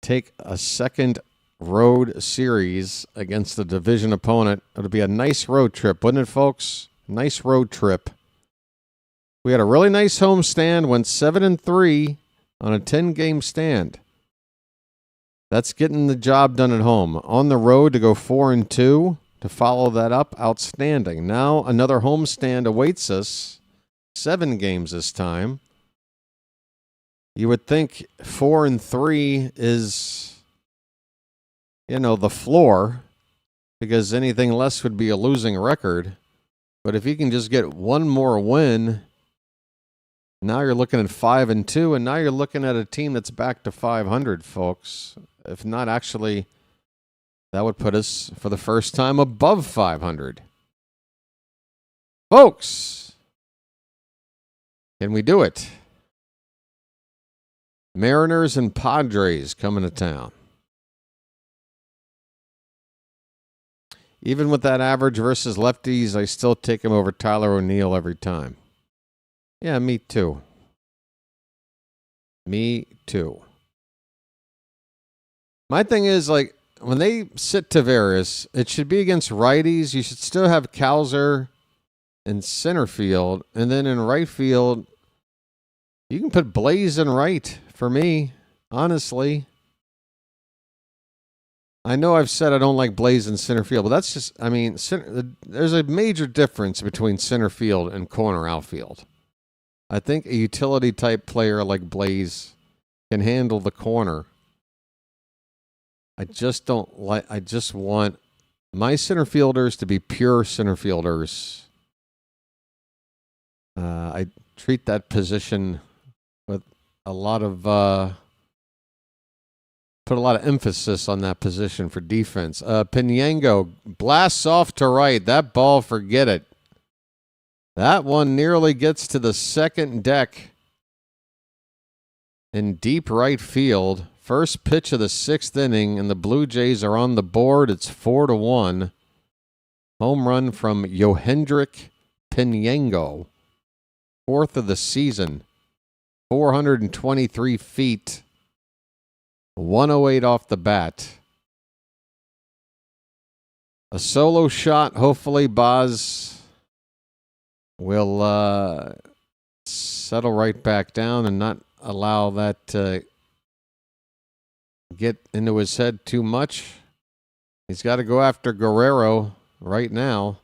take a second road series against a division opponent. It'll be a nice road trip, wouldn't it, folks? Nice road trip. We had a really nice homestand, went 7-3 on a 10-game stand. That's getting the job done at home. On the road to go 4-2 to follow that up, outstanding. Now another homestand awaits us, 7 games this time. You would think 4-3 is, the floor, because anything less would be a losing record. But if you can just get one more win, now you're looking at 5-2, and now you're looking at a team that's back to 500, folks. If not, actually, that would put us for the first time above 500. Folks, can we do it? Mariners and Padres coming to town. Even with that average versus lefties, I still take him over Tyler O'Neill every time. Yeah, me too. Me too. My thing is, when they sit Tavares, it should be against righties. You should still have Kowser in center field. And then in right field, you can put Blaze in right for me, honestly. I know I've said I don't like Blaze in center field, but that's just, there's a major difference between center field and corner outfield. I think a utility-type player like Blaze can handle the corner. I just want my center fielders to be pure center fielders. I treat that position with a lot of put a lot of emphasis on that position for defense. Pinango blasts off to right. That ball, forget it. That one nearly gets to the second deck in deep right field. First pitch of the 6th inning, and the Blue Jays are on the board. It's 4-1. Home run from Yohendrick Pinango. 4th of the season. 423 feet. 108 off the bat. A solo shot. Hopefully Baz will settle right back down and not allow that to get into his head too much. He's got to go after Guerrero right now.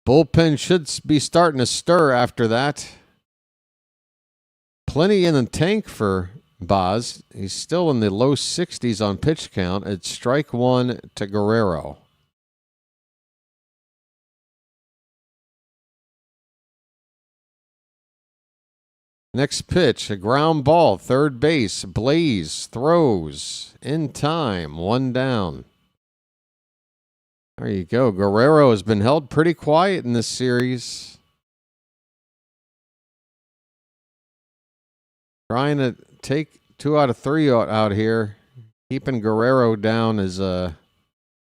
Bullpen should be starting to stir after that. Plenty in the tank for Baz. He's still in the low 60s on pitch count. It's strike 1 to Guerrero. Next pitch, a ground ball, third base. Blaze throws in time, 1 down. There you go. Guerrero has been held pretty quiet in this series. Trying to take 2 out of 3 out here. Keeping Guerrero down is a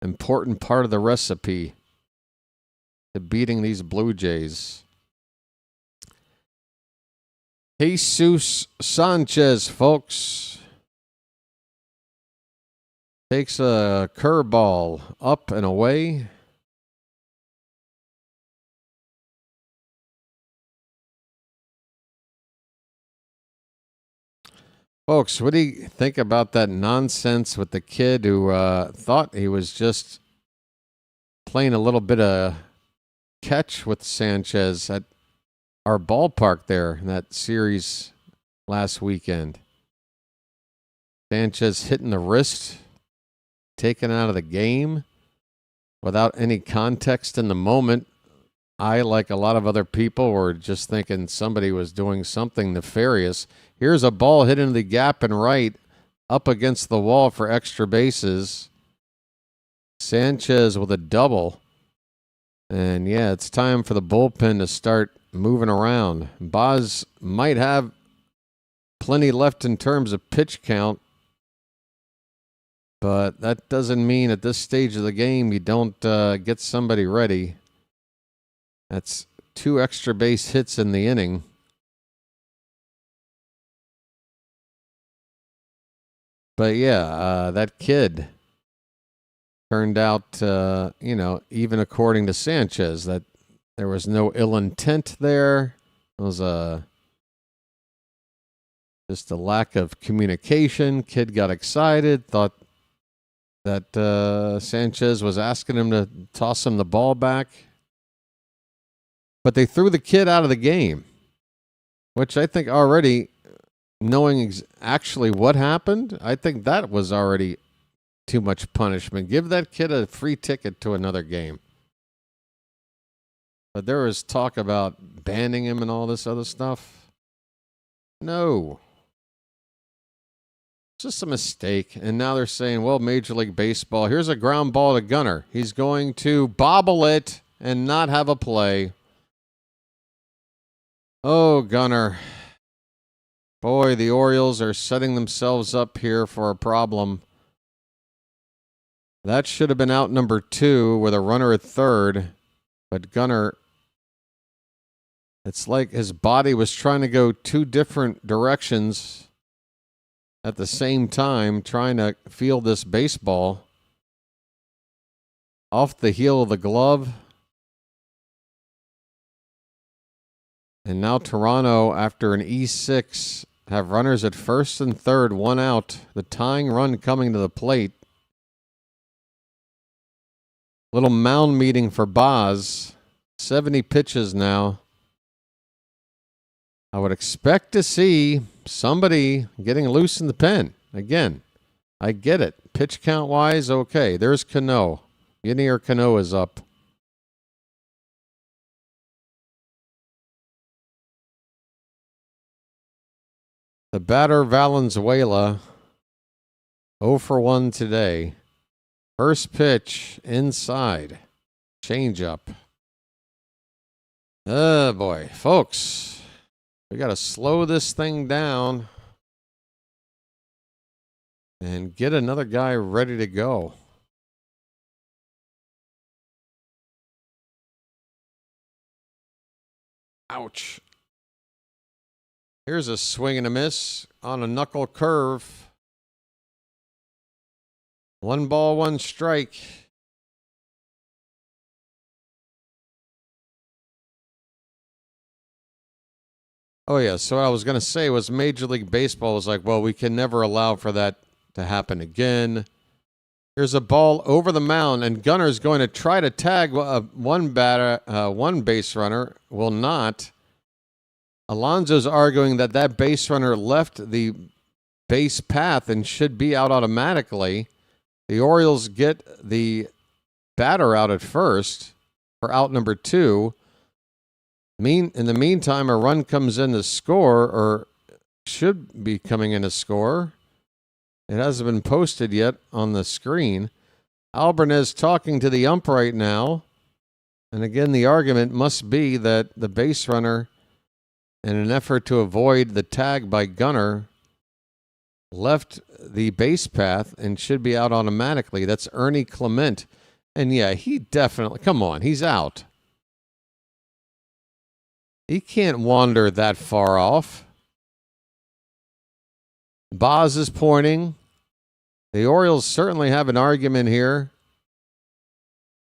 important part of the recipe to beating these Blue Jays. Jesus Sanchez, folks, takes a curveball up and away. Folks, what do you think about that nonsense with the kid who thought he was just playing a little bit of catch with Sanchez at our ballpark there in that series last weekend? Sanchez hitting the wrist, taken out of the game without any context in the moment. I, like a lot of other people, were just thinking somebody was doing something nefarious. Here's a ball hit into the gap and right, up against the wall for extra bases. Sanchez with a double. And yeah, it's time for the bullpen to start moving around. Baz might have plenty left in terms of pitch count. But that doesn't mean at this stage of the game you don't get somebody ready. That's 2 extra base hits in the inning. But yeah, that kid turned out, even according to Sanchez, that there was no ill intent there. It was just a lack of communication. Kid got excited, thought that Sanchez was asking him to toss him the ball back. But they threw the kid out of the game, which I think already, knowing actually what happened, I think that was already too much punishment. Give that kid a free ticket to another game. But there was talk about banning him and all this other stuff. No. It's just a mistake. And now they're saying, well, Major League Baseball, here's a ground ball to Gunnar. He's going to bobble it and not have a play. Oh, Gunnar. Boy, the Orioles are setting themselves up here for a problem. That should have been out number 2 with a runner at third. But Gunnar, it's like his body was trying to go 2 different directions at the same time, trying to field this baseball. Off the heel of the glove. And now Toronto, after an E6, have runners at first and third, 1 out. The tying run coming to the plate. Little mound meeting for Baz. 70 pitches now. I would expect to see somebody getting loose in the pen. Again, I get it. Pitch count wise, okay. There's Cano. Yanier Cano is up. The batter, Valenzuela, 0 for 1 today. First pitch, inside. Changeup. Oh, boy. Folks, we got to slow this thing down and get another guy ready to go. Ouch. Here's a swing and a miss on a knuckle curve. 1 ball, 1 strike. Oh, yeah. So what I was going to say was Major League Baseball was like, well, we can never allow for that to happen again. Here's a ball over the mound, and Gunnar's going to try to tag one base runner. Will not. Alonso's arguing that that base runner left the base path and should be out automatically. The Orioles get the batter out at first for out number 2. In the meantime, a run comes in to score, or should be coming in to score. It hasn't been posted yet on the screen. Albarnez talking to the ump right now. And again, the argument must be that the base runner, in an effort to avoid the tag by Gunnar, left the base path and should be out automatically. That's Ernie Clement. And yeah, he definitely, come on, he's out. He can't wander that far off. Baz is pointing. The Orioles certainly have an argument here.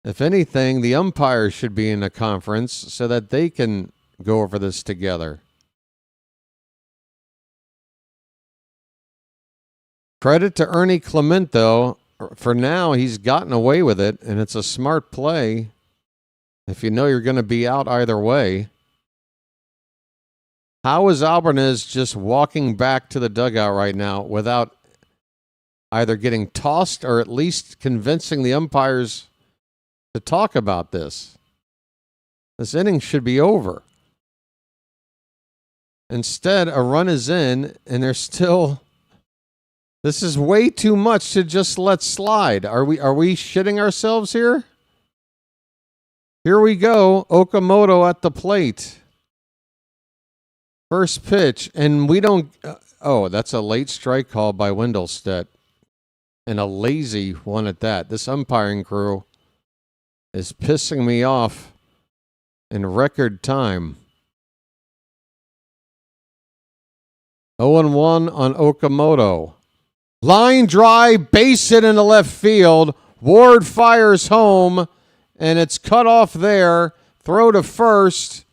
If anything, the umpires should be in a conference so that they can go over this together. Credit to Ernie Clement, though. For now, he's gotten away with it, and it's a smart play if you know you're going to be out either way. How is Albarnez just walking back to the dugout right now without either getting tossed or at least convincing the umpires to talk about this? This inning should be over. Instead, a run is in, and there's still... This is way too much to just let slide. Are we shitting ourselves here? Here we go. Okamoto at the plate. First pitch, and we don't... Oh, that's a late strike call by Wendelstedt. And a lazy one at that. This umpiring crew is pissing me off in record time. 0-1 on Okamoto. Line drive, base hit in the left field. Ward fires home, and it's cut off there. Throw to first.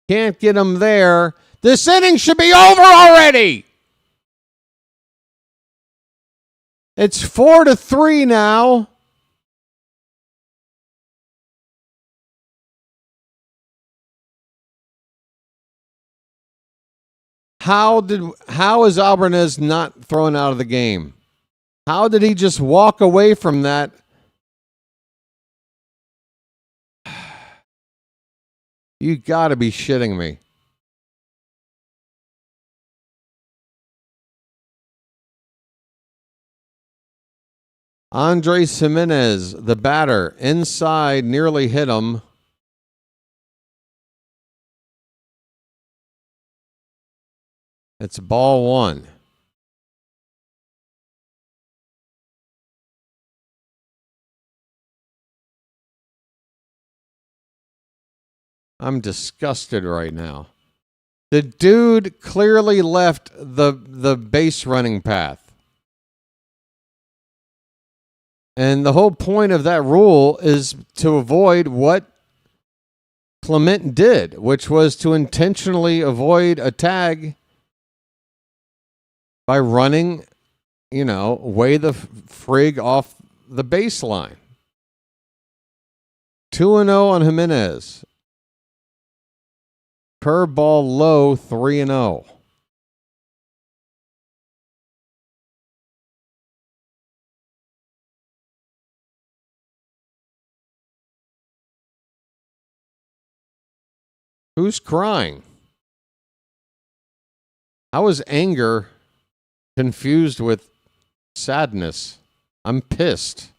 Can't get him there. This inning should be over already. It's 4-3 now. How is Alvarez not thrown out of the game? How did he just walk away from that? You got to be shitting me. Andres Jimenez, the batter, inside, nearly hit him. It's ball one. I'm disgusted right now. The dude clearly left the base running path. And the whole point of that rule is to avoid what Clement did, which was to intentionally avoid a tag by running, way the frig off the baseline. 2-0 on Jimenez. Curveball low, 3-0. Who's crying? How is anger confused with sadness? I'm pissed.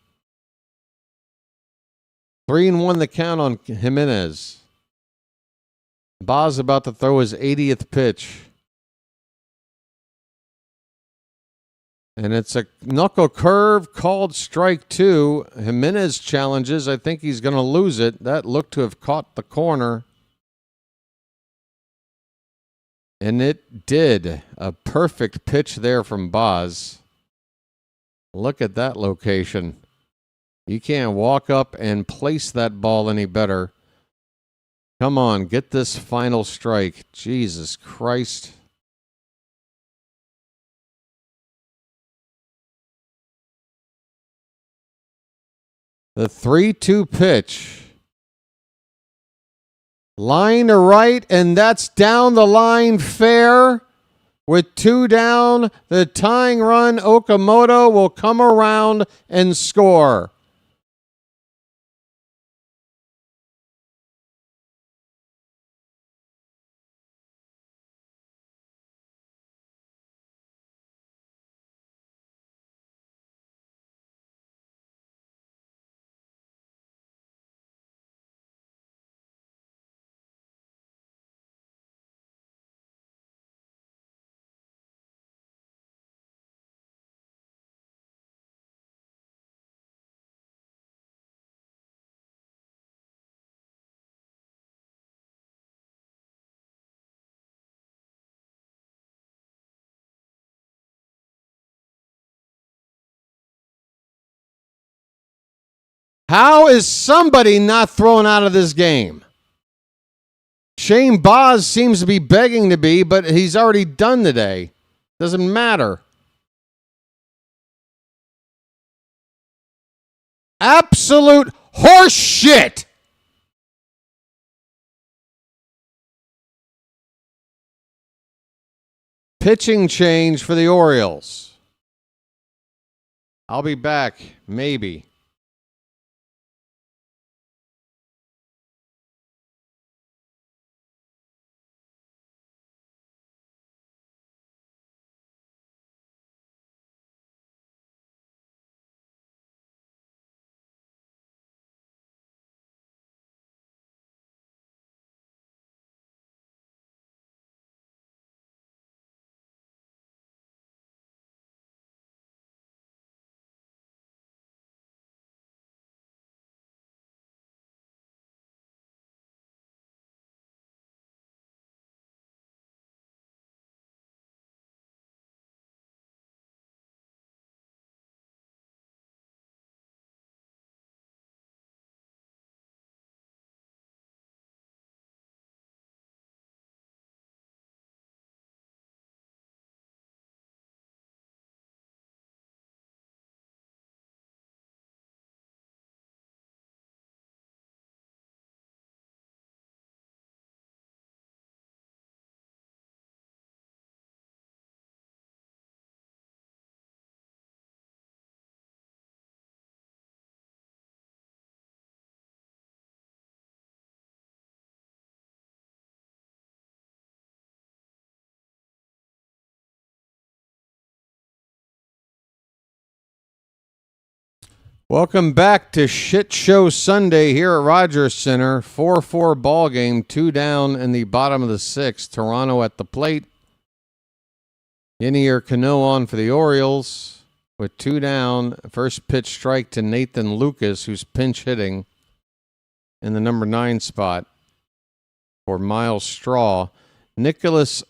3-1 the count on Jimenez. Baz about to throw his 80th pitch. And it's a knuckle curve called strike two. Jimenez challenges. I think he's going to lose it. That looked to have caught the corner. And it did. A perfect pitch there from Baz. Look at that location. You can't walk up and place that ball any better. Come on, get this final strike. Jesus Christ. The 3-2 pitch. Line to right, and that's down the line fair. With two down, the tying run, Okamoto, will come around and score. How is somebody not thrown out of this game? Shane Baz seems to be begging to be, but he's already done today. Doesn't matter. Absolute horse shit. Pitching change for the Orioles. I'll be back, maybe. Welcome back to Shit Show Sunday here at Rogers Center. 4-4 ball game, 2 down in the bottom of the 6th. Toronto at the plate. Yenier Cano on for the Orioles with 2 down. First pitch strike to Nathan Lucas, who's pinch hitting in the number 9 spot for Miles Straw. Nicholas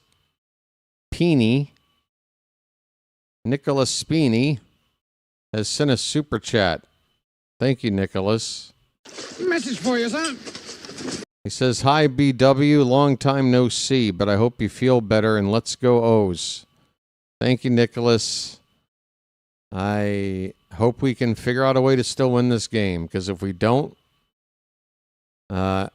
Spini has sent a super chat. Thank you, Nicholas. Message for you, son. He says, hi, BW. Long time no see, but I hope you feel better, and let's go O's. Thank you, Nicholas. I hope we can figure out a way to still win this game, because if we don't, I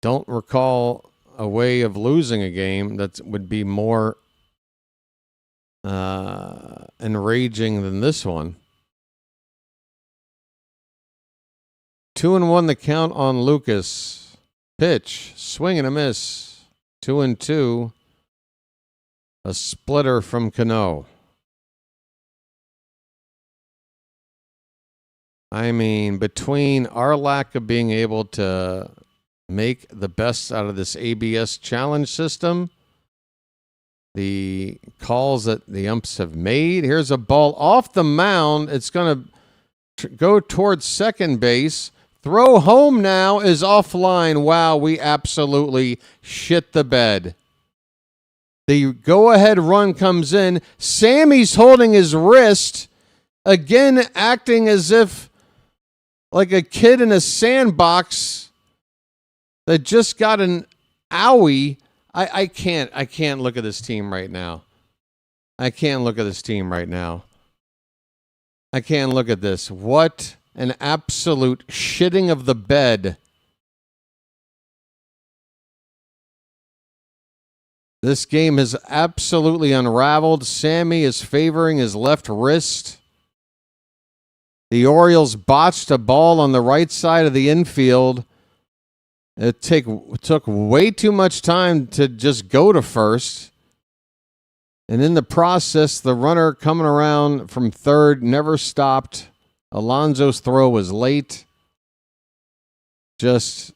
don't recall a way of losing a game that would be more enraging than this one. 2-1 the count on Lucas. Pitch, swing and a miss. 2-2. A splitter from Cano. I mean, between our lack of being able to make the best out of this ABS challenge system, the calls that the umps have made. Here's a ball off the mound. It's going to go towards second base. Throw home now is offline. Wow, we absolutely shit the bed. The go-ahead run comes in. Sammy's holding his wrist, again acting as if like a kid in a sandbox that just got an owie. I can't look at this team right now. I can't look at this. What an absolute shitting of the bed. This game has absolutely unraveled. Sammy is favoring his left wrist. The Orioles botched a ball on the right side of the infield. It took way too much time to just go to first. And in the process, the runner coming around from third never stopped. Alonso's throw was late. Just,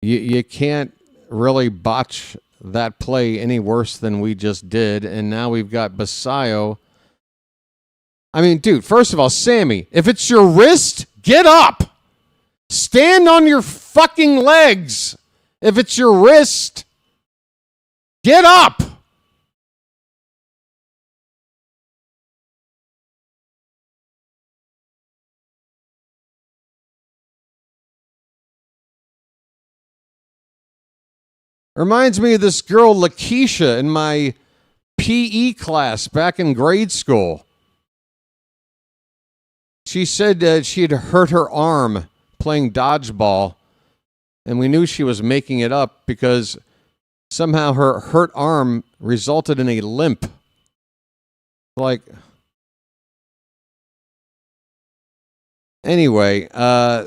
you can't really botch that play any worse than we just did. And now we've got Basayo. I mean, dude, first of all, Sammy, if it's your wrist, get up. Stand on your fucking legs. If it's your wrist, get up. Reminds me of this girl, Lakeisha, in my PE class back in grade school. She said she had hurt her arm playing dodgeball, and we knew she was making it up because somehow her hurt arm resulted in a limp. Like, anyway,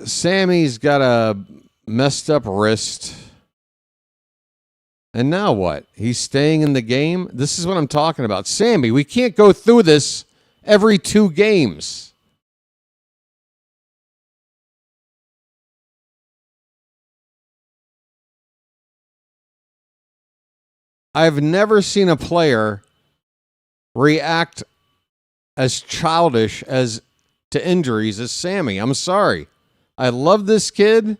Sammy's got a messed up wrist. And now what? He's staying in the game? This is what I'm talking about. Sammy, we can't go through this every 2 games. I've never seen a player react as childish as to injuries as Sammy. I'm sorry. I love this kid.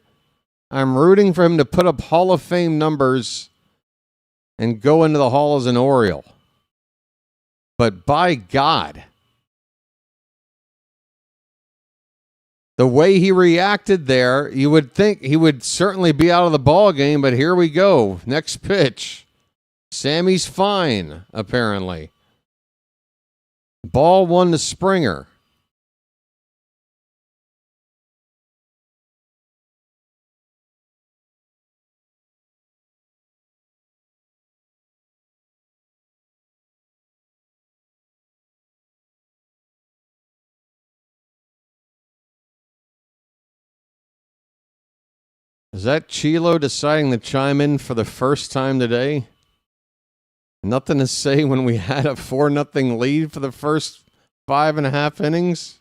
I'm rooting for him to put up Hall of Fame numbers and go into the Hall as an Oriole. But by God, the way he reacted there, you would think he would certainly be out of the ball game, but here we go. Next pitch. Sammy's fine, apparently. Ball 1 to Springer. Is that Chilo deciding to chime in for the first time today? Nothing to say when we had a 4-0 lead for the first 5.5 innings?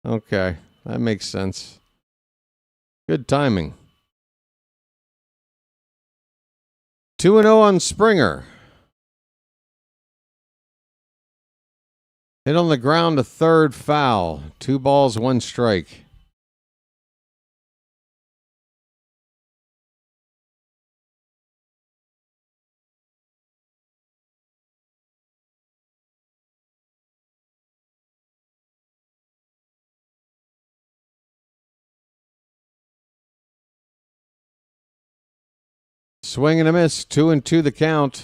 Okay, that makes sense. Good timing. 2-0 on Springer. Hit on the ground, a third foul. 2 balls, 1 strike. Swing and a miss, 2-2 the count.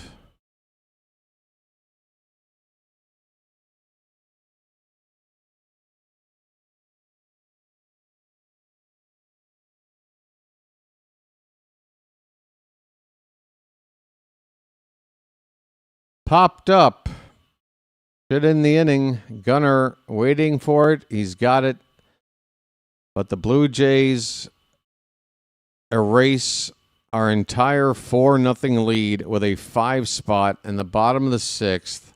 Popped up. Should end the inning. Gunner waiting for it. He's got it. But the Blue Jays erase our entire 4-0 lead with a 5 spot in the bottom of the 6th.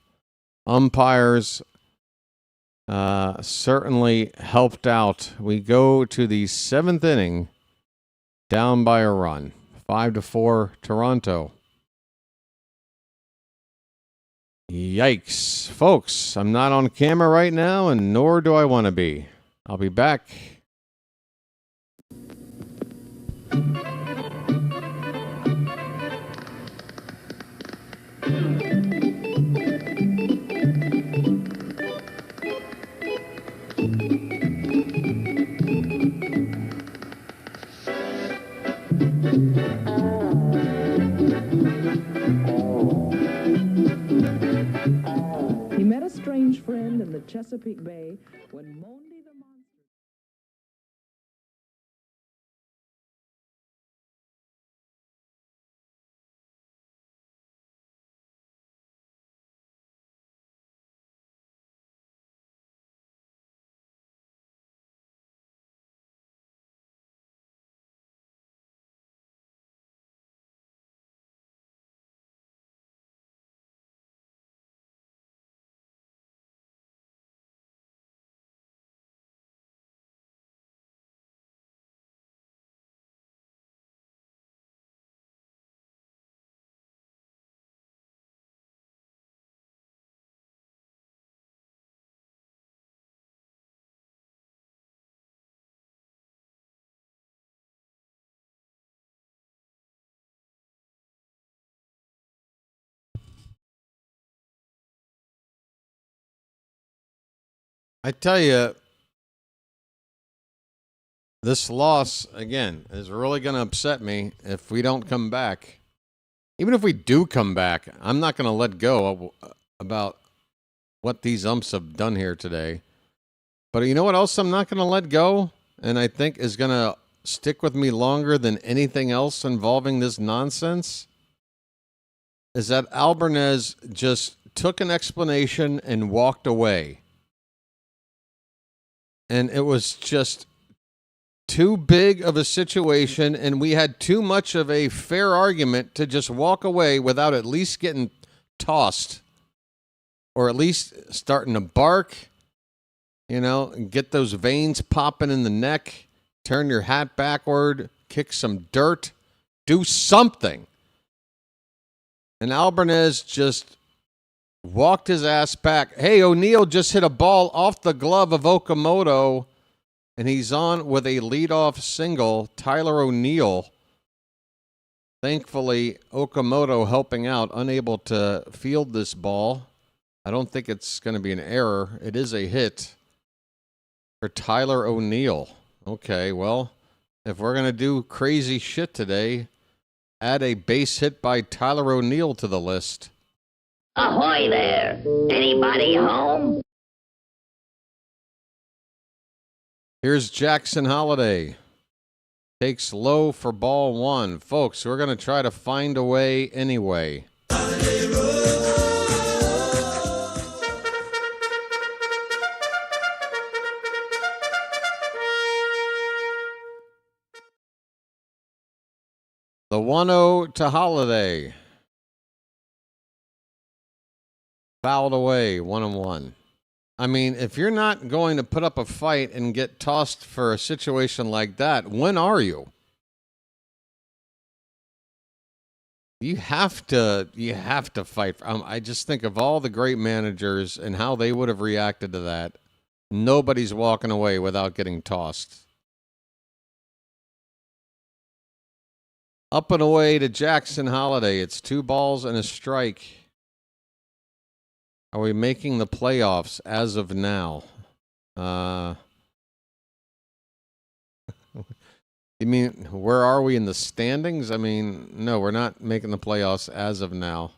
Umpires certainly helped out. We go to the 7th inning, down by a run. 5-4 Toronto. Yikes. Folks, I'm not on camera right now, and nor do I want to be. I'll be back. He met a strange friend in the Chesapeake Bay when Monday the Monster... I tell you, this loss, again, is really going to upset me if we don't come back. Even if we do come back, I'm not going to let go about what these umps have done here today. But you know what else I'm not going to let go? And I think is going to stick with me longer than anything else involving this nonsense? Is that Albarnez just took an explanation and walked away. And it was just too big of a situation, and we had too much of a fair argument to just walk away without at least getting tossed or at least starting to bark, you know, and get those veins popping in the neck, turn your hat backward, kick some dirt, do something. And Albarnez just walked his ass back. Hey, O'Neill just hit a ball off the glove of Okamoto, and he's on with a leadoff single. Tyler O'Neill. Thankfully, Okamoto helping out, unable to field this ball. I don't think it's going to be an error. It is a hit for Tyler O'Neill. Okay, well, if we're going to do crazy shit today, add a base hit by Tyler O'Neill to the list. Ahoy there! Anybody home? Here's Jackson Holiday. Takes low for ball one. Folks, we're going to try to find a way anyway. The 1-0 to Holiday. Fouled away, 1-1. I mean, if you're not going to put up a fight and get tossed for a situation like that, when are you? You have to fight. I just think of all the great managers and how they would have reacted to that. Nobody's walking away without getting tossed. Up and away to Jackson Holiday. It's 2 balls and a strike. Are we making the playoffs as of now? You mean, where are we in the standings? I mean, no, we're not making the playoffs as of now.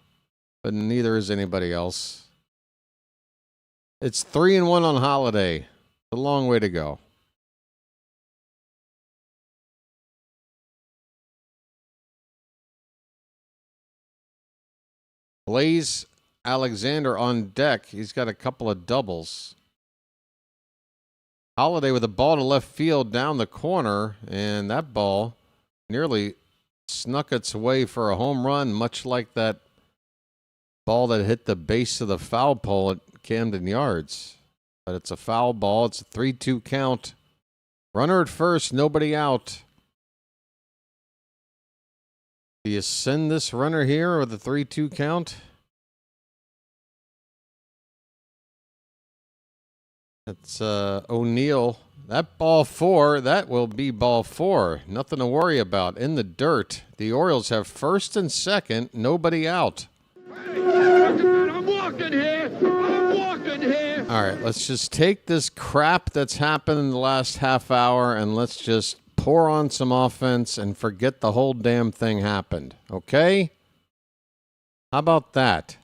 But neither is anybody else. It's 3-1 on Holiday. It's a long way to go. Blaze Alexander on deck. He's got a couple of doubles. Holiday with a ball to left field down the corner, and that ball nearly snuck its way for a home run, much like that ball that hit the base of the foul pole at Camden Yards. But it's a foul ball. It's a 3-2 count. Runner at first, nobody out. Do you send this runner here with a 3-2 count? That's O'Neill. That ball 4, that will be ball 4. Nothing to worry about. In the dirt. The Orioles have first and second, nobody out. I'm walking here. I'm walking here. All right, let's just take this crap that's happened in the last half hour and let's just pour on some offense and forget the whole damn thing happened. Okay? How about that?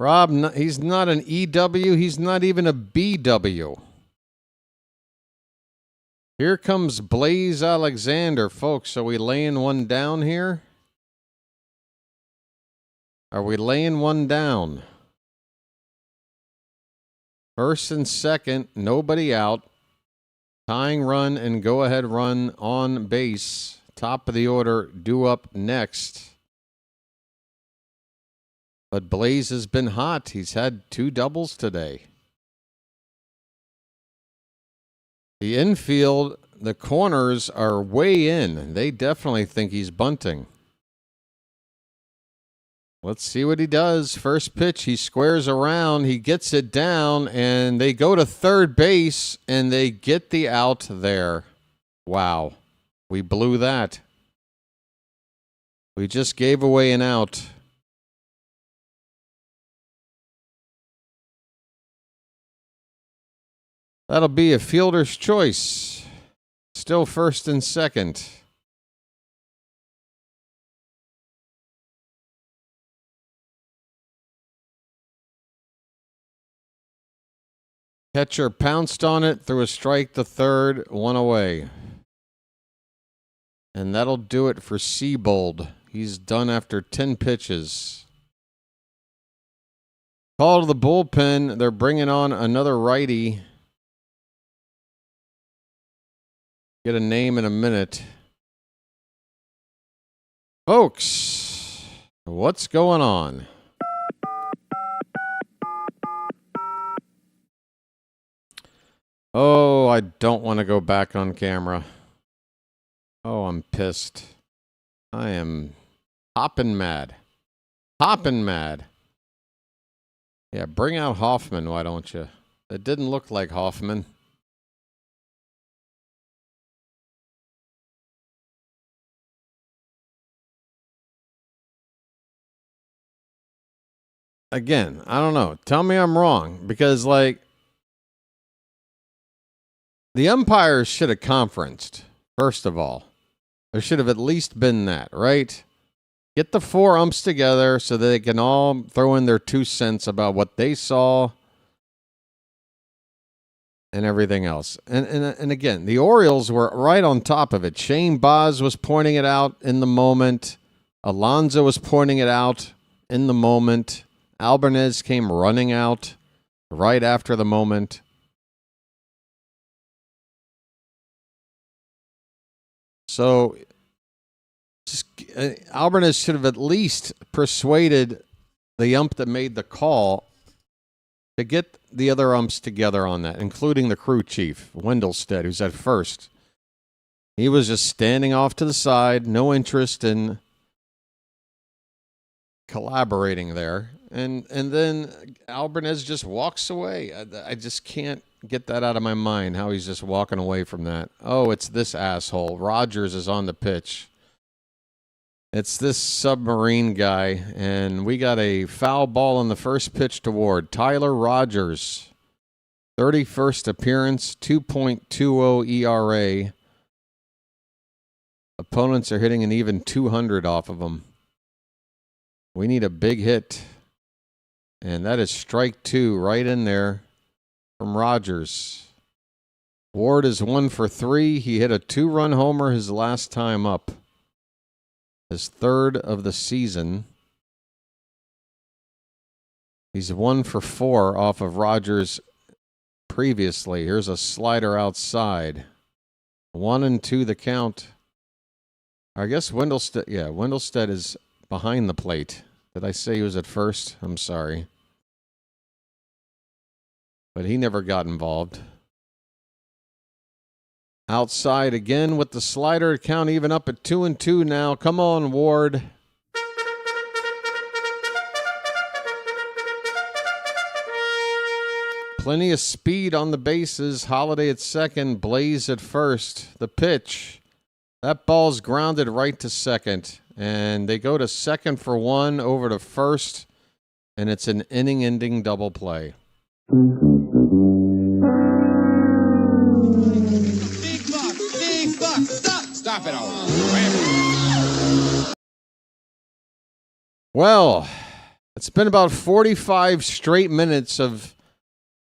Rob, he's not an EW. He's not even a BW. Here comes Blaze Alexander, folks. Are we laying one down here? Are we laying one down? First and second, nobody out. Tying run and go-ahead run on base. Top of the order, due up next. But Blaze has been hot. He's had 2 doubles today. The infield, the corners are way in. They definitely think he's bunting. Let's see what he does. First pitch, he squares around. He gets it down, and they go to third base, and they get the out there. Wow. We blew that. We just gave away an out. That'll be a fielder's choice. Still first and second. Catcher pounced on it, threw a strike to third, 1 away. And that'll do it for Seabold. He's done after 10 pitches. Call to the bullpen. They're bringing on another righty. Get a name in a minute. Folks, what's going on? Oh, I don't want to go back on camera. Oh, I'm pissed. I am hopping mad. Hopping mad. Yeah, bring out Hoffman, why don't you? It didn't look like Hoffman. Again, I don't know. Tell me I'm wrong. Because, like, the umpires should have conferenced, first of all. There should have at least been that, right? Get the 4 umps together so that they can all throw in their 2 cents about what they saw and everything else. And again, the Orioles were right on top of it. Shane Baz was pointing it out in the moment. Alonso was pointing it out in the moment. Albanez came running out right after the moment. So Alvarez should have at least persuaded the ump that made the call to get the other umps together on that, including the crew chief, Wendelstedt, who's at first. He was just standing off to the side, no interest in collaborating there. And then Alvarez just walks away. I just can't get that out of my mind, how he's just walking away from that. Oh, it's this asshole. Rogers is on the pitch. It's this submarine guy, and we got a foul ball on the first pitch toward Tyler Rogers. 31st appearance, 2.20 ERA. Opponents are hitting an even 200 off of him. We need a big hit. And that is strike 2 right in there from Rogers. Ward is 1 for 3. He hit a 2-run homer his last time up. His third of the season. He's 1 for 4 off of Rogers previously. Here's a slider outside. 1-2 the count. I guess Wendelstedt is behind the plate. Did I say he was at first? I'm sorry. But he never got involved. Outside again with the slider. Count even up at 2-2 now. Come on, Ward. Plenty of speed on the bases. Holiday at second. Blaze at first. The pitch. That ball's grounded right to second. And they go to second for 1, over to first. And it's an inning-ending double play. Big buck, stop it all. Well, it's been about 45 straight minutes of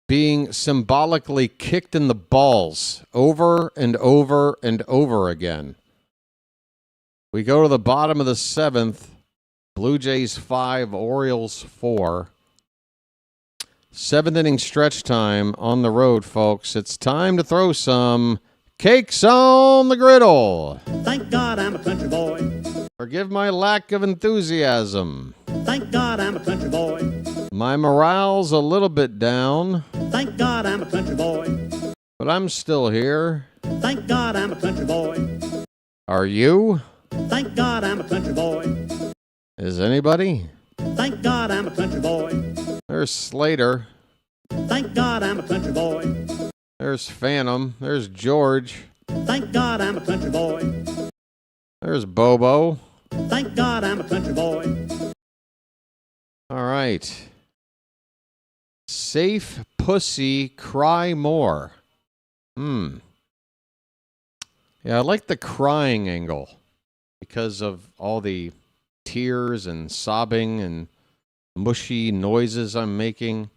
being symbolically kicked in the balls over and over and over again. We go to the bottom of the 7th. Blue Jays 5, Orioles 4. 7th inning stretch time on the road, folks. It's time to throw some cakes on the griddle. Thank God I'm a country boy. Forgive my lack of enthusiasm. Thank God I'm a country boy. My morale's a little bit down. Thank God I'm a country boy. But I'm still here. Thank God I'm a country boy. Are you? Thank God I'm a country boy. Is anybody? Thank God I'm a country boy. There's Slater. Thank God I'm a country boy. There's Phantom. There's George. Thank God I'm a country boy. There's Bobo. Thank God I'm a country boy. All right. Safe pussy, cry more. Yeah, I like the crying angle because of all the tears and sobbing and mushy noises I'm making.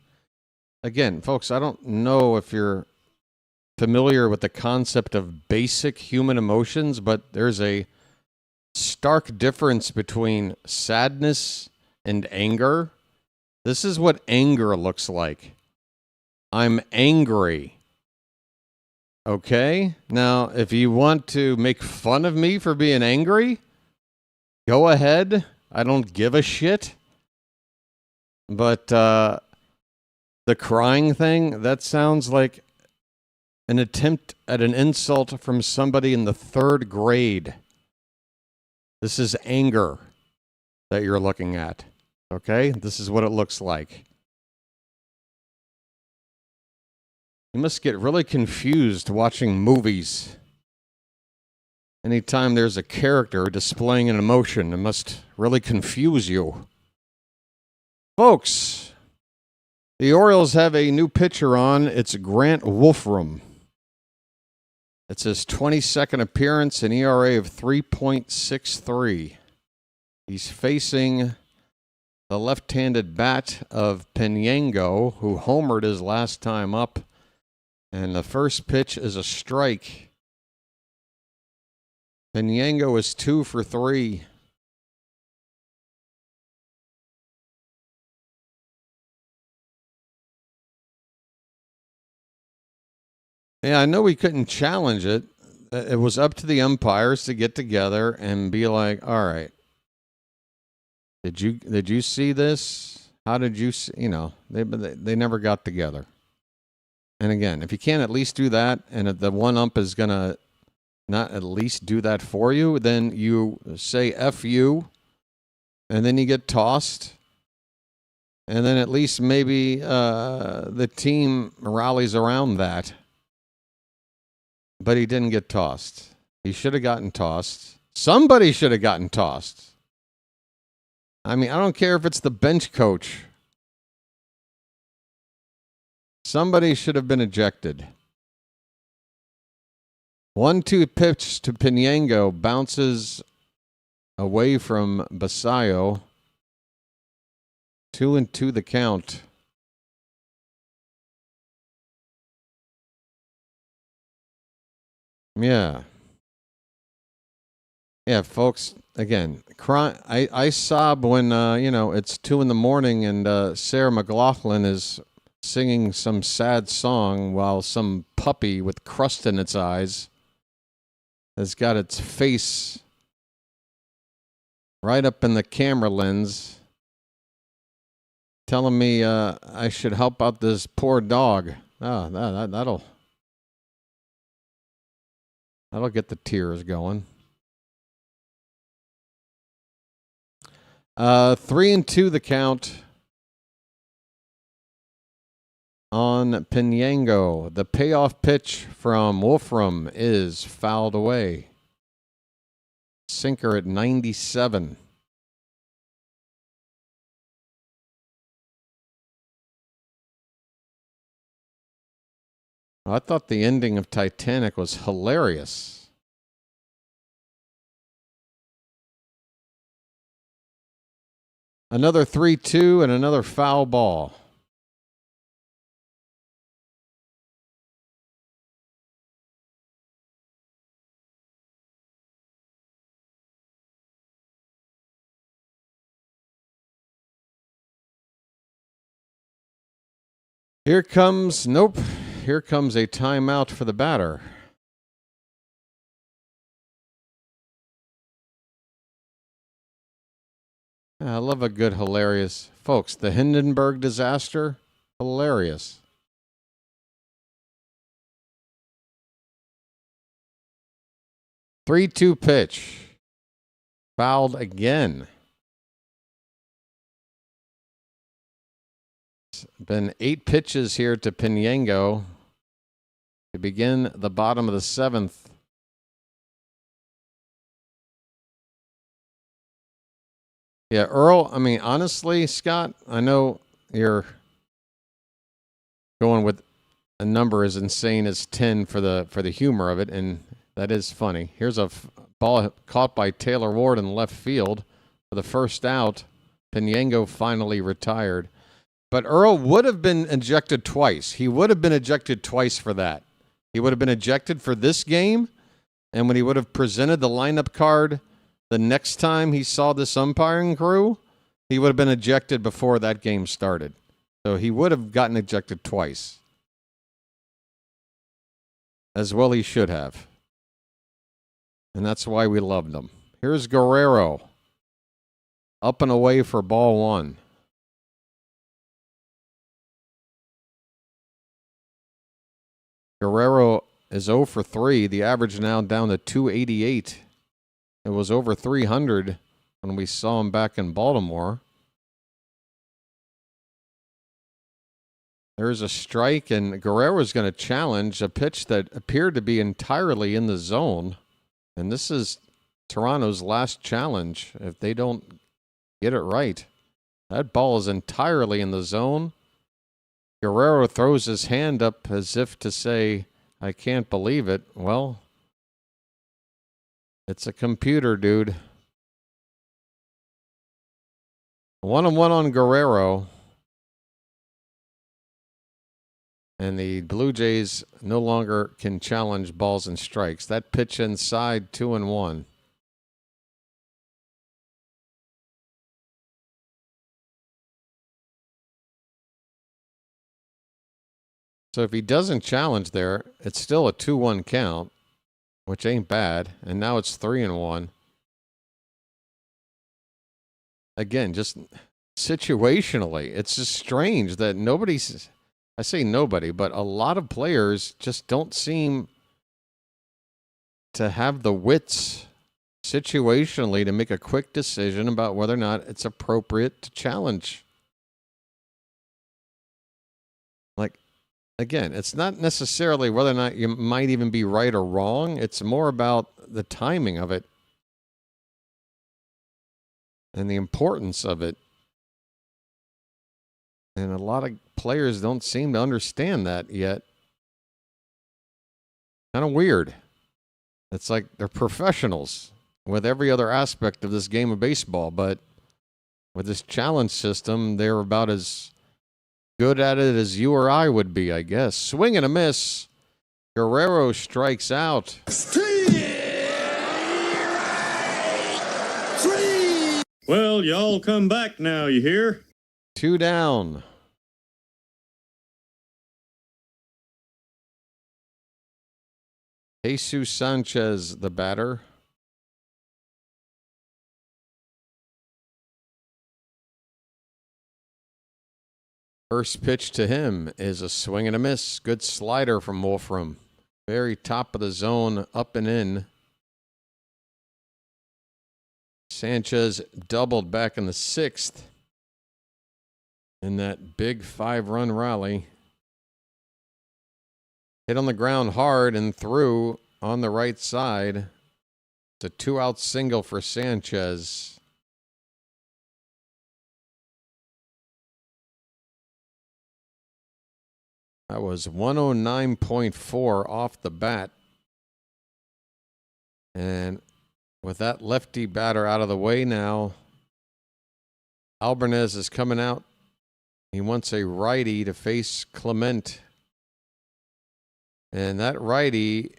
Again, folks, I don't know if you're familiar with the concept of basic human emotions, but there's a stark difference between sadness and anger. This is what anger looks like. I'm angry. Okay? Now, if you want to make fun of me for being angry, go ahead. I don't give a shit. But the crying thing, that sounds like an attempt at an insult from somebody in the 3rd grade. This is anger that you're looking at. Okay? This is what it looks like. You must get really confused watching movies. Anytime there's a character displaying an emotion, it must really confuse you. Folks, the Orioles have a new pitcher on. It's Grant Wolfram. It's his 22nd appearance, an ERA of 3.63. He's facing the left-handed bat of Penyango, who homered his last time up. And the first pitch is a strike. Penyango is 2 for 3. Yeah, I know we couldn't challenge it. it was up to the umpires to get together and be like, all right, did you see this? How did you see? You know, they never got together. And again, if you can't at least do that, and if the one ump is going to not at least do that for you, then you say F you, and then you get tossed. And then at least maybe the team rallies around that. But he didn't get tossed. He should have gotten tossed. Somebody should have gotten tossed. I mean, I don't care if it's the bench coach. Somebody should have been ejected. 1-2 pitch to Pinango, bounces away from Basayo. 2-2 the count. Yeah. Yeah, folks, again, I sob when, it's 2 a.m. and Sarah McLachlan is singing some sad song while some puppy with crust in its eyes has got its face right up in the camera lens telling me I should help out this poor dog. Oh, that'll get the tears going. 3-2 the count on Pinango. The payoff pitch from Wolfram is fouled away. Sinker at 97. I thought the ending of Titanic was hilarious. Another 3-2 and another foul ball. Here comes a timeout for the batter. I love a good hilarious. Folks, the Hindenburg disaster, hilarious. Three-two pitch. Fouled again. Been 8 pitches here to Pinango to begin the bottom of the 7th. Yeah, Earl, I mean, honestly, Scott, I know you're going with a number as insane as 10 for the humor of it, and that is funny. Here's a ball caught by Taylor Ward in left field for the first out. Pinango finally retired. But Earl would have been ejected twice. He would have been ejected twice for that. He would have been ejected for this game, and when he would have presented the lineup card the next time he saw this umpiring crew, he would have been ejected before that game started. So he would have gotten ejected twice. As well he should have. And that's why we loved him. Here's Guerrero. Up and away for ball 1. Guerrero is 0 for 3. The average now down to 288. It was over 300 when we saw him back in Baltimore. There's a strike, and Guerrero's going to challenge a pitch that appeared to be entirely in the zone. And this is Toronto's last challenge if they don't get it right. That ball is entirely in the zone. Guerrero throws his hand up as if to say, I can't believe it. Well, it's a computer, dude. 1-1 on Guerrero. And the Blue Jays no longer can challenge balls and strikes. That pitch inside, 2-1. So if he doesn't challenge there, it's still a 2-1 count. which ain't bad. And now it's 3-1. Again, just situationally, it's just strange that nobody's, I say nobody, but a lot of players just don't seem to have the wits situationally to make a quick decision about whether or not it's appropriate to challenge. Like, again, it's not necessarily whether or not you might even be right or wrong. It's more about the timing of it and the importance of it. And a lot of players don't seem to understand that yet. Kind of weird. It's like they're professionals with every other aspect of this game of baseball, but with this challenge system, they're about as good at it as you or I would be, I guess. Swing and a miss. Guerrero strikes out. Well, y'all come back now, you hear? 2 down. Jesus Sanchez, the batter. First pitch to him is a swing and a miss. Good slider from Wolfram. Very top of the zone, up and in. Sanchez doubled back in the 6th in that big 5-run rally. Hit on the ground hard and through on the right side. It's a 2-out single for Sanchez. That was 109.4 off the bat. And with that lefty batter out of the way now, Albarnez is coming out. He wants a righty to face Clement. And that righty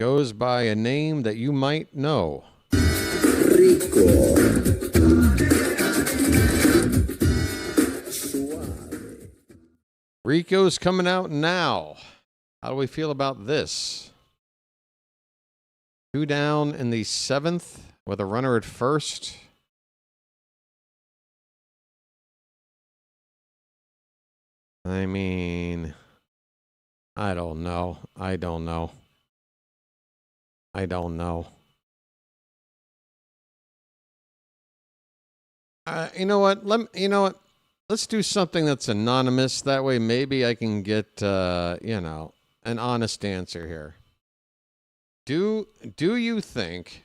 goes by a name that you might know. Rico's coming out now. How do we feel about this? 2 down in the 7th with a runner at first. I mean, I don't know. You know what? Let's do something that's anonymous. That way maybe I can get, an honest answer here. Do you think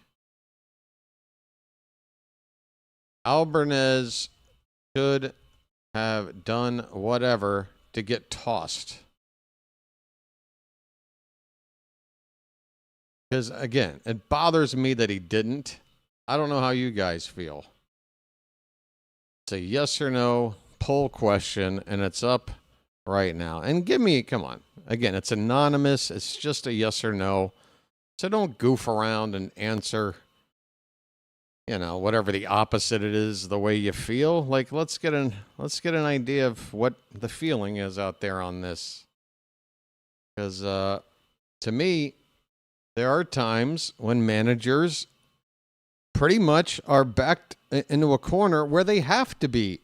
Albarnez should have done whatever to get tossed? Because, again, it bothers me that he didn't. I don't know how you guys feel. It's a yes or no poll question, and it's up right now. And come on. Again, it's anonymous. It's just a yes or no. So don't goof around and answer, whatever the opposite it is, the way you feel. Like, let's get an idea of what the feeling is out there on this. Because to me, there are times when managers pretty much are backed into a corner where they have to be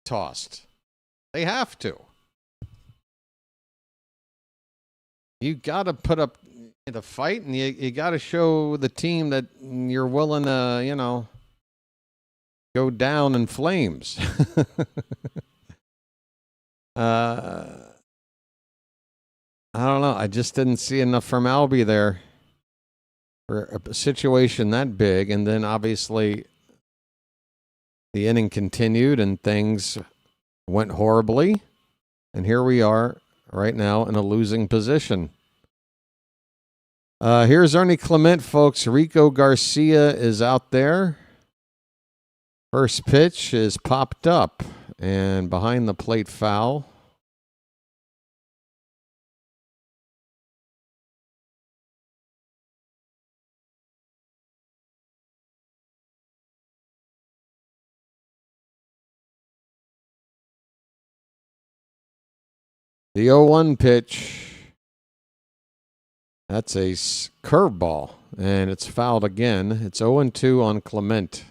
tossed. They have to. You got to put up the fight, and you got to show the team that you're willing to, go down in flames. I don't know. I just didn't see enough from Albie there for a situation that big. And then obviously the inning continued and things went horribly. And here we are right now in a losing position. Here's Ernie Clement, folks. Rico Garcia is out there. First pitch is popped up and behind the plate foul. The 0-1 pitch That's a curveball, and it's fouled again. It's 0-2 on Clement.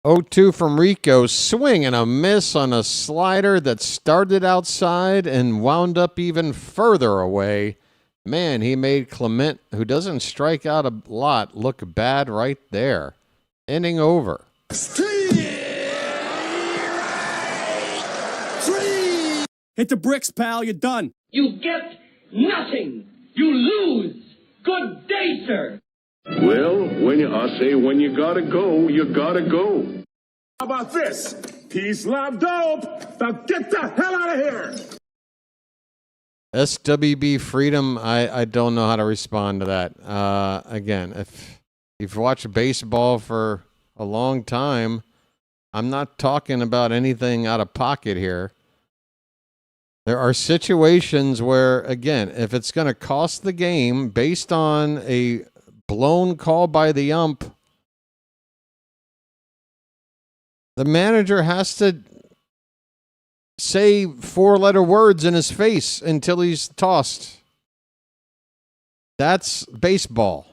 Oh-2 from Rico. Swing and a miss on a slider that started outside and wound up even further away. Man, he made Clement, who doesn't strike out a lot, look bad right there. Inning over. Hit the bricks, pal. You're done. You get nothing. You lose. Good day, sir. Well, when you gotta go, you gotta go. How about this? Peace, love, dope. Now get the hell out of here. SWB Freedom, I don't know how to respond to that. Again, if you've watched baseball for a long time, I'm not talking about anything out of pocket here. There are situations where, again, if it's going to cost the game based on a blown call by the ump, the manager has to say 4-letter words in his face until he's tossed. That's baseball.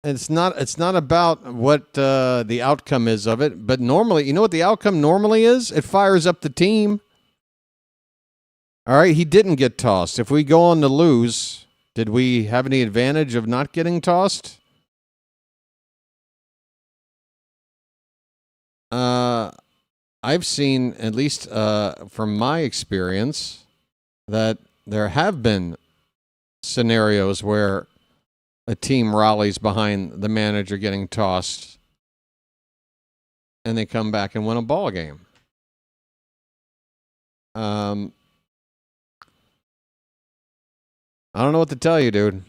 It's not about what the outcome is of it, but normally, you know what the outcome normally is? It fires up the team. All right, he didn't get tossed. If we go on to lose, did we have any advantage of not getting tossed? I've seen, at least from my experience, that there have been scenarios where a team rallies behind the manager getting tossed and they come back and win a ball game. I don't know what to tell you, dude.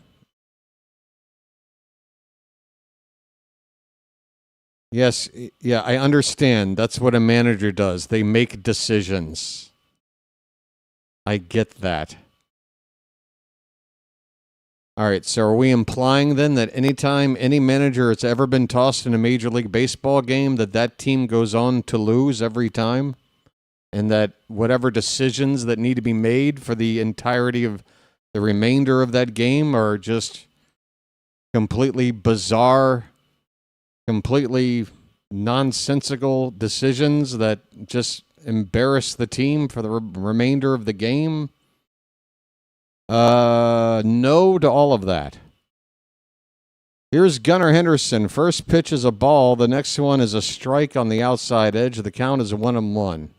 Yes, yeah, I understand. That's what a manager does. They make decisions. I get that. All right, so are we implying then that anytime any manager has ever been tossed in a Major League Baseball game, that team goes on to lose every time? And that whatever decisions that need to be made for the entirety of the remainder of that game are just completely bizarre, completely nonsensical decisions that just embarrass the team for the remainder of the game? No to all of that. Here's Gunnar Henderson. First pitch is a ball. The next one is a strike on the outside edge. The count is 1-1.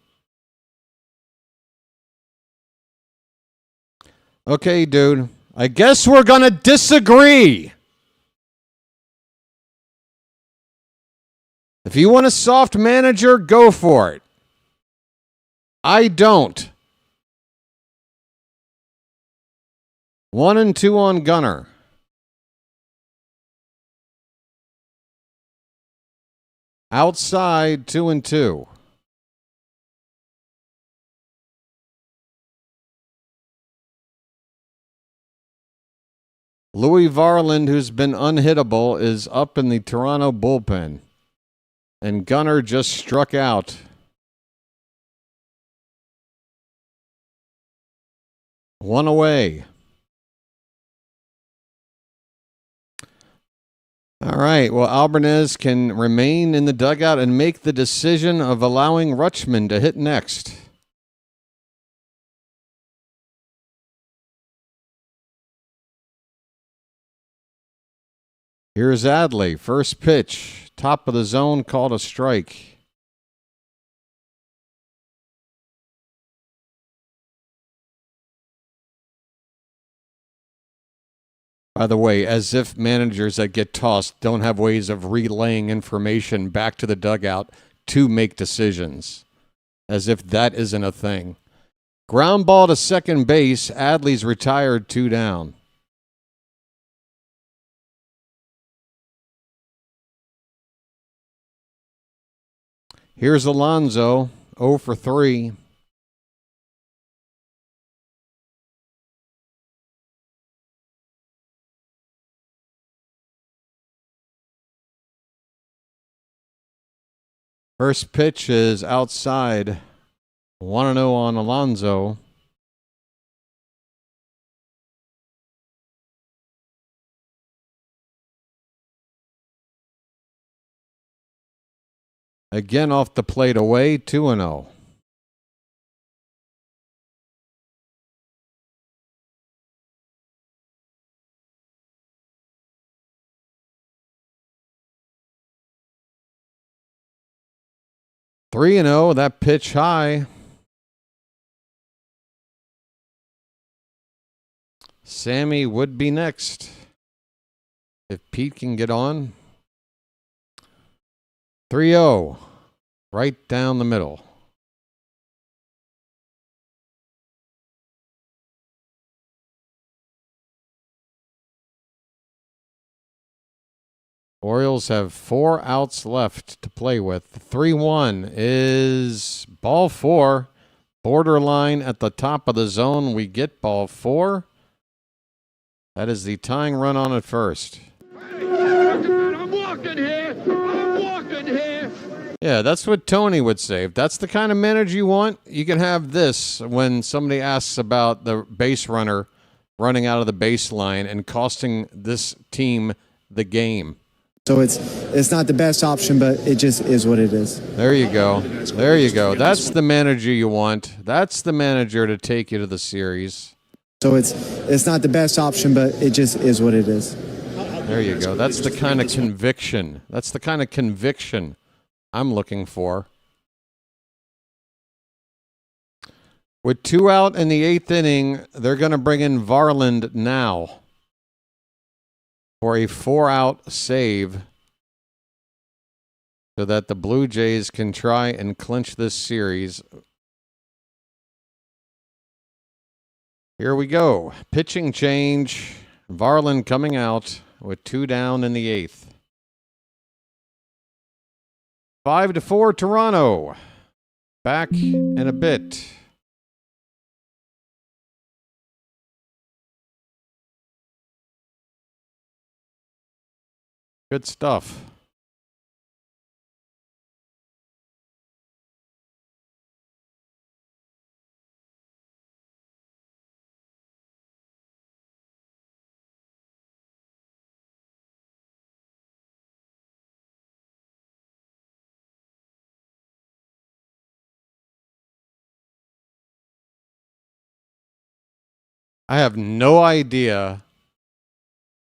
Okay, dude. I guess we're going to disagree. If you want a soft manager, go for it. I don't. 1-2 on Gunnar. Outside, 2-2. Louis Varland, who's been unhittable, is up in the Toronto bullpen. And Gunnar just struck out. One away. All right. Well, Albanese can remain in the dugout and make the decision of allowing Rutschman to hit next. Here's Adley. First pitch. Top of the zone, called a strike. By the way, as if managers that get tossed don't have ways of relaying information back to the dugout to make decisions. As if that isn't a thing. Ground ball to second base. Adley's retired, 2 down. Here's Alonso, 0 for 3. First pitch is outside. 1-0 on Alonso. Again off the plate away, 2-0. Three and 0. That pitch high. Sammy would be next if Pete can get on. 3-0. Right down the middle. Orioles have 4 outs left to play with. 3-1 is ball 4. Borderline at the top of the zone. We get ball 4. That is the tying run on at first. I'm walking here. I'm walking here. Yeah, that's what Tony would say. If that's the kind of manager you want, you can have this when somebody asks about the base runner running out of the baseline and costing this team the game. So it's not the best option, but it just is what it is. There you go. There you go. That's the manager you want. That's the manager to take you to the series. So it's not the best option, but it just is what it is. There you go. That's the kind of conviction. That's the kind of conviction I'm looking for. With 2 out in the 8th inning, they're going to bring in Varland now for a 4-out save so that the Blue Jays can try and clinch this series. Here we go. Pitching change. Varland coming out with 2 down in the 8th. 5-4 Toronto. Back in a bit. Good stuff. I have no idea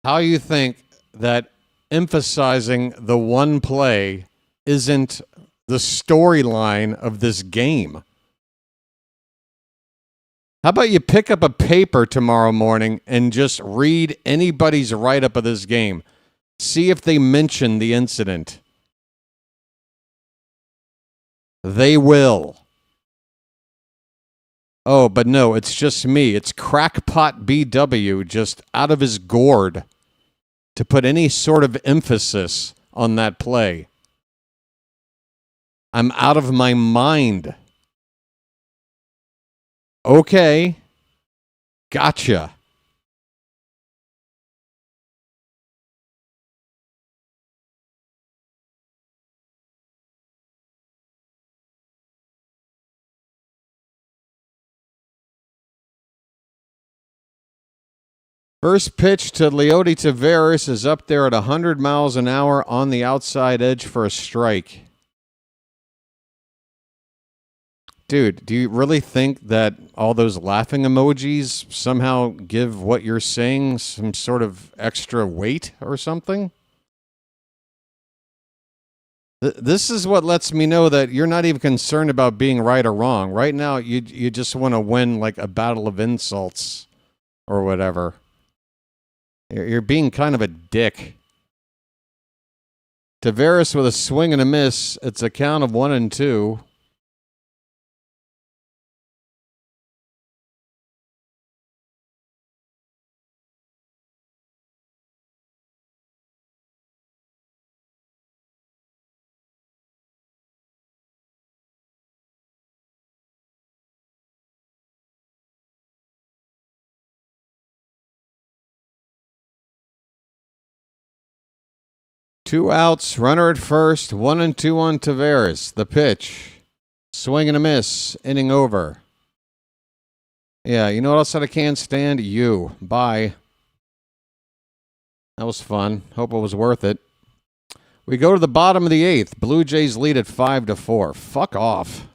how you think that emphasizing the one play isn't the storyline of this game. How about you pick up a paper tomorrow morning and just read anybody's write-up of this game? See if they mention the incident. They will. Oh, but no, it's just me. It's Crackpot BW just out of his gourd to put any sort of emphasis on that play. I'm out of my mind. Okay. Gotcha. First pitch to Leody Taveras is up there at 100 miles an hour on the outside edge for a strike. Dude, do you really think that all those laughing emojis somehow give what you're saying some sort of extra weight or something? This is what lets me know that you're not even concerned about being right or wrong. Right now, you just want to win like a battle of insults or whatever. You're being kind of a dick. Taveras with a swing and a miss. It's a count of 1-2. 2 outs, runner at first, 1-2 on Taveras. The pitch. Swing and a miss. Inning over. Yeah, you know what else that I can't stand? You. Bye. That was fun. Hope it was worth it. We go to the bottom of the 8th. Blue Jays lead at 5-4. Fuck off.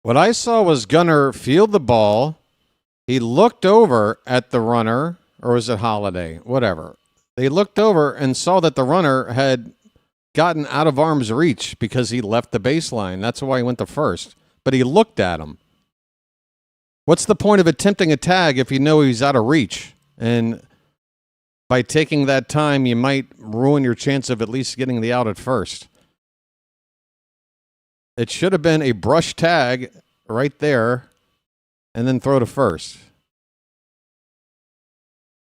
What I saw was Gunnar field the ball. He looked over at the runner, or was it Holiday? Whatever. They looked over and saw that the runner had gotten out of arm's reach because he left the baseline. That's why he went to first. But he looked at him. What's the point of attempting a tag if you know he's out of reach? And by taking that time, you might ruin your chance of at least getting the out at first. It should have been a brush tag right there and then throw to first.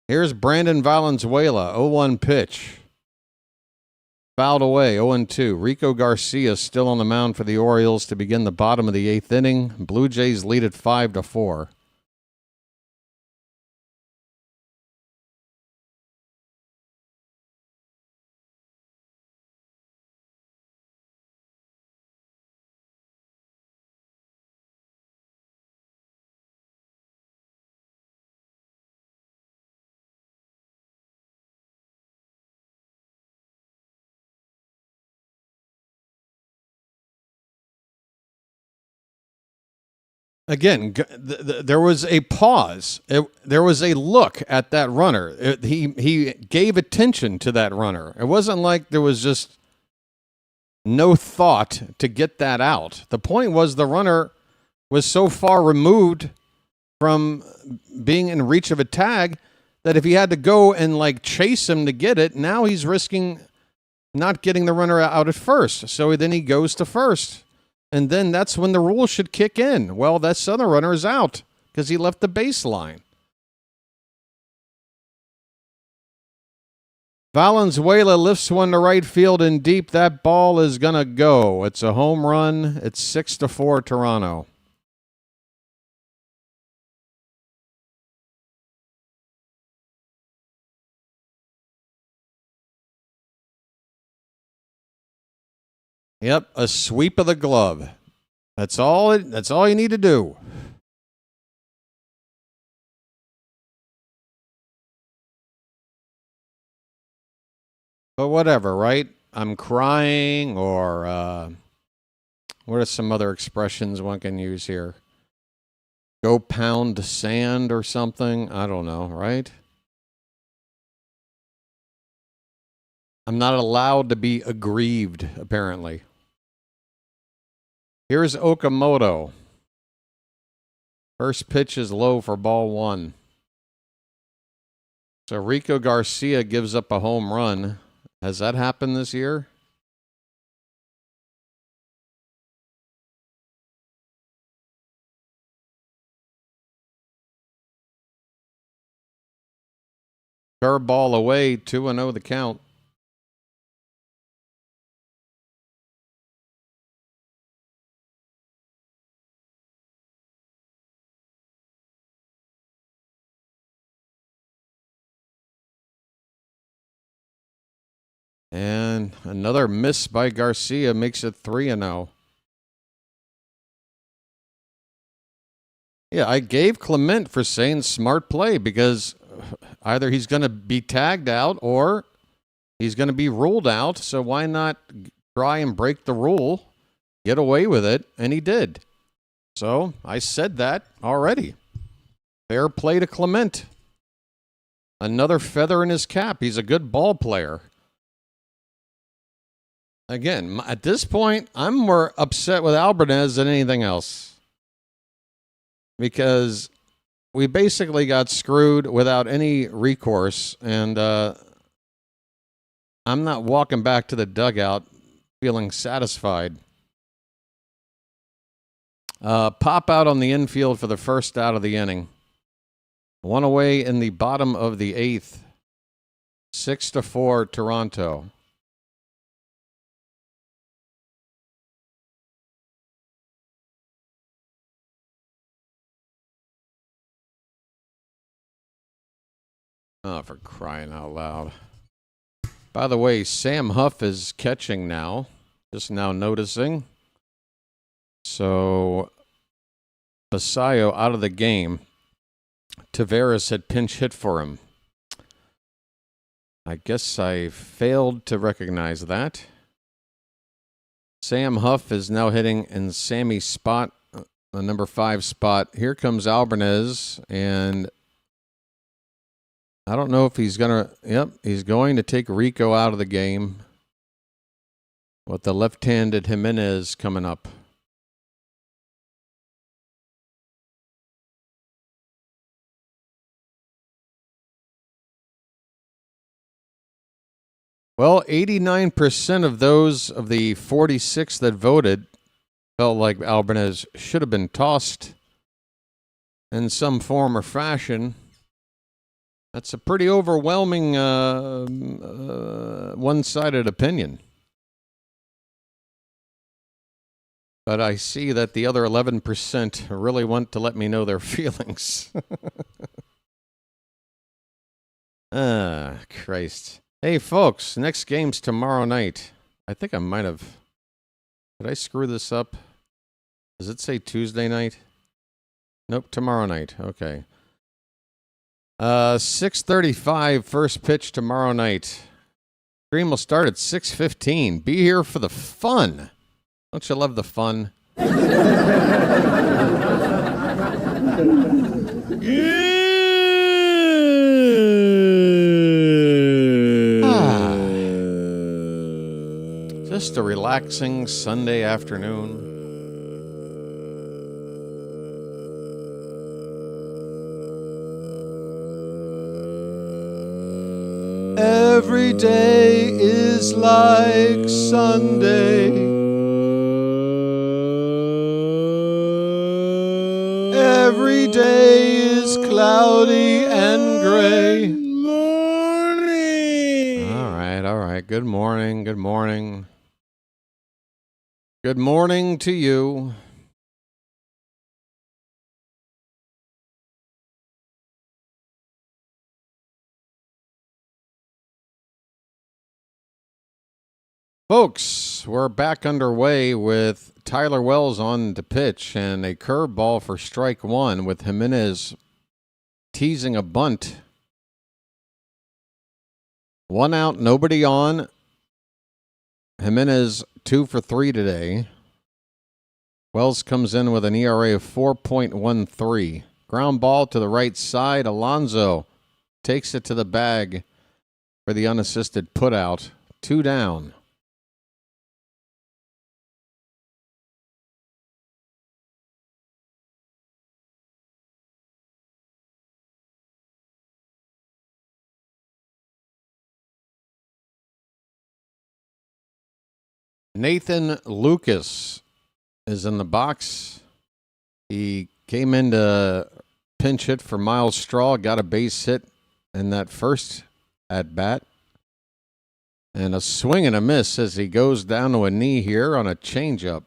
Here's Brandon Valenzuela, 0-1 pitch. Fouled away, 0-2. Rico Garcia still on the mound for the Orioles to begin the bottom of the 8th inning. Blue Jays lead at 5-4. Again, there was a pause. There was a look at that runner. He gave attention to that runner. It wasn't like there was just no thought to get that out. The point was the runner was so far removed from being in reach of a tag that if he had to go and like chase him to get it, now he's risking not getting the runner out at first. So then he goes to first. And then that's when the rule should kick in. Well, that southern runner is out because he left the baseline. Valenzuela lifts one to right field and deep. That ball is going to go. It's a home run. It's 6-4 Toronto. Yep, a sweep of the glove. That's all you need to do. But whatever, right? I'm crying, or what are some other expressions one can use here? Go pound sand or something? I don't know, right? I'm not allowed to be aggrieved, apparently. Here's Okamoto. First pitch is low for ball 1. So Rico Garcia gives up a home run. Has that happened this year? Curveball away, 2-0 the count. And another miss by Garcia makes it 3-0. Yeah, I gave Clement for saying smart play because either he's going to be tagged out or he's going to be ruled out. So why not try and break the rule, get away with it? And he did. So I said that already. Fair play to Clement. Another feather in his cap. He's a good ball player. Again, at this point, I'm more upset with Alvarez than anything else. Because we basically got screwed without any recourse. And I'm not walking back to the dugout feeling satisfied. Pop out on the infield for the first out of the inning. One away in the bottom of the eighth. 6-4 Toronto. Oh, for crying out loud. By the way, Sam Huff is catching now. Just now noticing. So, Basayo out of the game. Taveras had pinch hit for him. I guess I failed to recognize that. Sam Huff is now hitting in Sammy's spot, the number 5 spot. Here comes Alvarez, and I don't know if he's going to... Yep, he's going to take Rico out of the game with the left-handed Jimenez coming up. Well, 89% of those of the 46 that voted felt like Alvarez should have been tossed in some form or fashion. That's a pretty overwhelming one-sided opinion. But I see that the other 11% really want to let me know their feelings. Christ. Hey, folks, next game's tomorrow night. I think I might have... Did I screw this up? Does it say Tuesday night? Nope, tomorrow night. Okay. 6:35 first pitch tomorrow night. Stream will start at 6:15. Be here for the fun. Don't you love the fun? Just a relaxing Sunday afternoon. Every day is like Sunday. Every day is cloudy and gray. Morning. All right. Good morning. Good morning. Good morning to you. Folks, we're back underway with Tyler Wells on to pitch and a curveball for strike one with Jimenez teasing a bunt. 1 out, nobody on. Jimenez 2 for 3 today. Wells comes in with an ERA of 4.13. Ground ball to the right side. Alonso takes it to the bag for the unassisted putout. 2 down. Nathan Lucas is in the box. He came in to pinch hit for Miles Straw, got a base hit in that first at bat. And a swing and a miss as he goes down to a knee here on a changeup.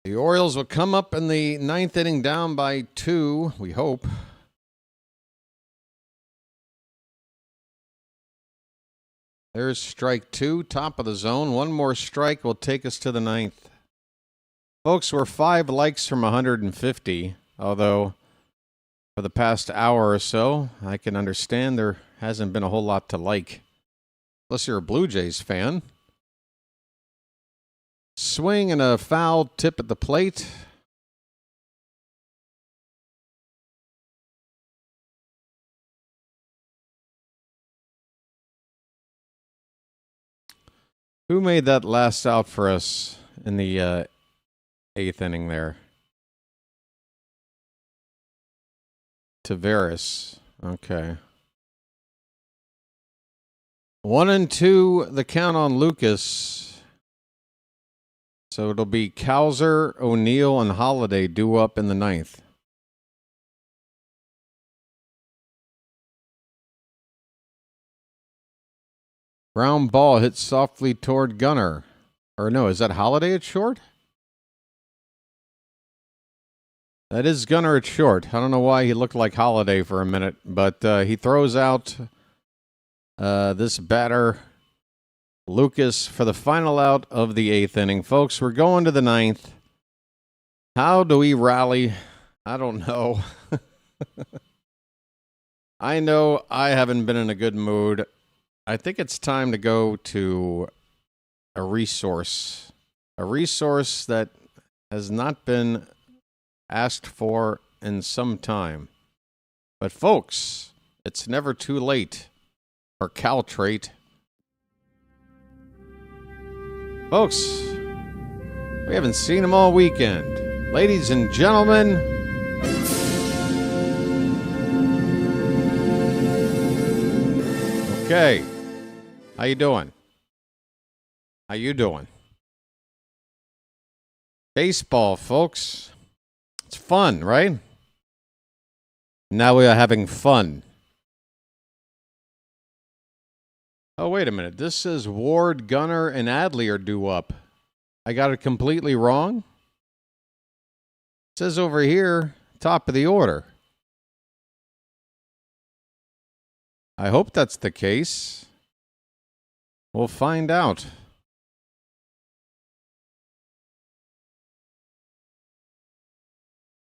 The Orioles will come up in the ninth inning down by 2, we hope. There's strike 2, top of the zone. One more strike will take us to the ninth. Folks, we're 5 likes from 150, although for the past hour or so, I can understand there hasn't been a whole lot to like. Unless you're a Blue Jays fan. Swing and a foul tip at the plate. Who made that last out for us in the 8th inning there? Tavares. Okay. 1-2, the count on Lucas. So it'll be Cowser, O'Neill, and Holiday due up in the ninth. Ground ball hit softly toward Gunnar. Or no, is that Holiday at short? That is Gunnar at short. I don't know why he looked like Holiday for a minute, but he throws out this batter, Lucas, for the final out of the 8th inning. Folks, we're going to the 9th. How do we rally? I don't know. I know I haven't been in a good mood. I think it's time to go to a resource that has not been asked for in some time. But folks, it's never too late for Caltrate. Folks, we haven't seen them all weekend. Ladies and gentlemen, okay, how you doing? How you doing? Baseball, folks. It's fun, right? Now we are having fun. Oh, wait a minute. This says Ward, Gunnar, and Adley are due up. I got it completely wrong? It says over here, top of the order. I hope that's the case. We'll find out.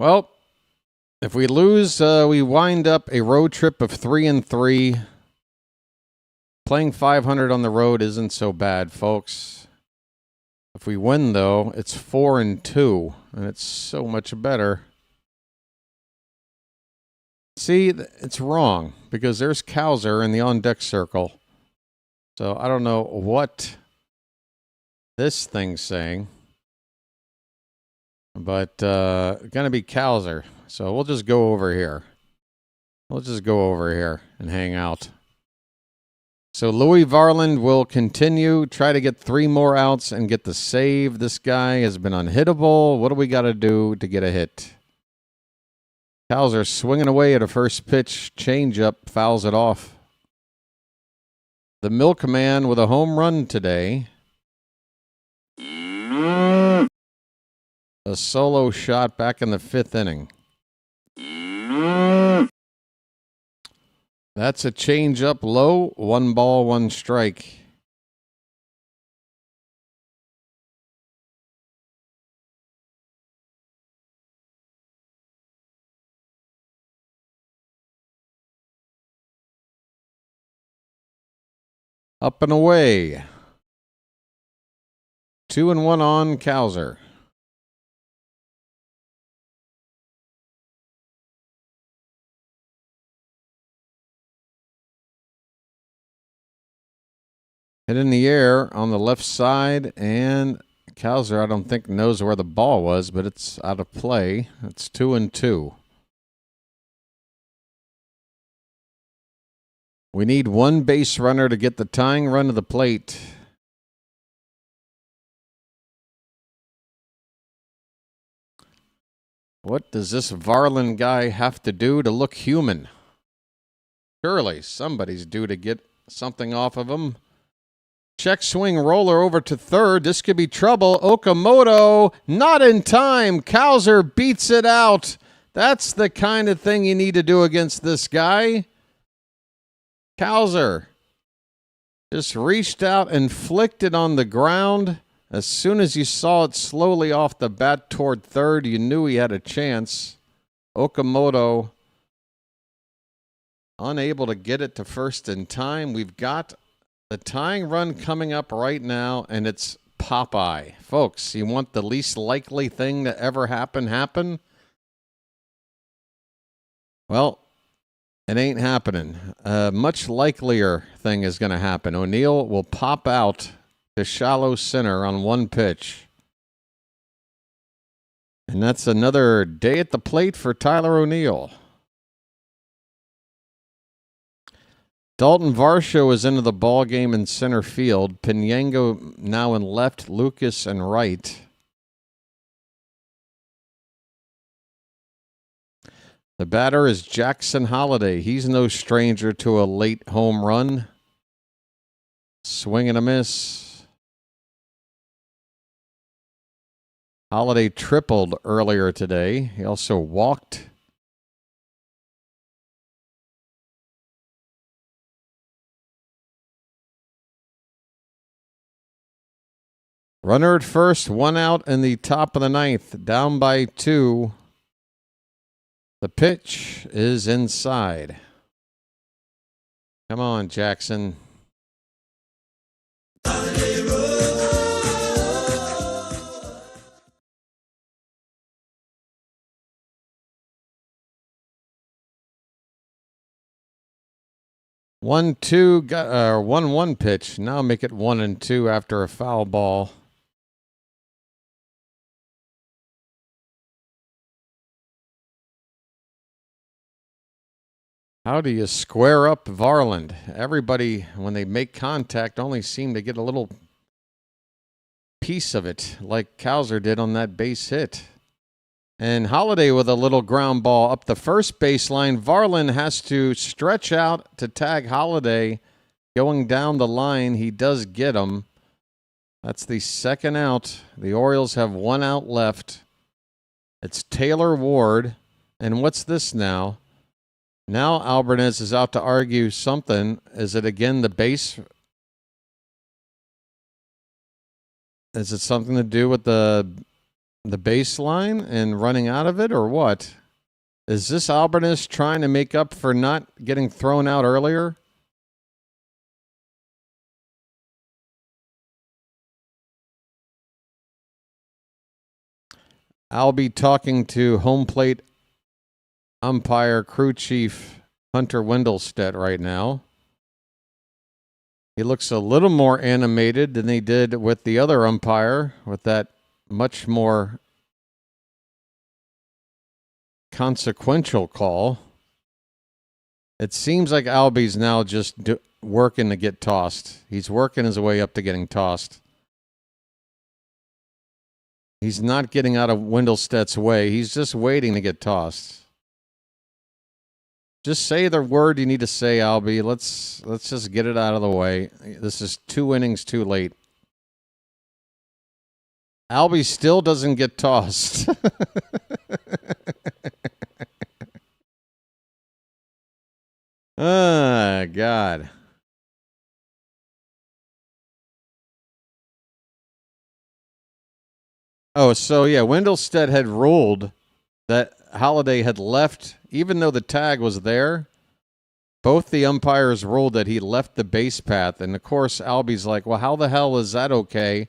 Well, if we lose, we wind up a road trip of 3-3. Playing 500 on the road isn't so bad, folks. If we win, though, it's 4-2, and it's so much better. See, it's wrong, because there's Cowser in the on-deck circle. So I don't know what this thing's saying. But gonna be Cowser. So we'll just go over here. We'll just go over here and hang out. So Louis Varland will continue, try to get 3 more outs and get the save. This guy has been unhittable. What do we got to do to get a hit? Cowser swinging away at a first pitch. Changeup, fouls it off. The Milkman with a home run today. A solo shot back in the 5th inning. That's a change-up low. 1 ball, 1 strike. Up and away. 2-1 on Cowser. Hit in the air on the left side, and Cowser, I don't think, knows where the ball was, but it's out of play. It's 2-2. We need one base runner to get the tying run to the plate. What does this Varland guy have to do to look human? Surely somebody's due to get something off of him. Check swing roller over to third. This could be trouble. Okamoto, not in time. Cowser beats it out. That's the kind of thing you need to do against this guy. Cowser just reached out and flicked it on the ground. As soon as you saw it slowly off the bat toward third, you knew he had a chance. Okamoto unable to get it to first in time. We've got the tying run coming up right now, and it's Popeye. Folks, you want the least likely thing to ever happen? Well, it ain't happening. A much likelier thing is going to happen. O'Neill will pop out to shallow center on one pitch. And that's another day at the plate for Tyler O'Neill. Dalton Varsho is into the ball game in center field. Pinango now in left, Lucas in right. The batter is Jackson Holliday. He's no stranger to a late home run. Swing and a miss. Holliday tripled earlier today. He also walked. Runner at first, one out in the top of the ninth, down by 2. The pitch is inside. Come on, Jackson. One, two, 1-1 pitch. Now make it 1-2 after a foul ball. How do you square up Varland? Everybody, when they make contact, only seem to get a little piece of it, like Cowser did on that base hit. And Holliday with a little ground ball up the first baseline. Varland has to stretch out to tag Holliday. Going down the line, he does get him. That's the second out. The Orioles have one out left. It's Taylor Ward. And what's this now? Now Alvarez is out to argue something. Is it again the base? Is it something to do with the baseline and running out of it, or what? Is this Alvarez trying to make up for not getting thrown out earlier? I'll be talking to home plate umpire crew chief Hunter Wendelstedt right now. He looks a little more animated than he did with the other umpire, with that much more consequential call. It seems like Albie's now just working to get tossed. He's working his way up to getting tossed. He's not getting out of Wendelstedt's way. He's just waiting to get tossed. Just say the word you need to say, Albie. Let's just get it out of the way. This is 2 innings too late. Albie still doesn't get tossed. Ah, God. Oh, so yeah, Wendelstedt had ruled that Holliday had left, even though the tag was there. Both the umpires ruled that he left the base path. And of course, Albie's like, well, how the hell is that okay?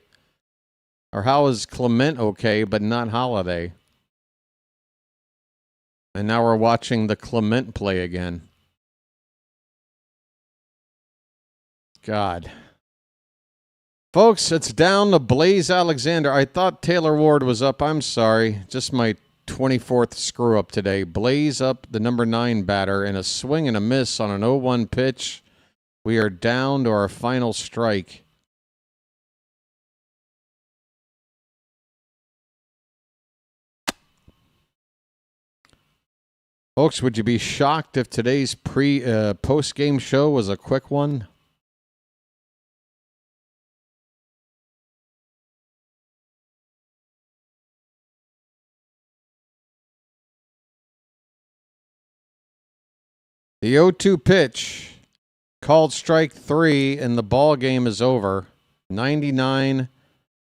Or how is Clement okay, but not Holliday? And now we're watching the Clement play again. God. Folks, it's down to Blaze Alexander. I thought Taylor Ward was up. I'm sorry. Just my 24th screw up today. Blaze up, the number 9 batter, in a swing and a miss on an 0-1 pitch. We are down to our final strike. Folks, would you be shocked if today's post-game show was a quick one? The 0-2 pitch, called strike 3, and the ball game is over. 99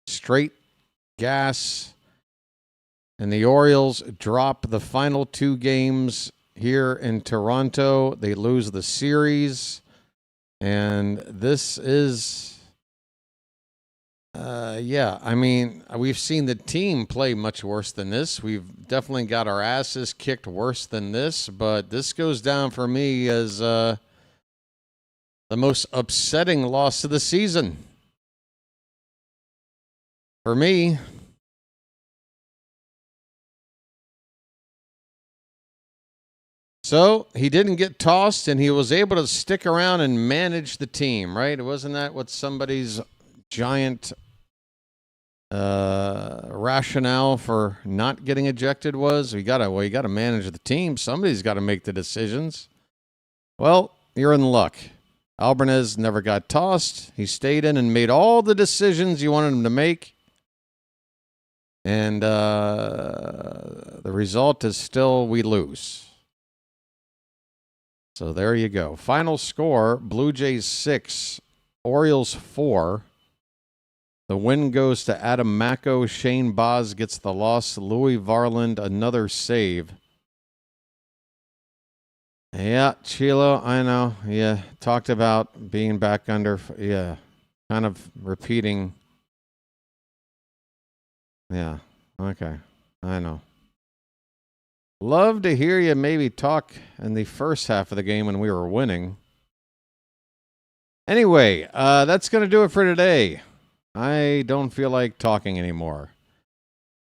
straight gas. And the Orioles drop the final 2 games here in Toronto. They lose the series. And this is, I mean, we've seen the team play much worse than this. We've definitely got our asses kicked worse than this. But this goes down for me as the most upsetting loss of the season. For me. So he didn't get tossed, and he was able to stick around and manage the team, right? Wasn't that what somebody's giant rationale for not getting ejected was? You got to manage the team. Somebody's got to make the decisions. Well, you're in luck. Alvarez never got tossed. He stayed in and made all the decisions you wanted him to make. And the result is still we lose. So there you go. Final score, Blue Jays 6, Orioles 4. The win goes to Adam Macko. Shane Baz gets the loss. Louis Varland, another save. Yeah, Chilo, I know. Yeah, talked about being back under. Yeah, kind of repeating. Yeah, okay. I know. Love to hear you maybe talk in the first half of the game when we were winning. Anyway, that's going to do it for today. I don't feel like talking anymore.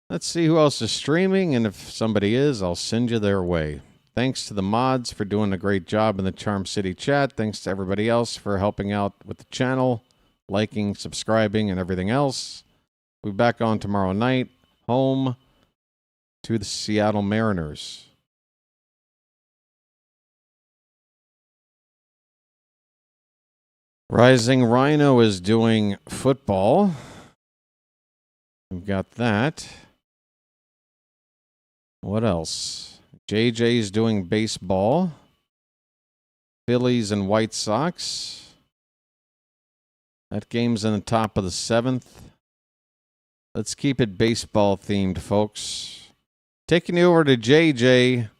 Let's see who else is streaming, and if somebody is, I'll send you their way. Thanks to the mods for doing a great job in the Charm City chat. Thanks to everybody else for helping out with the channel, liking, subscribing, and everything else. We'll be back on tomorrow night, home to the Seattle Mariners. Rising Rhino is doing football. We've got that. What else? JJ's doing baseball. Phillies and White Sox. That game's in the top of the 7th. Let's keep it baseball themed, folks. Taking you over to JJ.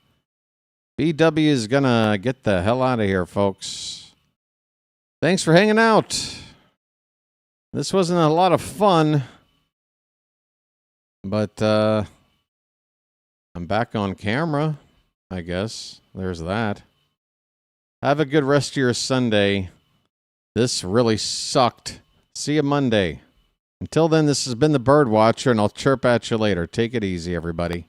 BW is going to get the hell out of here, folks. Thanks for hanging out. This wasn't a lot of fun, but I'm back on camera, I guess. There's that. Have a good rest of your Sunday. This really sucked. See you Monday. Until then, this has been the BirdWatcher, and I'll chirp at you later. Take it easy, everybody.